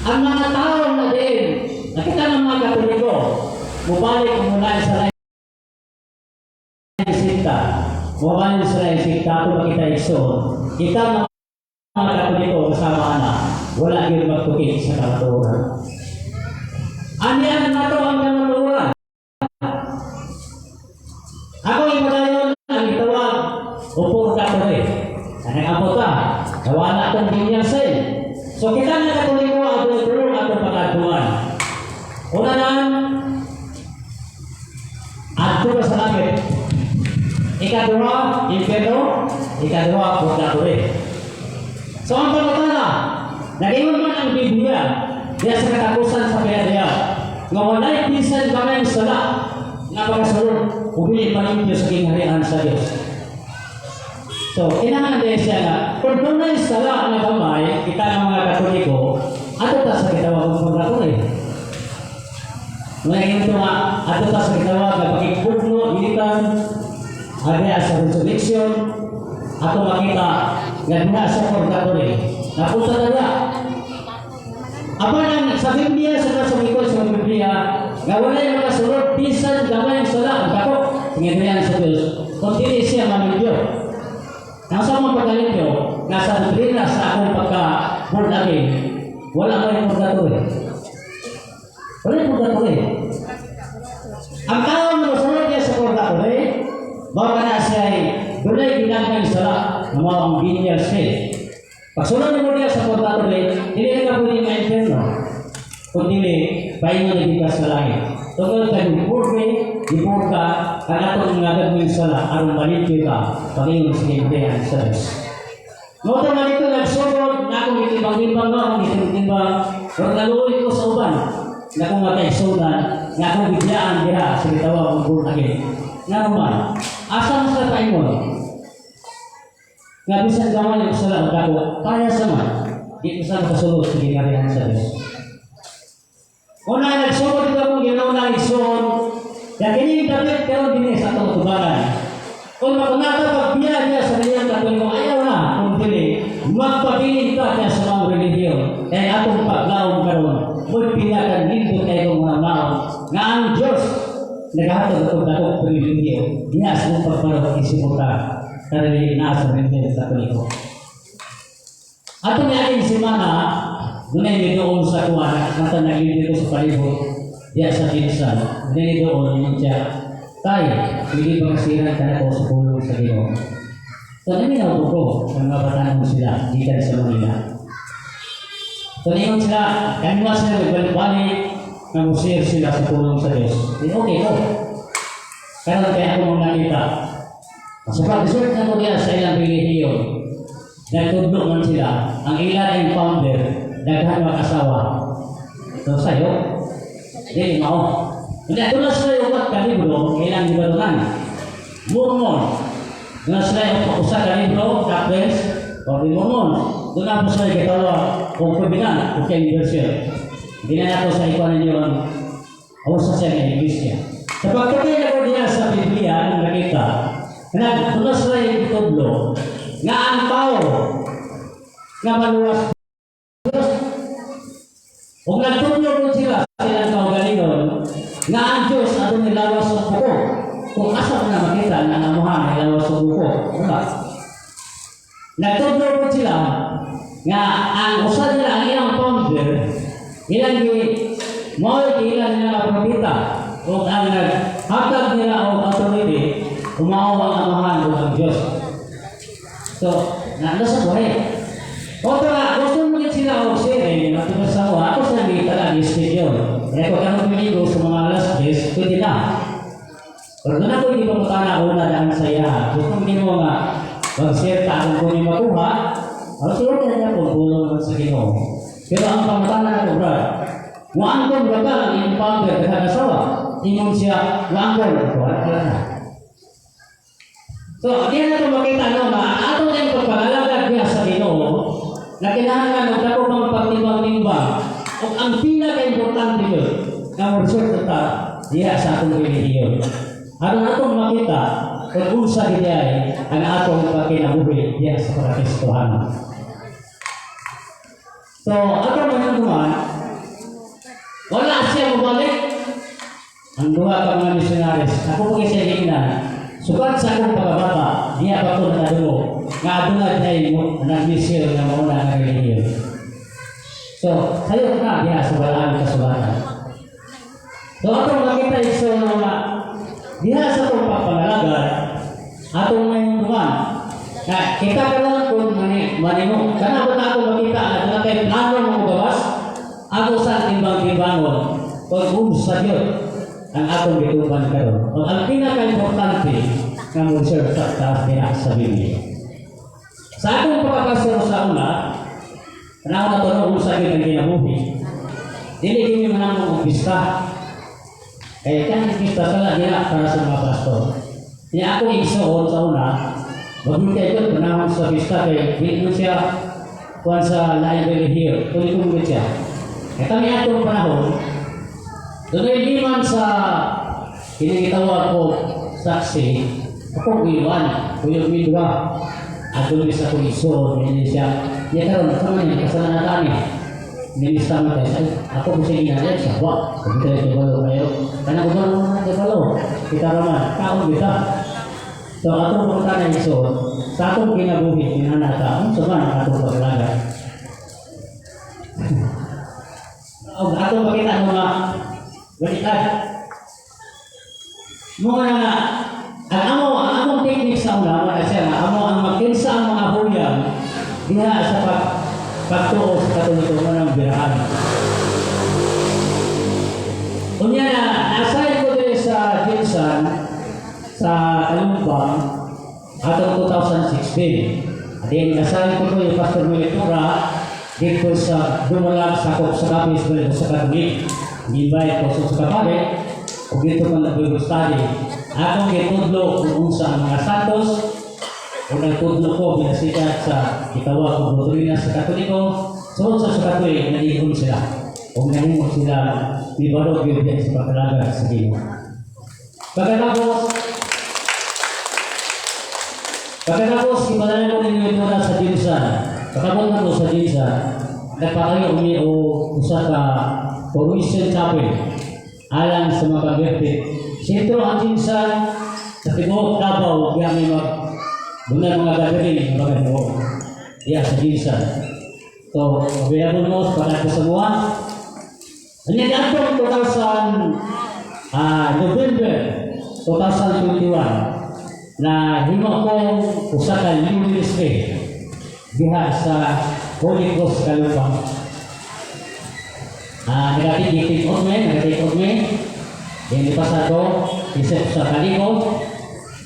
ang mga tao na din, nakita ng mga katoliko, mabalik mula sa lain sikta. Mabalik sa lain sikta, ako makita iso. Kita ng mga katoliko kasama na, wala yung magtukik sa kamaturan. Andiyan na ito ang kamaturan. Ako yung madayon ang itawag, upong katolik. Nag-abot ka, gawa na itong binyang sa'yo. So kita na katoliko ang tulong atong pagkatuan. Una na, adto ka sa langit. Ikadua, impero. Ikadua, pagkatuloy. So ang pagkatala, nag-iwan man ang Biblia diya sa katapusan sa kaya nga wala'y pisan kamay sala na pagkasulong upili panimpyo sa kingharian sa Diyos. So, kailangan din siya na kung tunay sala na kamay, kita ng mga katoliko, ato ta sa kitawag ng pagkatuloy. Ngayon ito nga, ato ta sa kitawag na pagkikupno, ilitan, hariya sa resurrection, ato makita nga diha sa pagkatuloy. Napunta na niya. Apan sa Biblia, sa kasumikot sa Biblia, nga wala yung mga sulod, pisan gamay ang sala, ang kako, tingin sa Diyos, kung hindi siya mamilyo. Ang sa mga pagkalipyo, nasa doktrina sa akong pagka-born again, wala ka yung purgatory. Wala yung purgatory. Ang tao na masunod niya sa purgatory, baka na siya ay dunay ginagay sala ng mga ang binyar siya. Pagsunod mo niya sa purgatory, hindi na ka pwede ma-inferno. Kundi pahinga na bigas sa langit. Tungkol ka ng purgatory, Ipon ka, ang atong nga gagawin sala, aron malimpyo ka, pag-iyon sa kinagdayan sa Diyos. Noto man ito nagsugod, na akong itibang-ibang nga, akong itibang-ibang, pero naluwi ko sa uban, na akong mataysunan, na akong biglaan diha sa gitawa kong buong agin. Nga naman, asa mo sa tayo mo? Nga bisan gawan yung sala ang dako, kaya sa man, di ko sa makasulod sa ginarihan sa Diyos. Una nagsugod ito akong ginawa na igsoon, kaya kini David pero din sa atong tubaran. Kung makunata pagbiya niya sa kanyang katulong, ayaw na kung dili, magpabiling ka niya sa mga relihiyon. Kaya atong paglaong karon, mo'y pinakan dito kayo kong mga maon, nga ang Diyos, naghahatod atong dakong relihiyon, niya sa mong pagparot isimuta, karili na sa relihiyon sa katoliko. Atong yakin si Mana, dunay doon sa kuwan, nata naglilito sa palibot, diya sa pinsan, hindi doon yung siya, tayo, hindi pa kasiran ka na ko sa pulo sa Ginoo. So, naminaw ko, ang mga bataan mo sila, di ka sa Manila. So, ningon sila, kanina sila nagbalik-balik, nag-usir sila sa pulong sa Diyos. Di okay ko. Karoon kaya ako mong nakita. So, pag-resort na ko diya sa ilang relihiyon, nagtudlo man sila, ang ilan ay founder, daghan mag-asawa. So, sa'yo, hindi, mao. Hindi, doon na sila yung kalibro, kailang libatunan. Mormon. Doon na sila yung pakusa kalibro, Catholics, o di Mormon. Doon na po sila yung katawa, kung kabinan, kung kayo version. Hindi na nato sa ikuan ninyo ang awasa siya ng Iglesia. Sa pagkakay na ko diya sa Biblia, ang nakita, doon na sila yung tutublo, nga ang tao, nga maluwas. Kung nagtublo po sila sa ilang kaugalingon, nga ang Diyos atong nilawas sa buko. Kung asa ko na makita na namuhan nilawas sa buko. Diba? Nagtublo po sila nga ang usa nila ang ilang founder, ilang ilang nila propita o ang naghatag nila o authority, umawa ang amahan o ang Diyos. So, nasa buhay. O tara, gusto mo din sila o siri, matugas sa ako sa nagitala ni Stadion. Kaya kung anong piligo sa mga last days, pwede na. Pero doon ako hindi pa mutana una daan sa iya. Gusto mo ginawa nga, mag-share ka kung kung yung makuha, o sure ka niya kung tulong naman sa Ginoo. Pero ang pamatana ko, brad, waangkon ba ka ang iyong founder kahanasawa? Ingon siya, waangkon, wala ka na. So, diyan na ito makita na ato na yung pagpangalaga niya sa Ginoo, na kailangan ng dako mga pagtimbang-timbang. O ang pinaka-importante yun, na resort na ta, diya sa atong relihiyon. Aron atong makita, kung unsa diya ang atong pagkinabuhi diya sa pagkakristohanan. So, atong manunduman, wala siya mabalik. Ang duha ka mga missionaries, ako po siya hingnan, sukat sa akong pagkabata, diya ba ito nakadulo, nga adunad ay nag-mission na mauna ng relihiyon. So, sayo na diya sa balaan kasulatan. So, atong makita iso na diya sa itong pagpangalaga, atong ngayong duman, na kita ka lang kung manimo. Kana ba na ako makita na doon kayo plano mo gawas, ako sa timbang-timbangon, kung sa Diyos, ang atong bituban karon. O ang pinaka-importante nga mo serve sa taas niya sa Biblia. Sa atong pagkakasiro sa una, panahon na ito na usagin ang kinabuhi, dili kini manang pista. Kaya kan pista sala niya para sa mga pastor. Niya ako igsoon sa una, maghintay ko panahon sa pista kay hindi siya kuwan sa lain relihiyon. Tuloy ko mo siya. Kaya kami atong panahon, doon ay liman sa kinigitawag ko saksi, ako iwan, kuyog midwa, at doon sa kuliso, hindi siya, niya karoon, sama niya, kasalanan kami, nilista mo tayo, ako po siya ginagawa, siya, wak, kung tayo kibalo kayo, karena ko ba naman kibalo, kita raman, kaon kita. So, atong punta na iso, sa atong kinabuhi, pinanata, ang sama ng atong paglaga. Atong makita mga baliktad. Mga nga, ang among technique sa una, mga siya, ang magkinsa ang mga huyang, diha sa pagtuo sa katulungan ng birahan. Unya na, nasayin ko din sa Jinsan, sa Talumpang atong 2016. At yung kasali ko yung Pastor Militura dito sa Dumalag sa Kapis sa Katolik. Invite ko sa kapare o dito pa na-Bible study. Akong itudlo kung sa mga santos o nagtudlo ko binasikat sa itawa kong doktrina sa Katoliko. So sa Katolik, nag-iikon sila. O nahimok sila ibarog yung sa pagkalaga sa Ginoo. Pagkatapos, ipadala ko ninyo ito na sa Jinsan. Pagkabot na ko sa Jinsan, nagpakayo kami o usa ka Provincial Chapel alang sa mga pag-birthday. Sentro ang Jinsan sa Tibok, Davao, kaya may doon mga gathering, mga gathering. Iya, sa Jinsan. So, available mo para sa mga. Ano yung atong 2000 November 2021 na himo kong usa ka new ministry diha sa Holy Ghost Kalupang. Nagatigit-ikot me, yung ipasado, isip sa kaliko,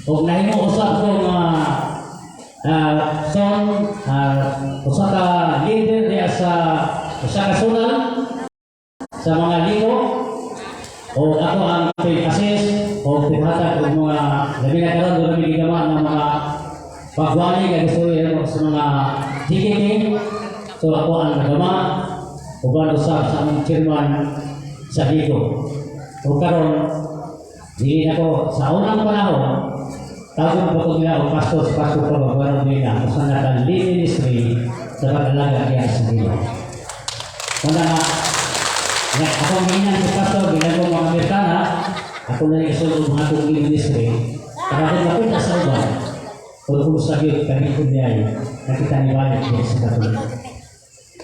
o nahimo usap ko usa ka leader diha sa usa ka sunal sa mga liko, o ako ang assist o paghatag ng mga labi na karon doon kami ginawa ng mga pagwali na gusto rin sa mga DKK. So ako ang nagama o bando sa aming chairman sa dito. So karon hindi na ko sa unang panahon tawag po ko nila o pastor pa magbabaron nila kung saan natin ministry sa pag-alaga niya sa dito. Kung ako minyan si pastor, ginagawa mga Amerikana, ako na isulong mga itong ministry, para kung makita sa uban, kung sagit kami kung niyay, nakita ni Balik din sa Katolik.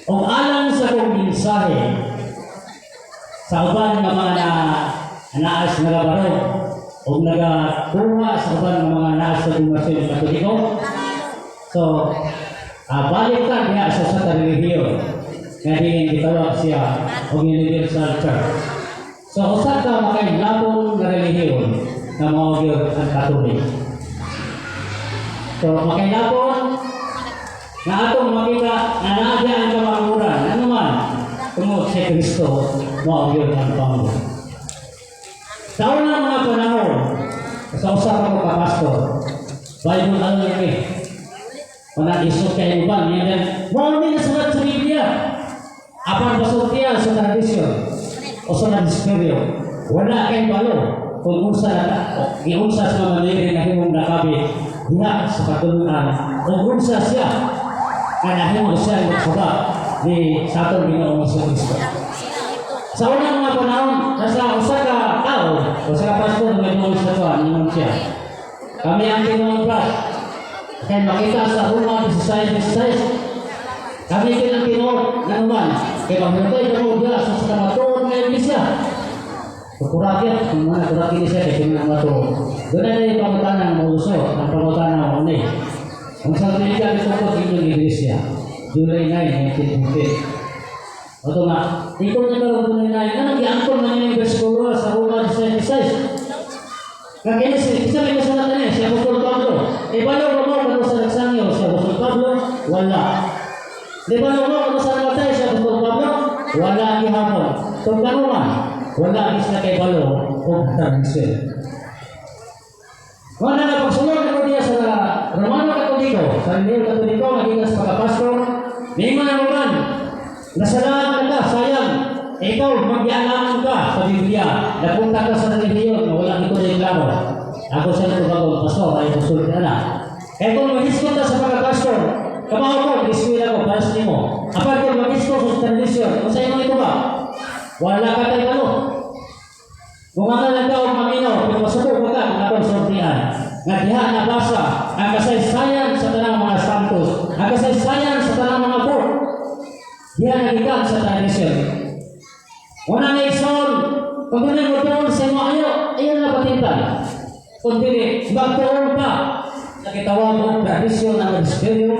O alang sa kong mensahe, sa uban ng mga naas nagabarog, o nagakuha sa uban ng mga naas na dumasyon ng Katoliko, so, balik ka niya sa relihiyon. Kaya din gitawag siya o Universal Church. So, usap ka makailabong na relihiyon na mga ang Katolik. So, makailabong na atong makita na naadya ang kamanguran. Ano man, tungkol si Kristo, mga ang Pangulo. Taon na mga panahon, sa usap ako kapastor, Bible alone Panag-isot kayo ba? Marami na sulat sa Biblia. Apang basultiya sa tradisyon o sa nagisperyo. Wala kayong balo kung unsa sa mga maniri na himong nakabi diha sa katulunan o unsa siya na nahimong siya magsaba di sa atong Ginoong Kristo. Sa unang mga panahon, nasa usa ka tao o sa pastor na may sa tuwa, ninong siya. Kami ang Ginoong Brad. Kaya makita sa Roma 16:16, kami bilang Pinoy na naman, kaya maghintay ka mo biya sa kamatuon ng Iglesia. Kukurakit, kung mga kurakit siya, kaya pinamatuon. Doon na yung pangutanan ng uso, ang pangutanan ng unay. Kung sa Amerika, ito po inyong Iglesia, July 9, 1950. Oto nga, ikaw na karoon July 9, anong iangkol na yung versikulo sa Roma 16:16? Kaya isa may nasulat na siya Apostol Pablo. Balo mo kung sa nagsangyo siya Apostol Pablo? Wala. Balo mo kung sa namatay siya Apostol Pablo? Wala ihapon. Kung kanuman, wala isla kay Balo kung tradisyon. Wala na pagsunod ako diya sa Romano Katoliko, sa Romano Katoliko, maging sa pagkapastor, may mga naman, nasalahan ka, sayang. Ikaw, mag-ialangan ka sa Biblia. Napunta ka sa relihiyon na walang ito na klaro. Ako sa ito bagong pastor, ay pastor ka na. Kaya kung mag-iskot ka sa pagkapastor, kamaw ko, mag-iskwila ko para sa nimo. Apart kung mag-iskot sa tradisyon, kung sa inyo ito ba? Wala ka tayo ano. Kung nga lang ka o mamino, kung masabog ka kung atong sortihan. Nga diha nabasa ang kasaysayan sa tanang mga santos, ang kasaysayan sa tanang mga port. Diha nagikan sa tradisyon. Wala na isol, kung hindi mo tuon sa mga ayaw na patintay. Kung hindi, magtuon ka. Nakitawag mo, tradisyon ng Espiritu,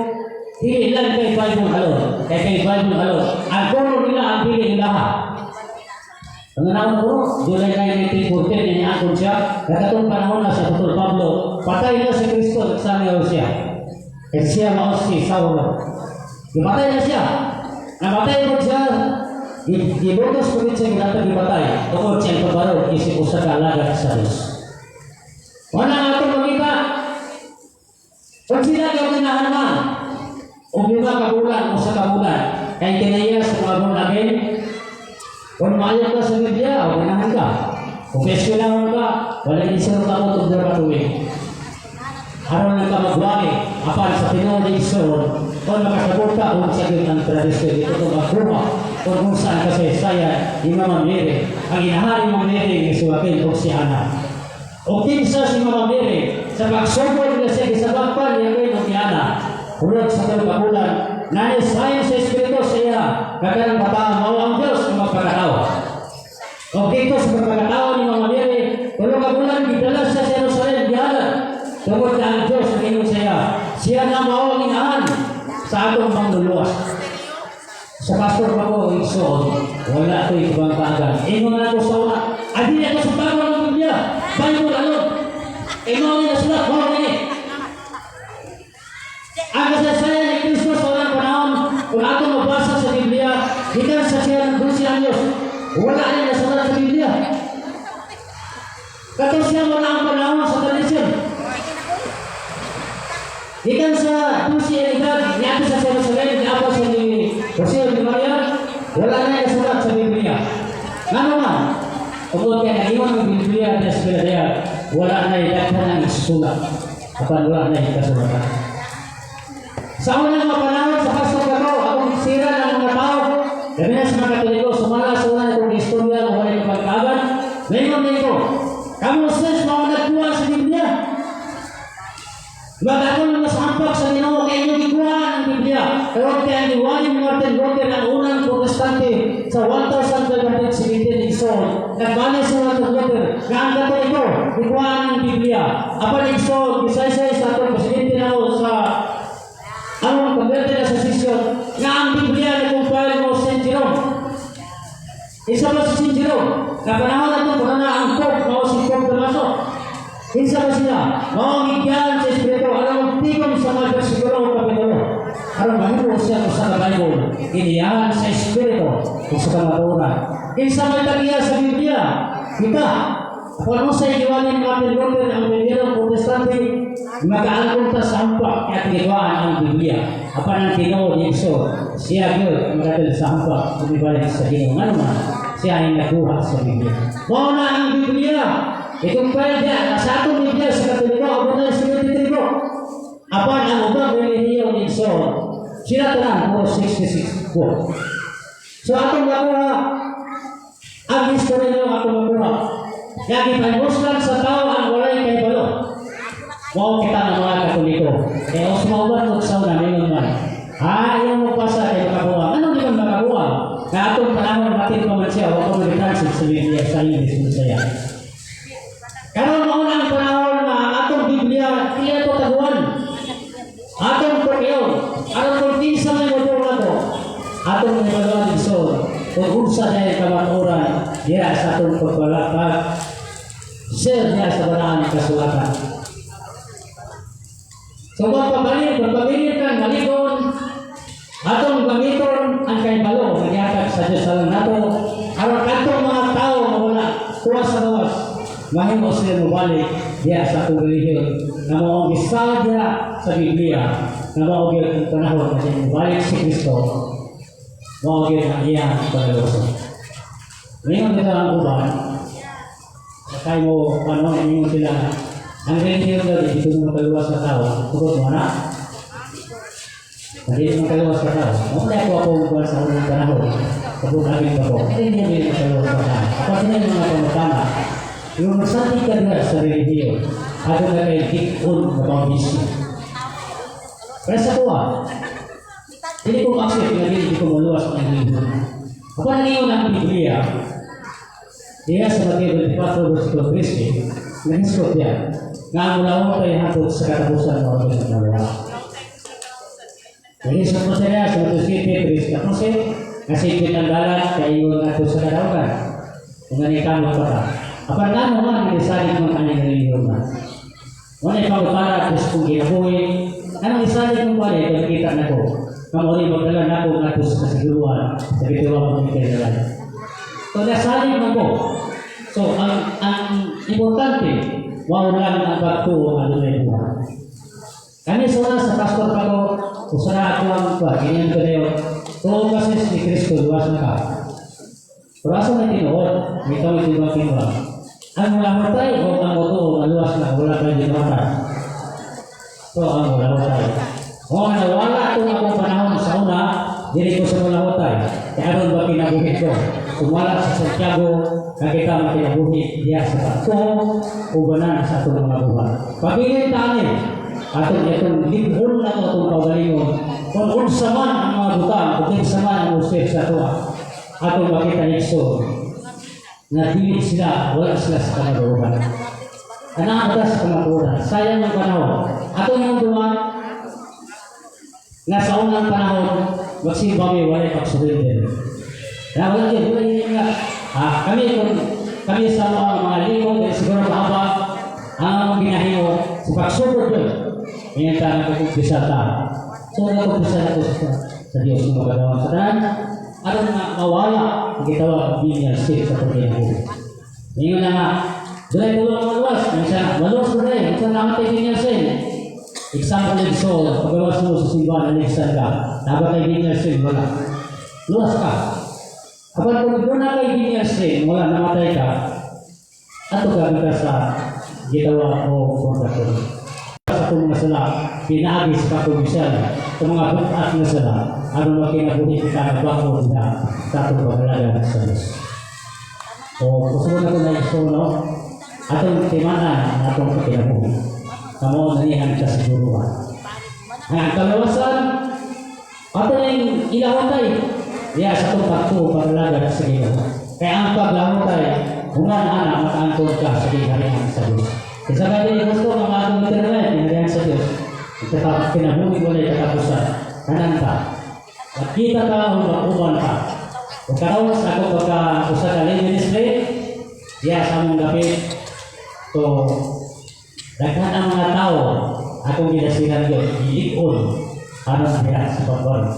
hindi lang kay Bible alone. Kay Bible alone. Ang kulong nila ang piling lahat. Panganawon ko, July 1914, iniakon siya, katong panahon na sa Apostol Pablo, patay na si Kristo, nagsamayaw siya. Kasi siya maos si Saulo. Ipatay na siya. Namatay mo siya, ibutos ko rin siya ginatag ipatay. Tungkol siya ipabaro, isip ko sa kalagat sa Diyos. Wala nga itong makita. Kung sila yung kinahanaman, o 5 kabulan o sa kabulan, kaya kinaya sa mga born again, kung maayon ka sa Biblia, o ganahan ka. Kung pesko lang ka, wala isang takot o daratuwi. Aron lang ka magwagi, apan sa Pinoy na isoon, kung makasabot ka, kung siya ang tradisyon, ito kung magbuha, kung saan kasaysayan, yung Mama Mary, ang inahari Mama Mary, isuwakin o si Ana. O kinsa si Mama Mary, sa pagsubod na siya, isabagpan niya kayo si Ana, ulog sa kabulan, nanisayin sa Espiritu siya, kagandang bataan mo ang Diyos ng magpagkatao. O dito sa magpagkatao ni Mama Mary, ulog ang bulan, gidala sa Jerusalem, gihalan. Tungkol na ang Diyos na ingon siya na mao inahan sa atong mangluluwas. Sa pastor pa ko, igsoon, wala ito ibang kaagan. Ingon na ako sa una, adi na ito sa bago ng Biblia, Bible alone. Ingon na sulat, mao ni. Ang kasaysayan ni Kristo sa unang panahon, kung atong mabasa sa Biblia, gikan sa siya ng 12 anyos, wala na nasulat sa Biblia. Katong siya wala ang panahon sa tradisyon. Ikan sa 12 edad, niyato sa Jerusalem, niyato sa Jose de Maria, wala na yung sulat sa Biblia. Nga naman, kung kaya nag-iwan ng Biblia at Espiritu, wala na yung daghan ng sulat. Kapag wala na yung kasulatan. Sa unang mga panahon, sa pastor ko, akong sira ng mga tao, gabi na sa mga Katoliko, sumala sa una itong istorya kung wala yung pagkaban, ngayon nito, kamusta mga nagkuha sa Biblia? Bago nang masampak sa Ginoo kay inyong iguan ang Biblia. Pero kaya iguan ni Martin Luther ang unang protestante sa 1570 Igsoon. Nagbalik sa Martin Luther na ang Katoliko, iguan ang Biblia. Apan Igsoon, isaysay sa atong presidente na sa ang pagwerte na sa sisyon na ang Biblia na kumpare mo St. Jerome. Isa ba si St. Jerome? Na panahon na ito, na ang Pope, mo si Pope Damaso. Isa ba sila? Mga ngigyan sa Espiritu, alam tigong sa mga versikulo o kapitulo. Alam mahimo siya sa Bible, iniyahan sa Espiritu o sa kamaturan. Isa may tagiya sa Biblia, kita. Kung sa ikiwanin Martin Luther ang Biblia Protestante, mag-aalong ta sa hampak at ikiwaan ang Biblia. Apan ang Ginoo ni Iso, siya yun, magatil sa hampak, umibalik sa Ginoo. Ano man, siya ay nakuha sa Biblia. Mao na ang Biblia. Itong pwede, sa atong Biblia sa Katoliko, ako na sa Katoliko. Apan ang ubang relihiyon ni Iso, sila tanan, 66 po. So atong makuha, ang history nyo atong makuha. Kaya kipahimos lang sa tao ang walay kay balo. Wow kita ng mga Katoliko. Kaya os mauban mo sa una, ngayon man. Ayaw mo pa sa kayo makakuha. Ano di man makakuha? Na atong panahon natin pa man siya, wako mo di-transit sa Biblia sa English mo saya. Karon maunang panahon na atong Biblia iya to taguan. Atong pagyaw, atong pagkisa na mo na to. Atong nagagawa so, kung unsa na kamaturan, diya sa atong pagbalakad. Share niya sa banaan ng kasulatan. So pagpabilin kang maligon, atong gamiton ang kaibalo, nagyatag sa Diyos sa lang nato. Aron katong mga tao mawala, tuwas sa bawas. Mahimo sila mabalik diya sa atong relihiyon na maong gisaw diya sa Biblia na maong ang panahon na siya mabalik si Kristo maong ang iyang paglaluso. Ngayon dito ang uban sakay mo ano ngayon sila ang relihiyon na dito mo makaluwas sa tao tukot mo na hindi mo makaluwas sa tao muna ako buwan sa unang panahon kapag namin pa po hindi mo makaluwas sa tao kapag hindi mo mga pamatama yung masabi ka na sa relihiyon, ada na kayo kikun na pang-bisyo. Kaya sa tuwa, hindi ko kasi pinagin, hindi ko maluwas ng relihiyon. Kapag nangiyon ang Biblia, diya sa Mateo 24, versikulo 13, nahiskot yan, nga mula mo kayo hatod sa katapusan ng mga pinagdalawa. Nahiskot mo siya sa Mateo 7, kasi pinagdalan kayo nato sa karawagan. kung ganit ka magpata. Apan nga mo man, nag-isalit mo kanyang reliyon na. Wala ipagpapara, gusto kong ginabuhin. Anong isalit mo pala, ito nakita na ko. Kamuli magdala na ko nga sa kasiguruan, sa bitiwang pagkailan. So, nasalit mo ko. So, ang importante, wala ang pagtuo ang lumay buwan. Kami sa pastor pa ko, usara ako ang pa, ganyan ko na yun. Kung kasi ni Kristo, luwas na ka. Pero asa na tinuod, may tawag din ang tinuod. Ang malamatay o ang moto, maluwas na, wala kayo dinawatan. So, ang malamatay. Kung nawala itong akong panahon sa una, dili ko sa malamatay. Kaya aron ba kinabuhit ko? Sumala sa Santiago, kakita makinabuhit diya sa Pato, ubanan sa itong mga buwan. Pagiging tanin, atong itong libhon na itong pagalingon, kung unsa man ang mga butang, kung unsa man ang usir sa ito, atong makita nito, na dili sila, wala sila sa kamagawahan. Anang sa kamagawahan, sayang ang panahon. Atong yung duwan, nga sa unang panahon, magsimbami, wala pagsurrender. Kaya wala yun nga. Kami sa mga lingkod, siguro mahaba, ang ginahimo, sa pagsubod yun. Ngayon tayo nagkukumpisa tayo. So, nagkukumpisa na ito sa Diyos ng magagawang saan. Aron nga mawala, ang gitawag binyag state sa pagkinabuhi. Ngayon na nga, doon ay tulong maluwas. Maluwas ko rin, minsan naman tayo binyag state. Example ng soul, pagawas mo sa simbahan, aligsan ka. Dapat kay binyag state, wala. Luwas ka. Kapag kung doon na kay binyag state, wala, namatay ka, ato ka sa gitawa o kontrator. Sa itong mga sala, pinagis pa itong isyan, sa mga bukat na sala, ano makinabuhi kita na bako na sa itong pagalaga sa Diyos. So, gusto na ko na iso, no? Atong timanan na itong pakinabuhi. Kamu nanihan ka siguruhan. Ang kalawasan, ato na yung ilawatay. Diya sa itong pagalaga sa Diyos. Kaya ang paglawatay, human-anak makaantong ka sa harihan sa Diyos. Isa ka din gusto mga atong internet, harihan sa Diyos. Kinabuhi mo na katapusan. Kanan ka. At kita ka o makuman ka. Kung karawas ako pagka-usa ka rin ministry, diya sa mong gapit. So, daghan ang mga tao, akong ginasilan yun, iikon, ano diya sa pagbawa.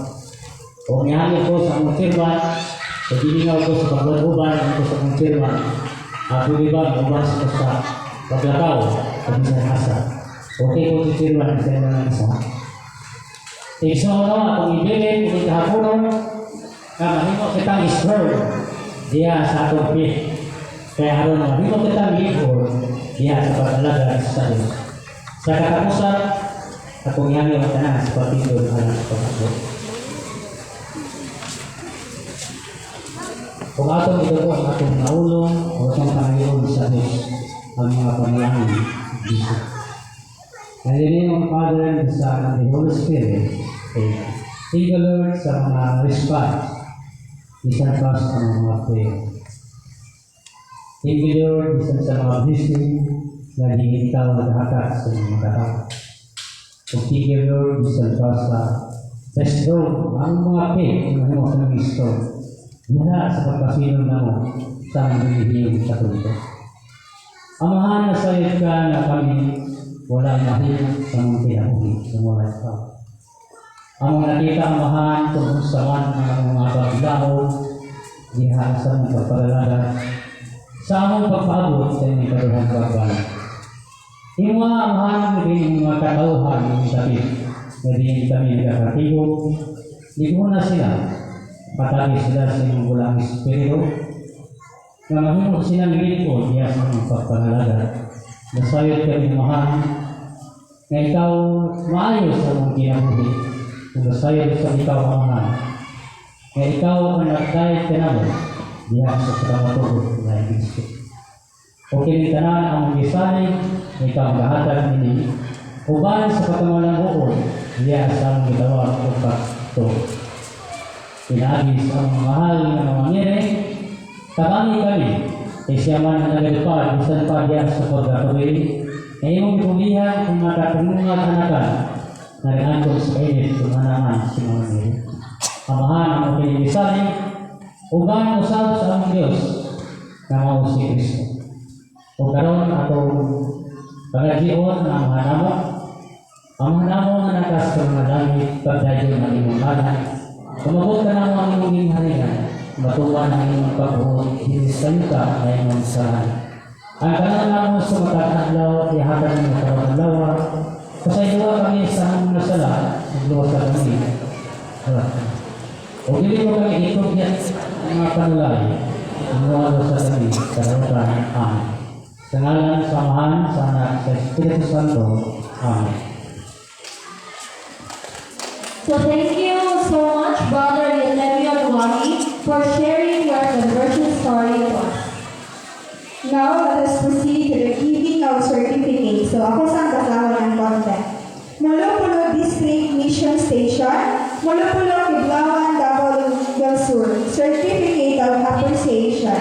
Kung nihangin ko sa mong firman, so gilingaw ko sa pagbawa-uban, ko sa mong firman, pag-uliban, uban sa paglakaw, pag-isang asa. Okay ko si firman, isa na isa. Iso akong ibilin, kung ikahapunon, na mahimo kitang isbird, diya sa atong pit. Kaya aron mahimo kitang libor, diya sa pag-alaga sa Diyos. Sa katapusan, akong ihangin ang tanan sa pagtindog ang pagkakot. Kung atong ito po ang atong naulong, o itong Panginoon sa Diyos, ang mga panalangin dito. And in the name of the Father, and the Son, and the Holy Spirit, amen. Thank the Lord sa mga response. Isang pas sa mga prayer. Thank you, Lord, isang sa mga blessing na hingin ikaw naghahatak sa mga tao. Thank you, Lord, isang pas sa restore ang mga faith na mo sa restore. Diha sa pagpasilong na mo sa nangyayong sa tulito. Amahan na sa iyo ka na kami wala mahirap sa mga kinabuhi sa mga tao. Ang mga nakita amahan kung saan ang mga paglaho diha sa mga pagpalalaga sa among pagpabot sa inyong kaduhang pagbalan. Yung mga amahan mo din yung mga katauhan ng tapit na din kami nagkakatigo, di ko na sila patagi sila sa inyong bulang espiritu na mahimot silang lingkod diya sa mga pagpalalaga. Nasayot kami mahal na ikaw maayos sa mong kinabuhi. Kung nasayot sa ikaw mahal na ikaw ang nagdahit ka naman diya sa pagkamatulog na Kristo. O kinitanan ang mong isanin na ikaw ang lahatag nini uban sa pagkamalang buod diya sa mong gitawag o pagto. Pinagis ang mahal na mamangere tabani kami kay siya man ang nagalipad bisan pa diya sa pagkakawin na iyong pulihan kung matatunungan anakan na rinandong sa init kung anaman si mamangere. Amahan ang pinilisanin uban usab sa among Diyos na mao si Kristo. O karon atong pagagion ang mga namo, ang mga namo nga nakas sa mga langit pagdayon ng imong ngalan. Kumabot ka na mo ang imong ginharingan, matuwa ang imong pagbuot, hinisan ka na imong saan. Ang kanang namo sa matag-adlaw, ihatag ng matag-adlaw, pasayduwa kami sa among nasala, igluwa ka kami. O dili ko kami ikot yan ang mga panulay, igluwa sa kami, karutan. Amen. Sa ngalan, samahan, sa anak, sa Espiritu Santo. Amen. So thank you so much, Brother Yelevio Duwani, for sharing your conversion story with us. Now, let us proceed to the giving of certificates. So, ako sa kasama ng content. Mulupulo District Mission Station, Mulupulo, Kiblawan, Davao del Sur, Certificate of Appreciation.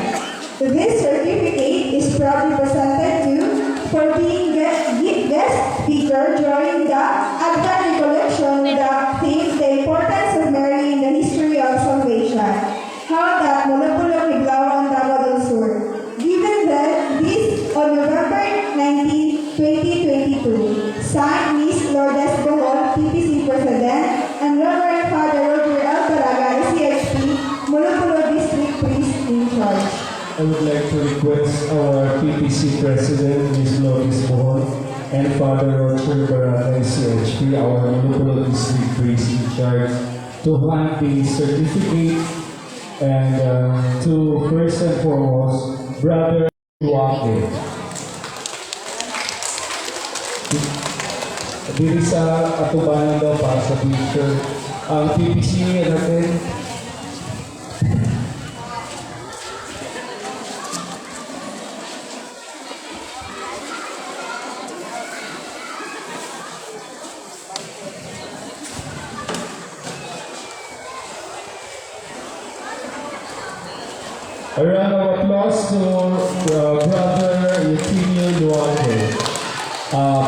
This certificate is proudly presented to for being guest speaker during the Advent Recollection with the theme, The Importance of Mary in the History of Salvation, held at Mulupulo, Kiblawan, Davao del Sur. Given that this on November 19, 2022, signed Miss Lourdes Bohol, PPC President, and Reverend Father Roger L. Caraga, CHP, Mulupulo District Priest in charge. I would like to request our PPC President, Ms. Lourdes Bohol, and Father Roger Baraga, CHP, our Mulupulo District Priest in charge, to hand the certificate and to first and foremost, Brother Duarte. Diri sa atubanan daw para sa picture. Ang PPC natin, a round of applause to Brother Eugenio Duarte.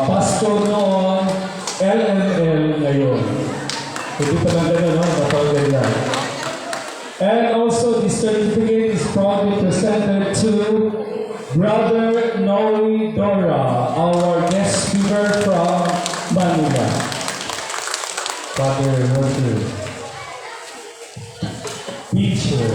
Pastor noon, LNL ngayon. Hindi pa lang gano'n, no? Napaganda. And also, the certificate is proudly presented to Brother Noe Dora, our guest speaker from Manila. Father Roger. Teacher.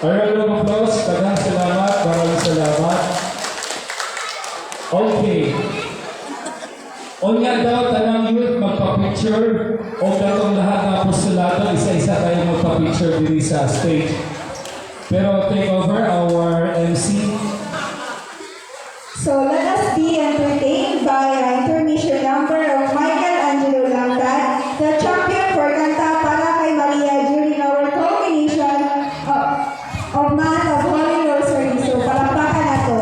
A round of applause. Daghang salamat. Maraming salamat. Okay. Unya daw, tanang youth magpa-picture. O katong lahat ng apostolado, isa-isa tayo magpa-picture diri sa stage. Pero take over our MC. So let us be entertained by an intermission number of Michael Angelo Langdad, the champion for Kanta para kay Maria during our culmination of Month of Holy Rosary. So palakpakan na to.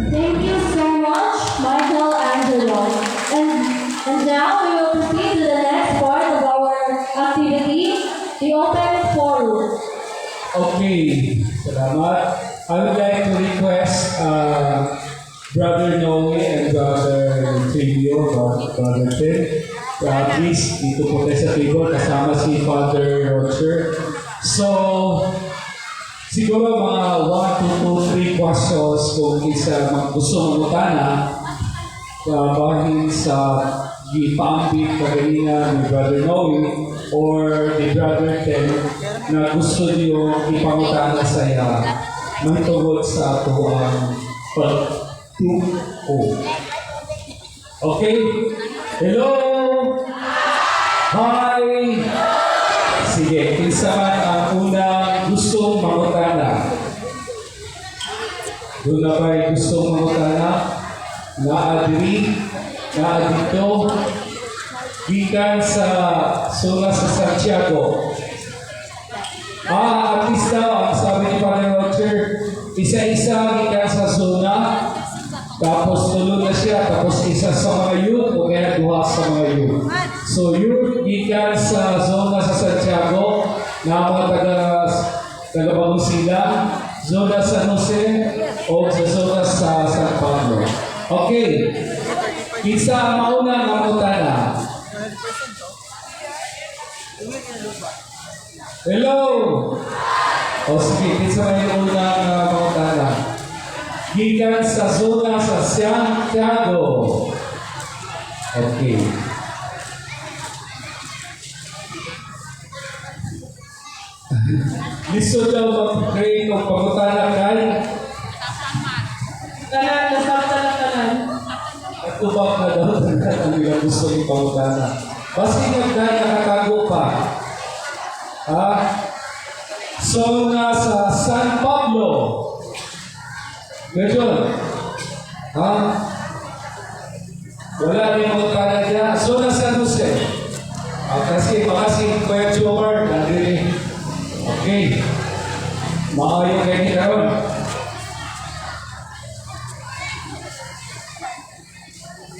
Thank you so much, Michael Angelo. And now we will proceed to the next part of our activity, the open forum. Okay, salamat. I would like to request Brother Noe and Brother Trilio, Brother Tim, please dito po tayo sa table kasama si Father Roger. So, siguro mga 1 to 2, 3 questions kung isa gusto magutana bahin sa gipaambit kaganina ni Brother Noe or ni Brother Tim na gusto niyo ipangutana sa mantugod sa ato ang pag-2O. Okay? Hello? Hi! Sige, isa man ang unang gustong mangutana. Doon na ba'y gustong mangutana? Naadiri, naadito, gikan sa Sula sa Santiago. At least daw, ang sabi ni Father Roger, isa-isa gikan sa zona, tapos tulog na siya, tapos isa sa mga youth, o kaya duha sa mga youth. So youth, gikan sa zona sa Santiago, na mga taga-Bagong Sila, zona San Jose, o sa zona sa San Pablo. Okay, isa ang maunang mangutana. Hello! O sige, isa may unang mangutana. Gikan sa zona sa Santiago. Okay. Listo daw mag-pray o pangutana kay Tanan, nasakta na tanan. at tubak na daw ang ilang gusto ng pangutana. Basta dahil nakatago pa. Ha? So, nasa San Pablo. Medyo. Ha? Wala rin mga kana dyan. So, nasa San Jose. Kasi makasing Kuya Jomar. Okay. Maayong kayo ni Karon.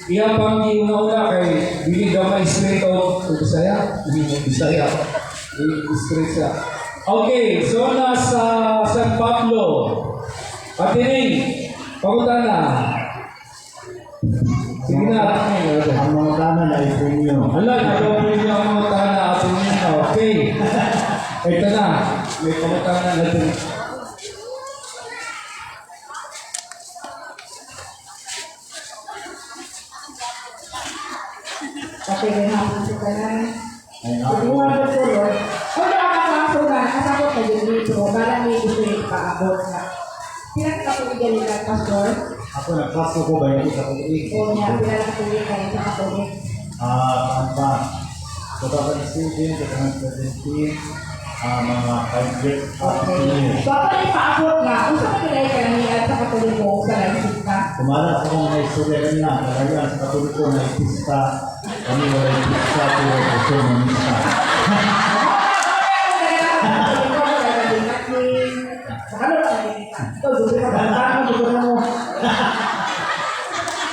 Iya pang una kay bili gamay straight out to Bisaya. Bisaya. Straight siya. Okay, so nasa San Pablo. Patining, pagutana. Sige na. Ang mga tana na ipunyo. Hala, nagawa niyo ang mga tana atin niyo. Okay. Ito na. May pagutana natin. Okay, then hapon sa tanan. Ay, Hindi mo na tulog. O nakakakaso na, kasabot na yun dito. Parang may gusto yung paabot na. Pinagkatuligan nila, Pastor. ako nagpasko ko ba yung sa kulit? O niya, pinagkatuligan sa katulik. Ano pa? Kapag student, kapag presenting, mga 5 years, Okay. So, ako na paabot na. Kung saan ka nilay kanina sa katulik mo sa lansip ka? Kumalas ako mga istorya kanina, kaya sa katulik ko na ipista, kami wala ipista, pero gusto mamista.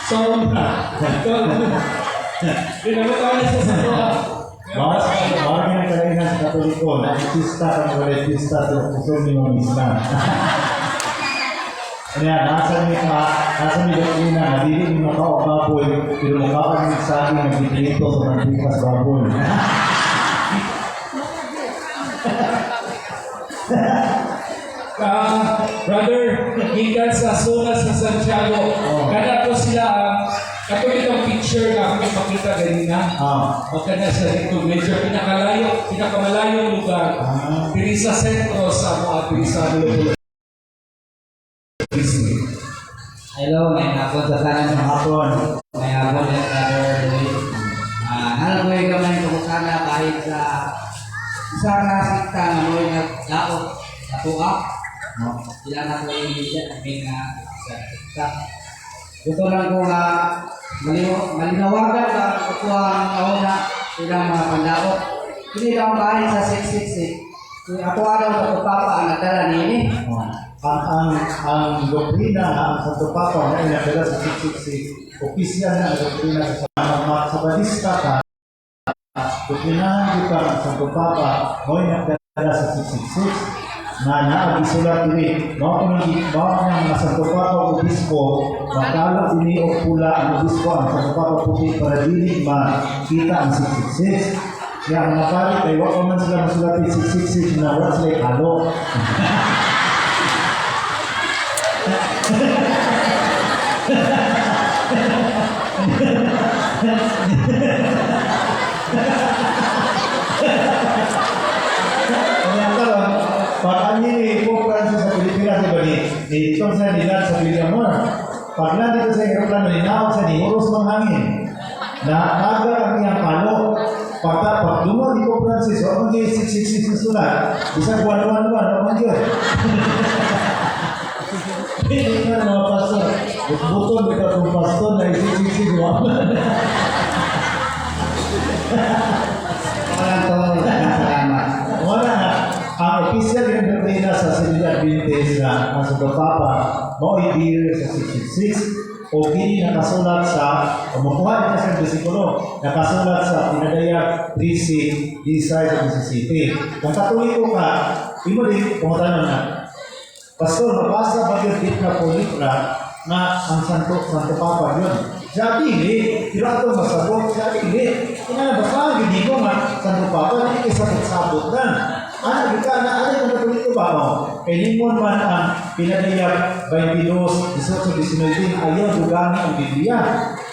So, pinagutana sa Santiago. Bawas nga kanina sa katulik ko, na ipista, kami wala ipista, pero gusto mamista. Kaya nasa ni Doktrina, nadili ni Macao baboy, pero mukha kami sa akin nagdito sa nagbipas baboy. Brother, gikan sa zona sa Santiago. Kada po sila katulad ng picture na kami makita kanina. O kada sa dito, medyo pinakamalayong lugar. Diri sa sentro sa mga diri sa Lolo. Hello, may hapon sa sana ng hapon. May hapon yan, Brother Luis. Nalagoy ka man ito sana kahit sa isang nasikta na mo yung daot sa tuwa. Sila na ko yung isa, may na sa sikta. Gusto lang ko malinawagan ka kukuha ang kauna silang mga pandaot. Hindi lang bahay sa 666. Kung ako araw na pagpapa ang nagdala nini. Ang doktrina ang Santo Papa na inadala sa 666, opisyal na ang doktrina sa Batista ka, doktinahan kita ang Santo Papa mo inadala sa 666 na naagisulat ini mo ng mga Santo Papa obispo makalo ini o pula ang obispo ang Santo Papa puti para dili makita ang 666. Kaya ang napalit ay wako man sila masulat 666 na wala sila ikalo. Pag ini Pope Francis sa Pilipinas, diba dito sa nilan sa Villamor, pag nandito sa aeroplano, ninawag sa nihuros ng hangin, na agad ang iyang palo. Pag lumang di Pope Francis, o mag-i 666 na sulat, bisa buwan-buwan, o mag-i. Hindi nga mga pastor, buton kita kung pastor na 666 waman. Walang tawag na salamat. Wala na. Ang official yung doktrina sa Sibila Adventist na ang Santo Papa mo i-deal sa 666 o hindi nakasulat sa umukuha nito sa bersikulo nakasulat sa Pinadaya 3:6 Desire sa Mississippi. Kung katuliko ka, imo din pumunta na Pastor, mabasa ba yung Dipra Politra na ang Santo Papa yun? Siya dili, pero ito masabot, siya dili. Basta hindi ko nga, Santo Papa, hindi kayo sabot-sabot na. Ano yung natuloy ko ba mo? Limon man ang Pinadaya 22, 18, 19, ayaw dugangi ang Biblia.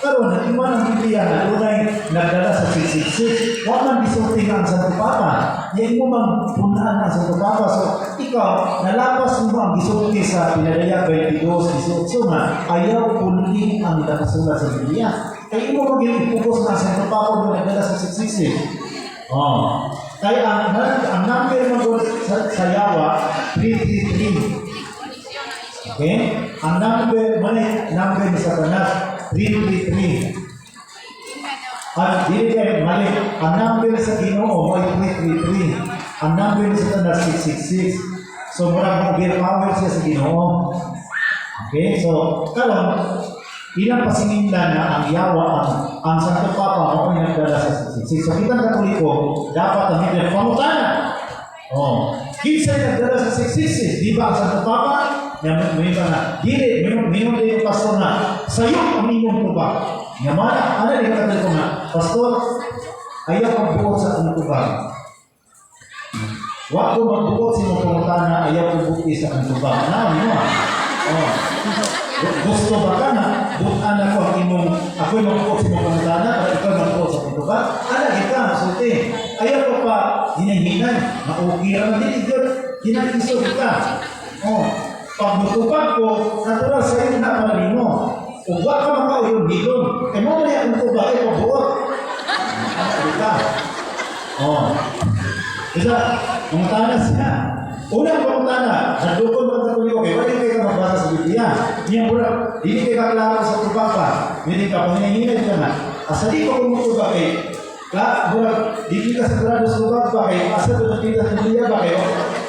Pero nakiman ang Biblia na tunay nagdala sa 666, huwag man bisulti ang Santo Papa. Yan mo mang punaan ang Santo Papa. So, ikaw, nalapas mo ang bisulti sa Pinadaya 22, 18 na ayaw punli ang nakasulat sa Biblia. Kaya mo maging ipugos na ang Santo Papa mo nagdala sa 666. Kaya ang number mo sa Yawa, 333. Okay? Ang number ni Satanas, 333. At dili kayo mali. Ang number sa Ginoo ay 333. Ang number ni Satanas, 666. So, marang mag-gear power siya sa Ginoo. Okay? So, karon ilang pasinginglan na ang Yawa ang Santo Papa o ang nagdala sa 666. So, kitang Katoliko, dapat ang hindi pamutana. Kinsa nagdala sa 666, di ba ang Santo Papa? May ba na, dili, minum din yung pastor na, sayo ang imong tubag. Yamana, ano yung Katoliko na, pastor, ayaw magbuot sa akong tubag. Huwag ko magbuot sa imong pamutana, ayaw magbuot sa akong tubag. Na, ano gusto ba ka na, bukan ako ang imong, ako'y magbuot sa imong pamutana, para ikaw magbuot sa akong tubag. Ano, kita, masulti. Ayaw ko pa, hinahinay, maukira na din, hinahiso ka. Pag matubag ko, natural sa iyo na malalim mo. Kung wag ka makauyon hilon, eh mo mali ang tubag, eh pabuot. Kita. Isa, pangutana siya. Unang pangutana, nandukon mo ang Katoliko, kaya wala kayo magbasa sa Biblia. Diyan mula, hindi kayo kaklaro sa tubag pa. Hindi ka, panginahinay ka na. Asali ko kung matubag eh, di kita sigurado sa tubag ba kayo, asa doon kita sa Biblia ba kayo?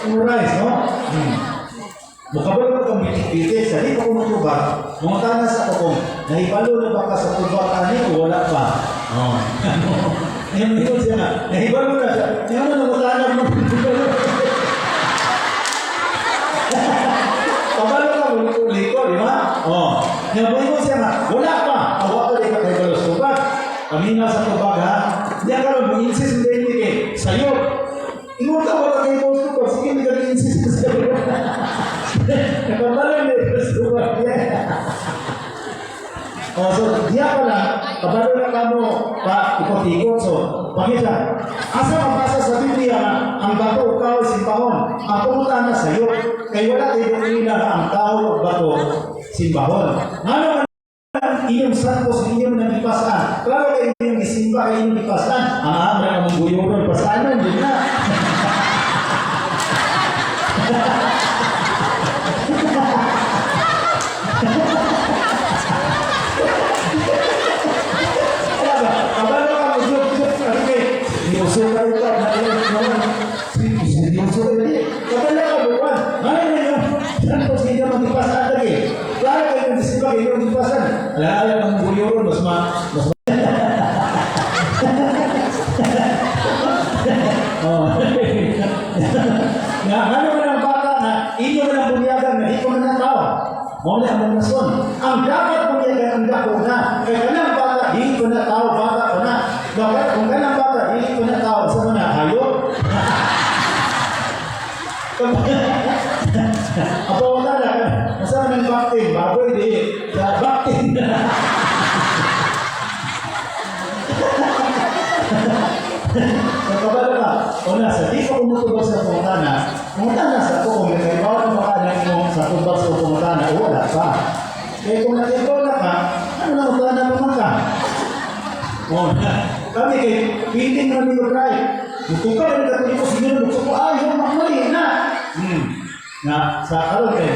Memorize, no? Mukabalo ko kang bitik-bitik, sali ko kung matubag, mga tanas ako kung nahibalo na ba ka sa tubag ani o wala pa? Ngayon dito siya na, nahibalo na siya, ngayon na namatanag mo tubag. Pabalo ka ulit ko, di ba? Ngayon siya na, wala pa, awa ka rin ka nahibalo sa tubag. Kamina sa tubag ha, hindi ka rin mag-insist mo din eh, sayo. Ingon ka wala kayo mo tubag, sige hindi ka rin-insist mo sayo. Kabalo na ito sa so, diya pala, kabalo na ka mo pa ikot-ikot. So, pakita, asa mabasa sa Biblia ang bato o kahoy simbahon. Ang pumunta na sa iyo, kay wala kayo nila ang kahoy o bato simbahon. Ano ang iyong santos, iyong nagipasan? Klaro kayo iyong isimba, iyong nagipasan. Ang amra ang mangguyon, pasanan, yun na. Oh. Nga, ano man ang bata na inyo man ang bunyagan na ikaw man ang tao. Muna ang rason. Ang dapat bunyagan ang dako na. Kaya kanang bata, hindi ko na tao, bata ko na. Bakit? Kung kanang bata, hindi ko na tao, sa mga hayop. Apa wala na? Masama ng baktin. Baboy di. Sa baktin. Kapag ka, una, sa di ka pumutubag sa pumutana sa ako, kung nagkaibawa ng makanan mo sa tubag sa pumutana, wala pa. Kaya kung nagkaibawa na ka, ano na utana naman ka? Kami kay piling na nilo cry. Mutuka na nagkatuloy ko, sinunod ko, ayaw, makmali na. Na, sa karon kay,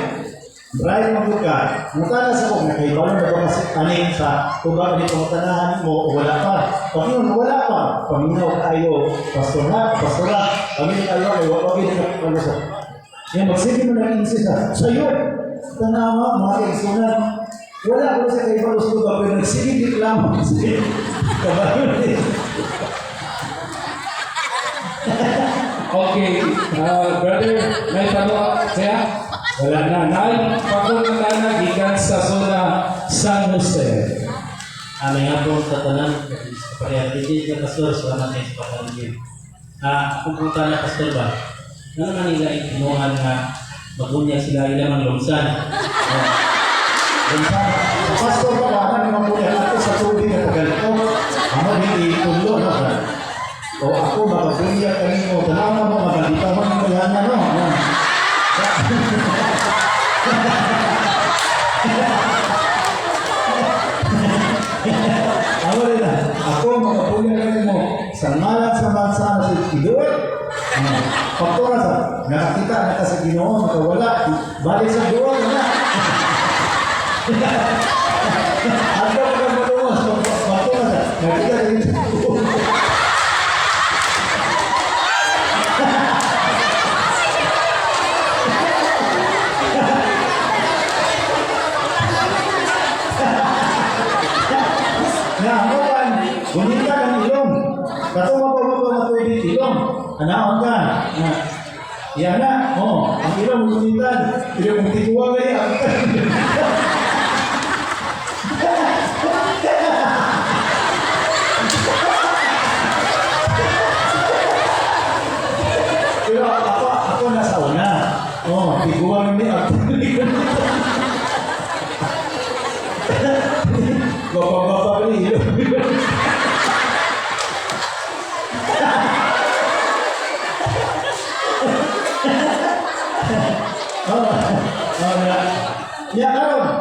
Brian Mabuka, mutana sa kong nakaibawan na ba kasi aning sa tubag ni pamutanahan mo o wala pa. Pag yun, wala pa. Paminaw kayo, pastora, paminaw kayo, ay wapag yun na kalusa. Yan, magsige mo na insisa. Sa'yo, tanawa, mga kaisunan, wala ko sa kaibalos tubag, pero nagsige reklamo. Sige, kabayon din. Okay, brother, may tanong siya? Wala na. Pagkuntana gikan sa zona San Jose. May nga po sa tanan, kapag hindi ka pastor, so naman sa pataligid. Kung punta na pastor ba, ano na nila ikinuhan na magunyag sila ilang ang lumsan? Pastor pa ba, ano naman po yan ako sa tubig at ganito? Ano, hindi itulo, no? O ako, makabunyag kanino, talaga mo, magalita mo ng kaya no? Ako makapunya kanino sa malat sa bansa na si Kidoy. Faktora sa nakakita na sa Ginoo makawala balik sa duwa na. Ako makapunya sa faktora sa nakita dito. Bunyikan ang ilong. Katong mapapapatubig ilong. Anaon ka. Yan na. Ang ilong bunyikan. Ilong tikuwa gaya. Pero ako nasa una. Tikuwa gaya. Bapak-bapak ini ilong. Ya karon.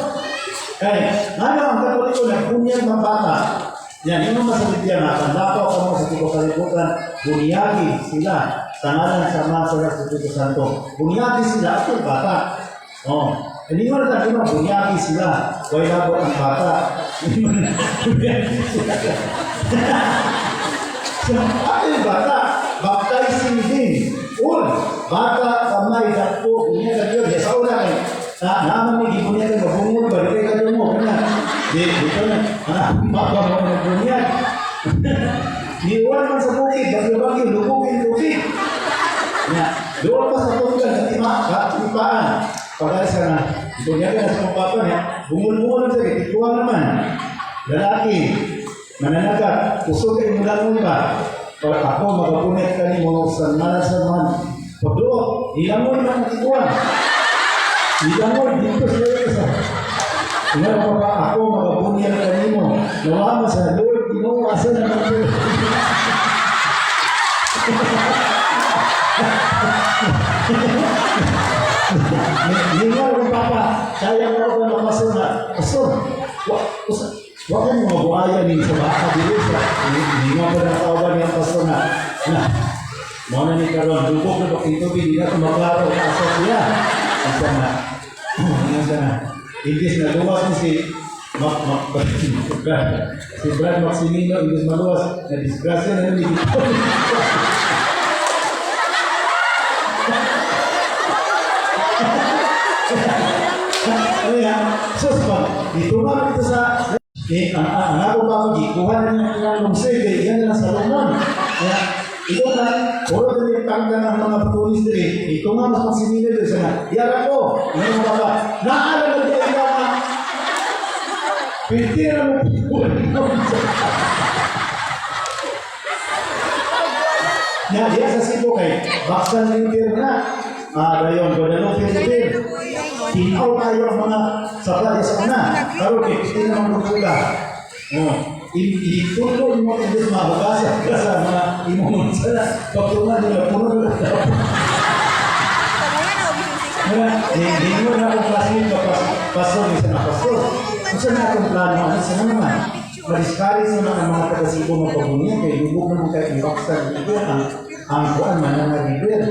Ano ang katoliko na bunyag ng bata? Yan, yung masalit yan na, tanda ko sa tiko kalibutan, bunyagi sila, tangalan sa mga sa Espiritu Santo. Bunyagi sila, at yung bata. Hindi mo na tayo bunyagi sila, kaya labot ang bata. Bunyagi sila. So, ano yung bata? Baptizing din. Bata, kamay, dakpo, bunyag yun. Sa una kayo. Naman may gibunyag ka, mabunyag, balik ka doon mo. Dito na. Baka mo nagbunyag. Niuwan man sa bukid, bagyo-bagyo, lubugin. Doon pa sa tunggal, katipaan. Pag-alis ka na, bunyag ka na sa kumpapan, bumul-bumul lang sa'yo, tikuan naman. Lalaki, mananagat, kusog kayo mula mo ba? Pag ako, magapunit ka ni mo sa malasaman. Pagdoon, ilangoy man ang tikuan. Ilangoy, dito sa isa. Ngayon pa ako, magapunit ka ni mo. Nawa mo sa Lord, asa na naman. Ningal ko papa, sayang ako na makasal na. Pastor, wag ka niyo mabuhaya ni sa baka dito sa ningal ko na kawaban yung pastor na mo na ni karon dugog na bakito di na tumaklaro asa siya. Asa na. Asa na. Imbis na luwas ni si Brad Maximino, imbis maluwas na disgrasya na ni dito. Sus, dito nga dito sa ang ako pa ako, kuha na ng sige, yan na sa lumon. Ito na, puro ang ng mga pulis diri. Ito nga mas masinili diri sa yara ko. Ngayon ba? Naala na di ila nga. Pitira mo. Ya, dia sa Cebu kay Baksan River na. Dayon Guadalupe River. Tinaw tayo ang mga sabay sa una. Pero kay Pistina ng Lugula. Itulo mo ito sa mga bagasa sa mga imong sa pagtungan nila puno nila. Hindi mo na akong klasin pastor ni sa pastor. Kung saan na akong plano, ano sa naman? Madiskari sa mga taga-Cebu ng pabunya kay lubog na mo kayo ng Baksan River ang buwan man na river.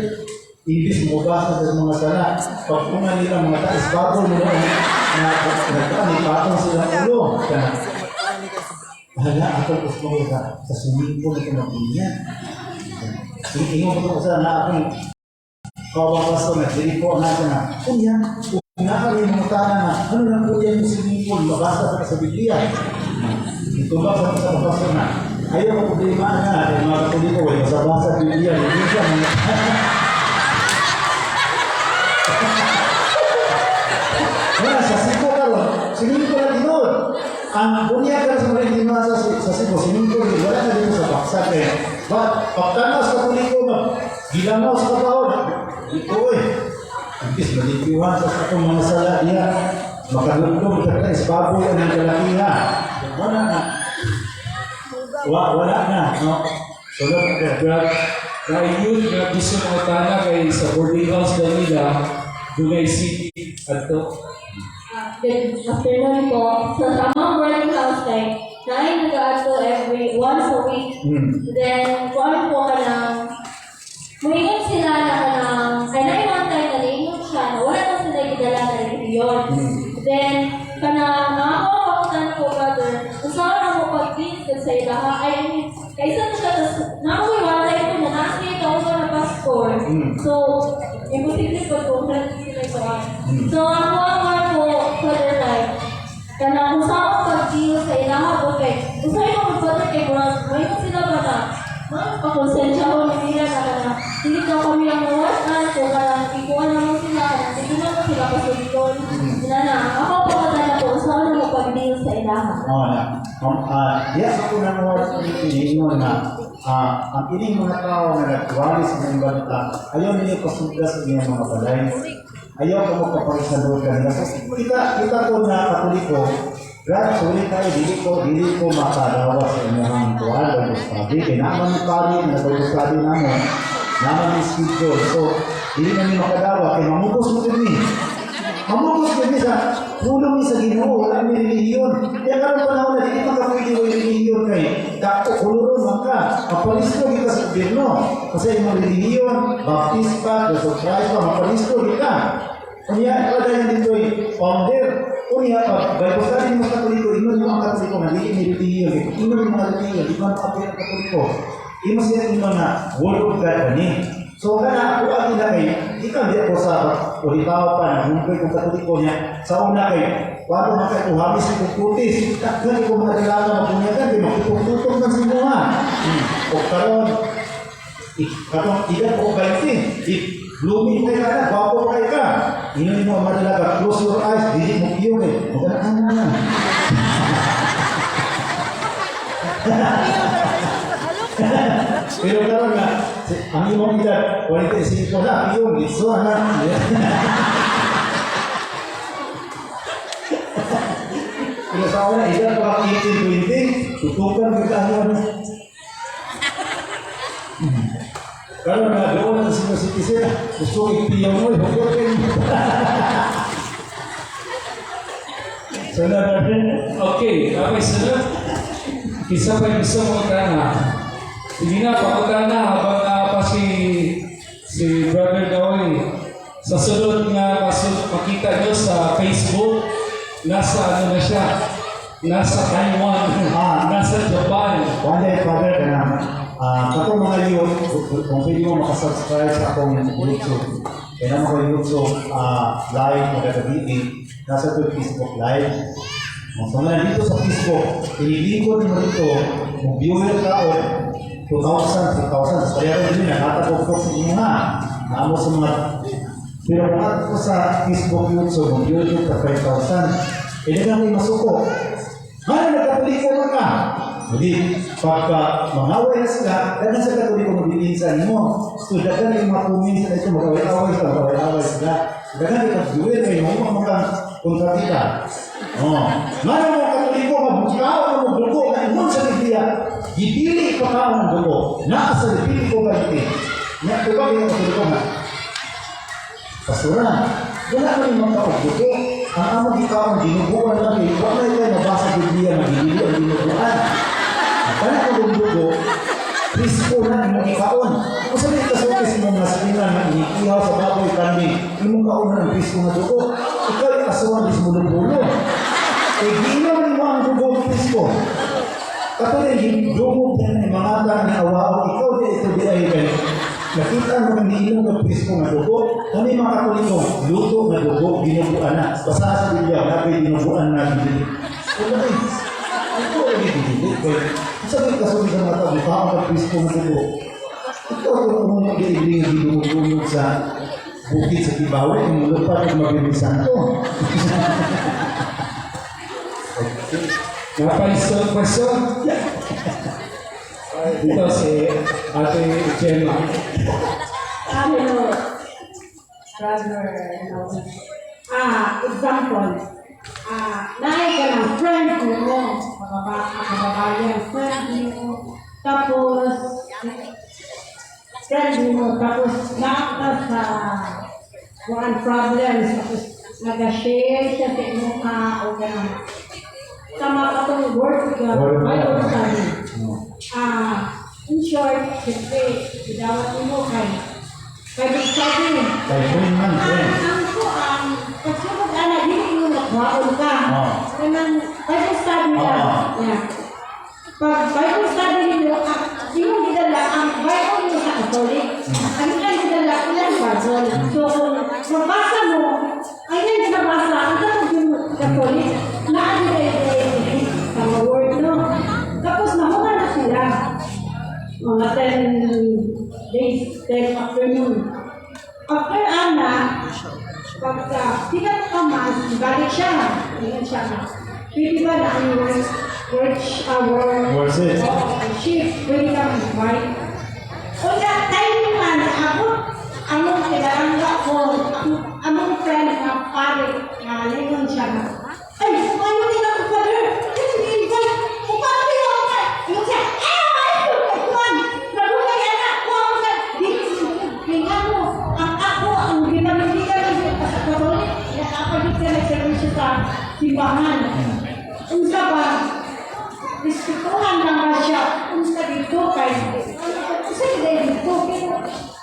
Ibig mo ba sa mga sala, pagpungan nila mga taas bago mo na ipatong silang ulo. Hala, ako gusto ko sa swimming pool ito na pinya. Ingon ko sa na akong kawawas ko na, dili po natin na, kuya, kung nakali mga tana na, ano lang po yan yung swimming pool, mabasa sa Biblia. Ito ba sa mabasa na, ayaw ko problema na, mga katuliko, mabasa sa Biblia, hindi siya mga wala, sa Cebu karon, swimming pool na tinod. Ang bunya ka sa mga lima sa Cebu, swimming pool, wala na dito sa Baksan eh. Pagkanaw sa kuliko, gilamaw sa kabaon, ito eh. Ibig malipiwan sa itong mga sala niya, makagulong ka is baboy ang kalakiha. Wala na. Wala na, no? So, kaya yun, gusto mo tana kay sa boarding house na nila, Dunay City, at to. Good afternoon po. So, sa mga boarding house kay, naay nag-aato every once a week. Then, kung po ka ng, muingon sila na ka ng, ay naiwan tayo na liingon siya, na wala na sila gidala na religion. Then, kanang ako kakutan ko, brother, usawa na mo pag-please sa ilaha, ay, kaysa na siya, nakuwiwalay ko na nasa ito ako na pastor. So, imposible pag kung sila ito. So, ang po, Father Life, kanang usawa pag-deal sa ilaha ko kay, usawa mo mag-father kay Brad, may kung sila ba na, pakonsensya ko ni nila na hindi daw kami ang mawasan, kung kanang ikuha naman sila, hindi naman sila kasulidon. Sila na, ako po katala po, usawa na mo pag-deal sa ilaha. Yes, ako na mo iningon na ang ining mga tao na nagtuwali sa mga balita, ayaw ninyo pasugda sa inyong mga balay. Ayaw ka mo kapagsalod kanila. Kita ko na Katoliko, grabe, sulit tayo, dili ko makadawa sa inyong tuwal o study. Kaya naman yung pari, nag-study namin, naman yung schedule. So, dili namin makadawa, kaya mamugos mo din Mamugos din sa pulong sa Ginoo, wala may relihiyon. Kaya karoon pa na dili makapwede yung relihiyon kay tako, kulurong ka. Mapalisto kita sa gobyerno. Kasi yung relihiyon, baptista, Christ pa, mapalisto kita. Kanya, kada yan dito ay founder. Kanya, pag Bible study mo Katoliko, inon yung mga Katoliko na dili may relihiyon. Inon yung mga relihiyon, di man kapit ang Katoliko. Imo siya inon na word of God ni. So kana ako ang ilagay, ikaw di ako sa ulitaw pa na mungkoy kong Katoliko niya. Sa una kay, paano makay kung habis ni kukutis, takgan ko mga dalaga mapunyagan, di makipagtutong ng sinuha. O karon, ikan ko ganti, blooming kayo ka na, wapo kayo ka. Inunin mo ang mga dalaga, close your eyes, hindi mo piyong eh. Magandaan mo na. Pero karon nga, ang imong edad, 45 na, yun, dito na. Pero sa una, edad pa 18-20, tutukan kita ano. Karon nga, doon ang senior citizen, gusto ko ipiyaw mo, huwag kayo. Sunod natin. Okay, sunod. Isa pa yung gusto mo tana. Hindi na, pakutana habang pa si Brother Dawoy. Sa sunod nga makita nyo sa Facebook, nasa ano na siya, nasa Taiwan, nasa Japan. One day, Father, ka na. Katong mga youth, kung pwede mo makasubscribe sa akong YouTube, kaya naman ko YouTube live magagabi, nasa ito Facebook live. So nga dito sa Facebook, ililingkod mo dito, kung viewer ka o 2,000, 3,000. Kaya rin din, nakatagok sa inyo nga. Naamo sa mga... Pero kung ako sa Facebook, YouTube ka 5,000, dagang may masuko. Ano, nagkapelikula ka? Jadi, pagka mangaway na sila, dagan sa katulikong mabibinsan mo. So, dagan yung mga comments na ito, magaway-away sila. Dagan yung pagduwin, kayo mga kontratita. Mana mo katuliko, mabukaw mo dugo, na imon sa Biblia, gidili pa ka ng dugo, nasa Biblia ko ba ito? Ito ba yung katuliko na? Pastoran, wala ka yung mga dugo. Ang among ikaw ang dinuguan lang, wala kayo nabasa Biblia, magigili ang dinuguan. Kana ko dugo, Kristo na imong ikaon. Kung sabi ka sa Kristo mong nasabihan na iniihaw sa baboy kami, imong kaon na ng Kristo na dugo, ikaw yung asuhan is mulo-mulo. Ginaw mo ang dugo ng Kristo. Katulad yung dugo ng mga na awao, ikaw din ito di ay kayo. Nakita mo ang niinom ng Kristo na dugo, ano yung mga katuliko? Luto na dugo, dinuguan na. Basta sa Biblia, nabi dinuguan na Biblia. Wala eh. Ito ay Biblia. Sabi ka sabi sa mga tao, mukha ang Kristo na dugo. Ito ang umumong di-ibling na dinugulog sa bukid sa Kibawe, yung lupa ng Mabibig Santo. Question? Dito si Ate Gemma. Hello, brother. Example. Naay ka ng friend mo, makababayan, friend mo, tapos nakita sa one problems, tapos nag-share siya sa inyo ka o gano'n. Tama ka itong word ka, Bible study. In short, siyempre, bidawat mo kay Bible study. Kasi mag-ana, hindi mo nagwaon ka. Bible study lang. Pag Bible study nyo, di mo gidala ang Bible nyo sa Catholic. Ang ilan gidala, ilan Bible. So, kung mabasa mo, ay yan nabasa, ang tapos yung Catholic, naagay sa mga word, no? Tapos nahuha na sila. Mga 10 days, 10 afternoon. After pagka tigat ka mas, balik siya. Tingnan siya. Pwede ba na ang shift, pwede ka mag-bike. Kaya timing man, among kinarangga ko, among friend na pare, na lingon siya. Ay, paano nila ko father? Kasi invite, kung paano nila ko ka? Yung siya, nagulay anak ko ako sa, tingnan mo, ang ginamiligan ng sa Katolik, nakapagit ka nag-servisyo sa simbahan. Unsa ba, respetuhan lang ba siya? Unsa dito kay, unsa dito?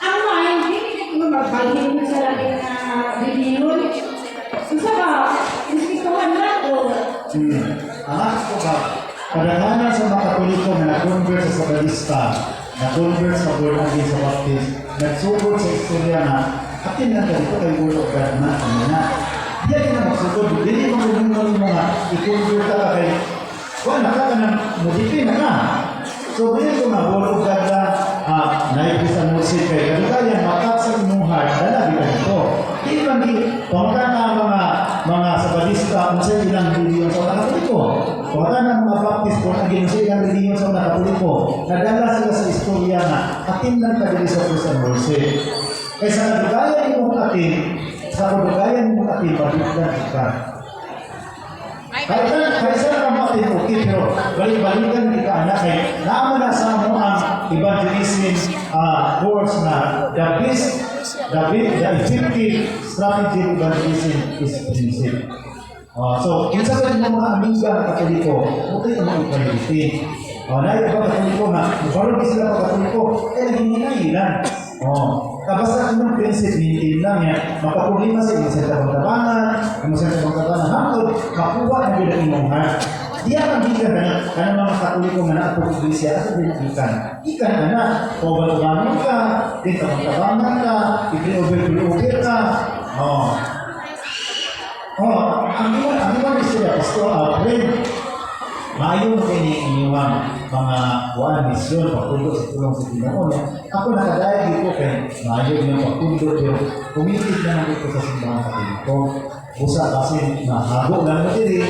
Ang mga hindi mo magbalhin mo sa lagi na reliyon. Unsa ba, respetuhan lang o? Ko ba, kadalanan sa mga Katoliko na nag-convert sa Sabalista, nag-convert sa Bornagin sa Baptist, nagsugod sa istorya na atin na dito kay Word of God na diyan na magsugod, hindi mo mga i-convert ka kay wala ka ng modify na ka. So, ngayon kung Word of God na naipisan mo si kay kadalanan makat sa imong heart, dalabi ka ito. Hindi man di, pangka na mga Sabalista, kung sa ilang reliyon sa mga Katoliko. Pangka na mga Baptist, kung sa ilang reliyon sa mga Katoliko, nadala sila sa istorya na atin lang kadali sa Christian worship. Kaya sa kadugayan mo atin, pagbibigan kita. Kaya sa mo atin, okay, pero balik-balikan kita anak, kaya naman na sa mo ang evangelism course na the effective strategy of evangelism is prinsip. So, kinsa ka ng mga amiga na Katoliko, okay naman i-priority. Dahil ba Katoliko na, parang sila pa Katoliko, naging hinailan. Basta ang prinsip, hindi lang yan, makaproblema sa ilang sa tabang-tabangan, hanggang makuha ang pinag-imungan. Diyan ang bigan na mga Katoliko na naatong iglesia at binagikan. Ikan ka na, pabalo-balo ka, tabang-tabangan ka, i-over-over ka. Ang iwan istorya, Pastor Alfred, maayon kayo ni inyuan. misyon, pagtulog sa tulong sa Pinoon. Ako nakadaya dito kay mayo yung pagtulog yung kumitig na dito sa simbahan Katoliko. Usa kasi nahago lang mo diri,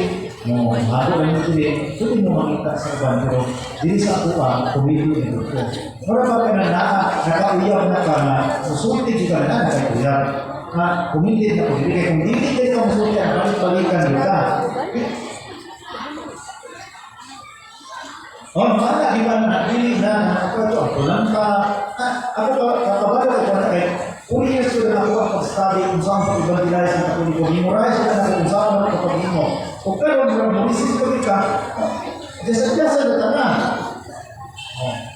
hago lang mo diri, pwede mo makita sa iban, pero diri sa ako kumitig dito. Mura ba ka na nakauyaw na ka na susulti ka na nakauyaw. Kumitig na ko diri, kaya kung hindi ka musulti, balik-balikan dito. Mana di mana diri na ako to lang ka ako kakabalo ko na kay uli sudah ako pag-study kung saan sa ibang dilay sa Katoliko memorize na kung saan ako pag-imo kung karon mo bisis ko ka desa na tana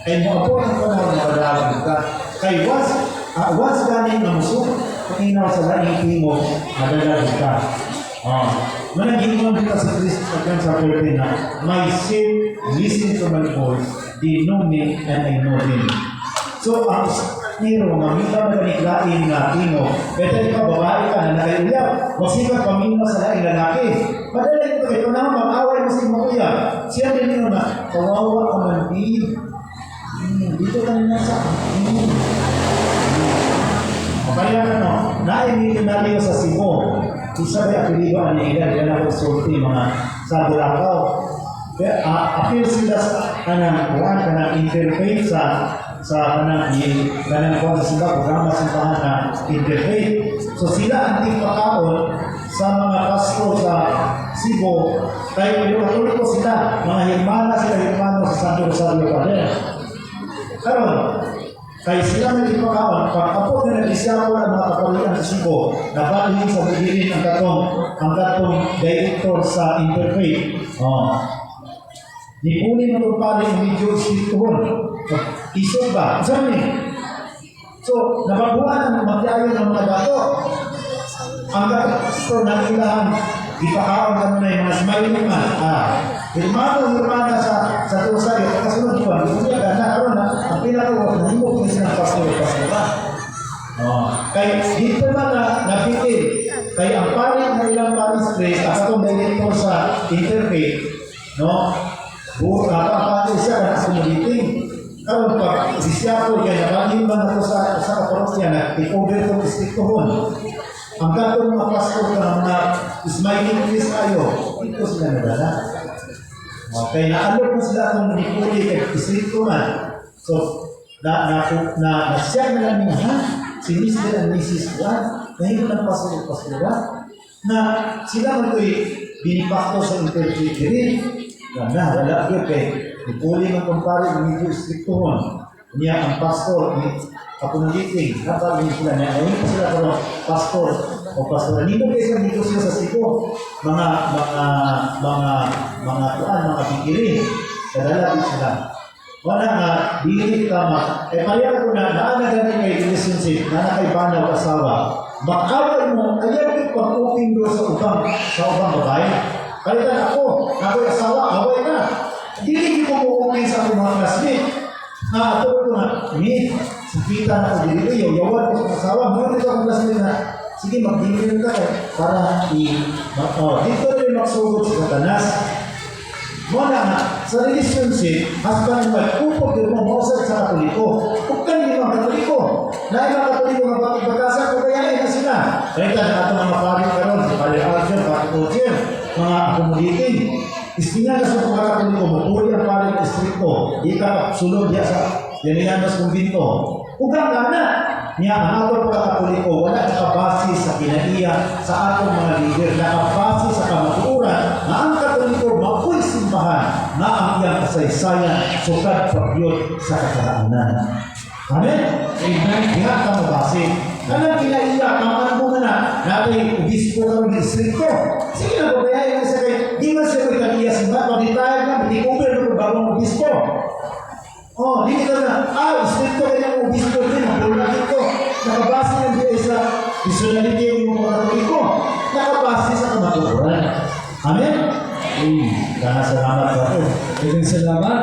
kay mo ako ang panahon na padalag ka kay was ganing na musok panginaw sa laing timo madalag ka managing kita sa Kristo sa na my sin, listen to my voice, they know me and I know him. So, ang niro, mamita na naniklain na tino, beto ikaw, babae ka na nakaiulap, masipag pamino sa laing lalaki. Madali ito kayo na mag-away mo si Makuya. Siya din nyo na, kawawa ka man din. Dito ka na sa kaya naimili natin sa Cebu. Isa ba apelido ang nila, kaya na sulti mga sa Bulacau. Apil sila sa kanang interfaith sa kanang kuwan sila, programa simbahan na interfaith. So sila ang tingpakaon sa mga pasto sa Cebu. Kaya Katoliko sila, mga himana sa Santo Rosario Padre. Karon, kaya sila may ipakaon, pagkapot na nag-isyapo ng mga kapalian sa Cebu, nabalhin sa bigilin ang katong director sa interfaith. Nipuli na itong pali yung medyo isiptuhon. Isog ba? Saan So, nababuhan ang magdayo ng mga bato. Ang gato na ilang ipakaon kami na yung mga smiling man. Hermana sa Rosario, kasunod ko, hindi ka na karoon na ang pinakawa na himok na silang pastor. Kaya dito na napitin, kaya ang palit na ilang palis place, at itong director sa interfaith, kapapati siya na accommodating. Karoon pag sisyapo, kaya nabalhin man ako sa kaparokya na i-cover itong istriktohon. Ang gatong mga pastor ka na smiling face kayo, ito sila nadala. Okay, naalok mo sila itong manipuli kay istrikto man. So, nasiyag na lang niya, sinis nila ang misis ko, nahilo ng pastor na sila man ito'y binipakto sa interfaith din. Wala yun kay ipuli ng kumpare ng medyo istriktohon. Niya ang pastor, ako nagiting, napagin sila niya, ayun po sila pero pastor o pastor. Hindi mo kayo dito sila sa Cebu, mga pikirin, kadalabi sila. Wala nga, dili tama. Pariyan ko na, naanaganin kay relationship, na kay banaw asawa, makawal mo, ayaw yung pag-uping doon sa ubang babae. Kalitan ako yung asawa, away na. Dili ko mo-uping sa aking mga classmate. Ito ko na, sakitan ako dito, yawan ko sa asawa, mga dito ang classmate na, sige, mag-dingin ka para dito rin magsugod sa Satanas. Muna nga, sa relationship, husband and wife, upog yung mga mausap sa Katoliko. Kung kanil mga Katoliko, na yung mga Katoliko nga pagkasa, kagayain na sila. Kaya ito mga pari karon, sa Pali Arjun, Pali Coacher, mga accommodating. Istinya na sa mga Katoliko, mapuli ang pari istrikto, sulod niya sa Yanilanas Kumbinto. Ugang na, niya ang atong pagkakatoliko, wala nakabase sa kinaiya sa atong mga leader, nakabase sa kamaturan na ang Katoliko mapuy simbahan na ang iyang kasaysayan sukad pagyod sa kataraanan. Amen? Amen. Diha ka mabase. Kanang kinaiya, kamaan mo na natin obispo ka ng distrito. Sige na, babayayin na sa kayo. Di man siya ko'y kaniya simbahan, pag-retire na, hindi kumpir ng bagong obispo. Hindi ka na, istrikto kayo ng obispo din, napulagin ko. Nakabase ng Diyos sa personality ng mga Katoliko. Nakabase sa kamaturan. Amen? Salamat po. Salamat.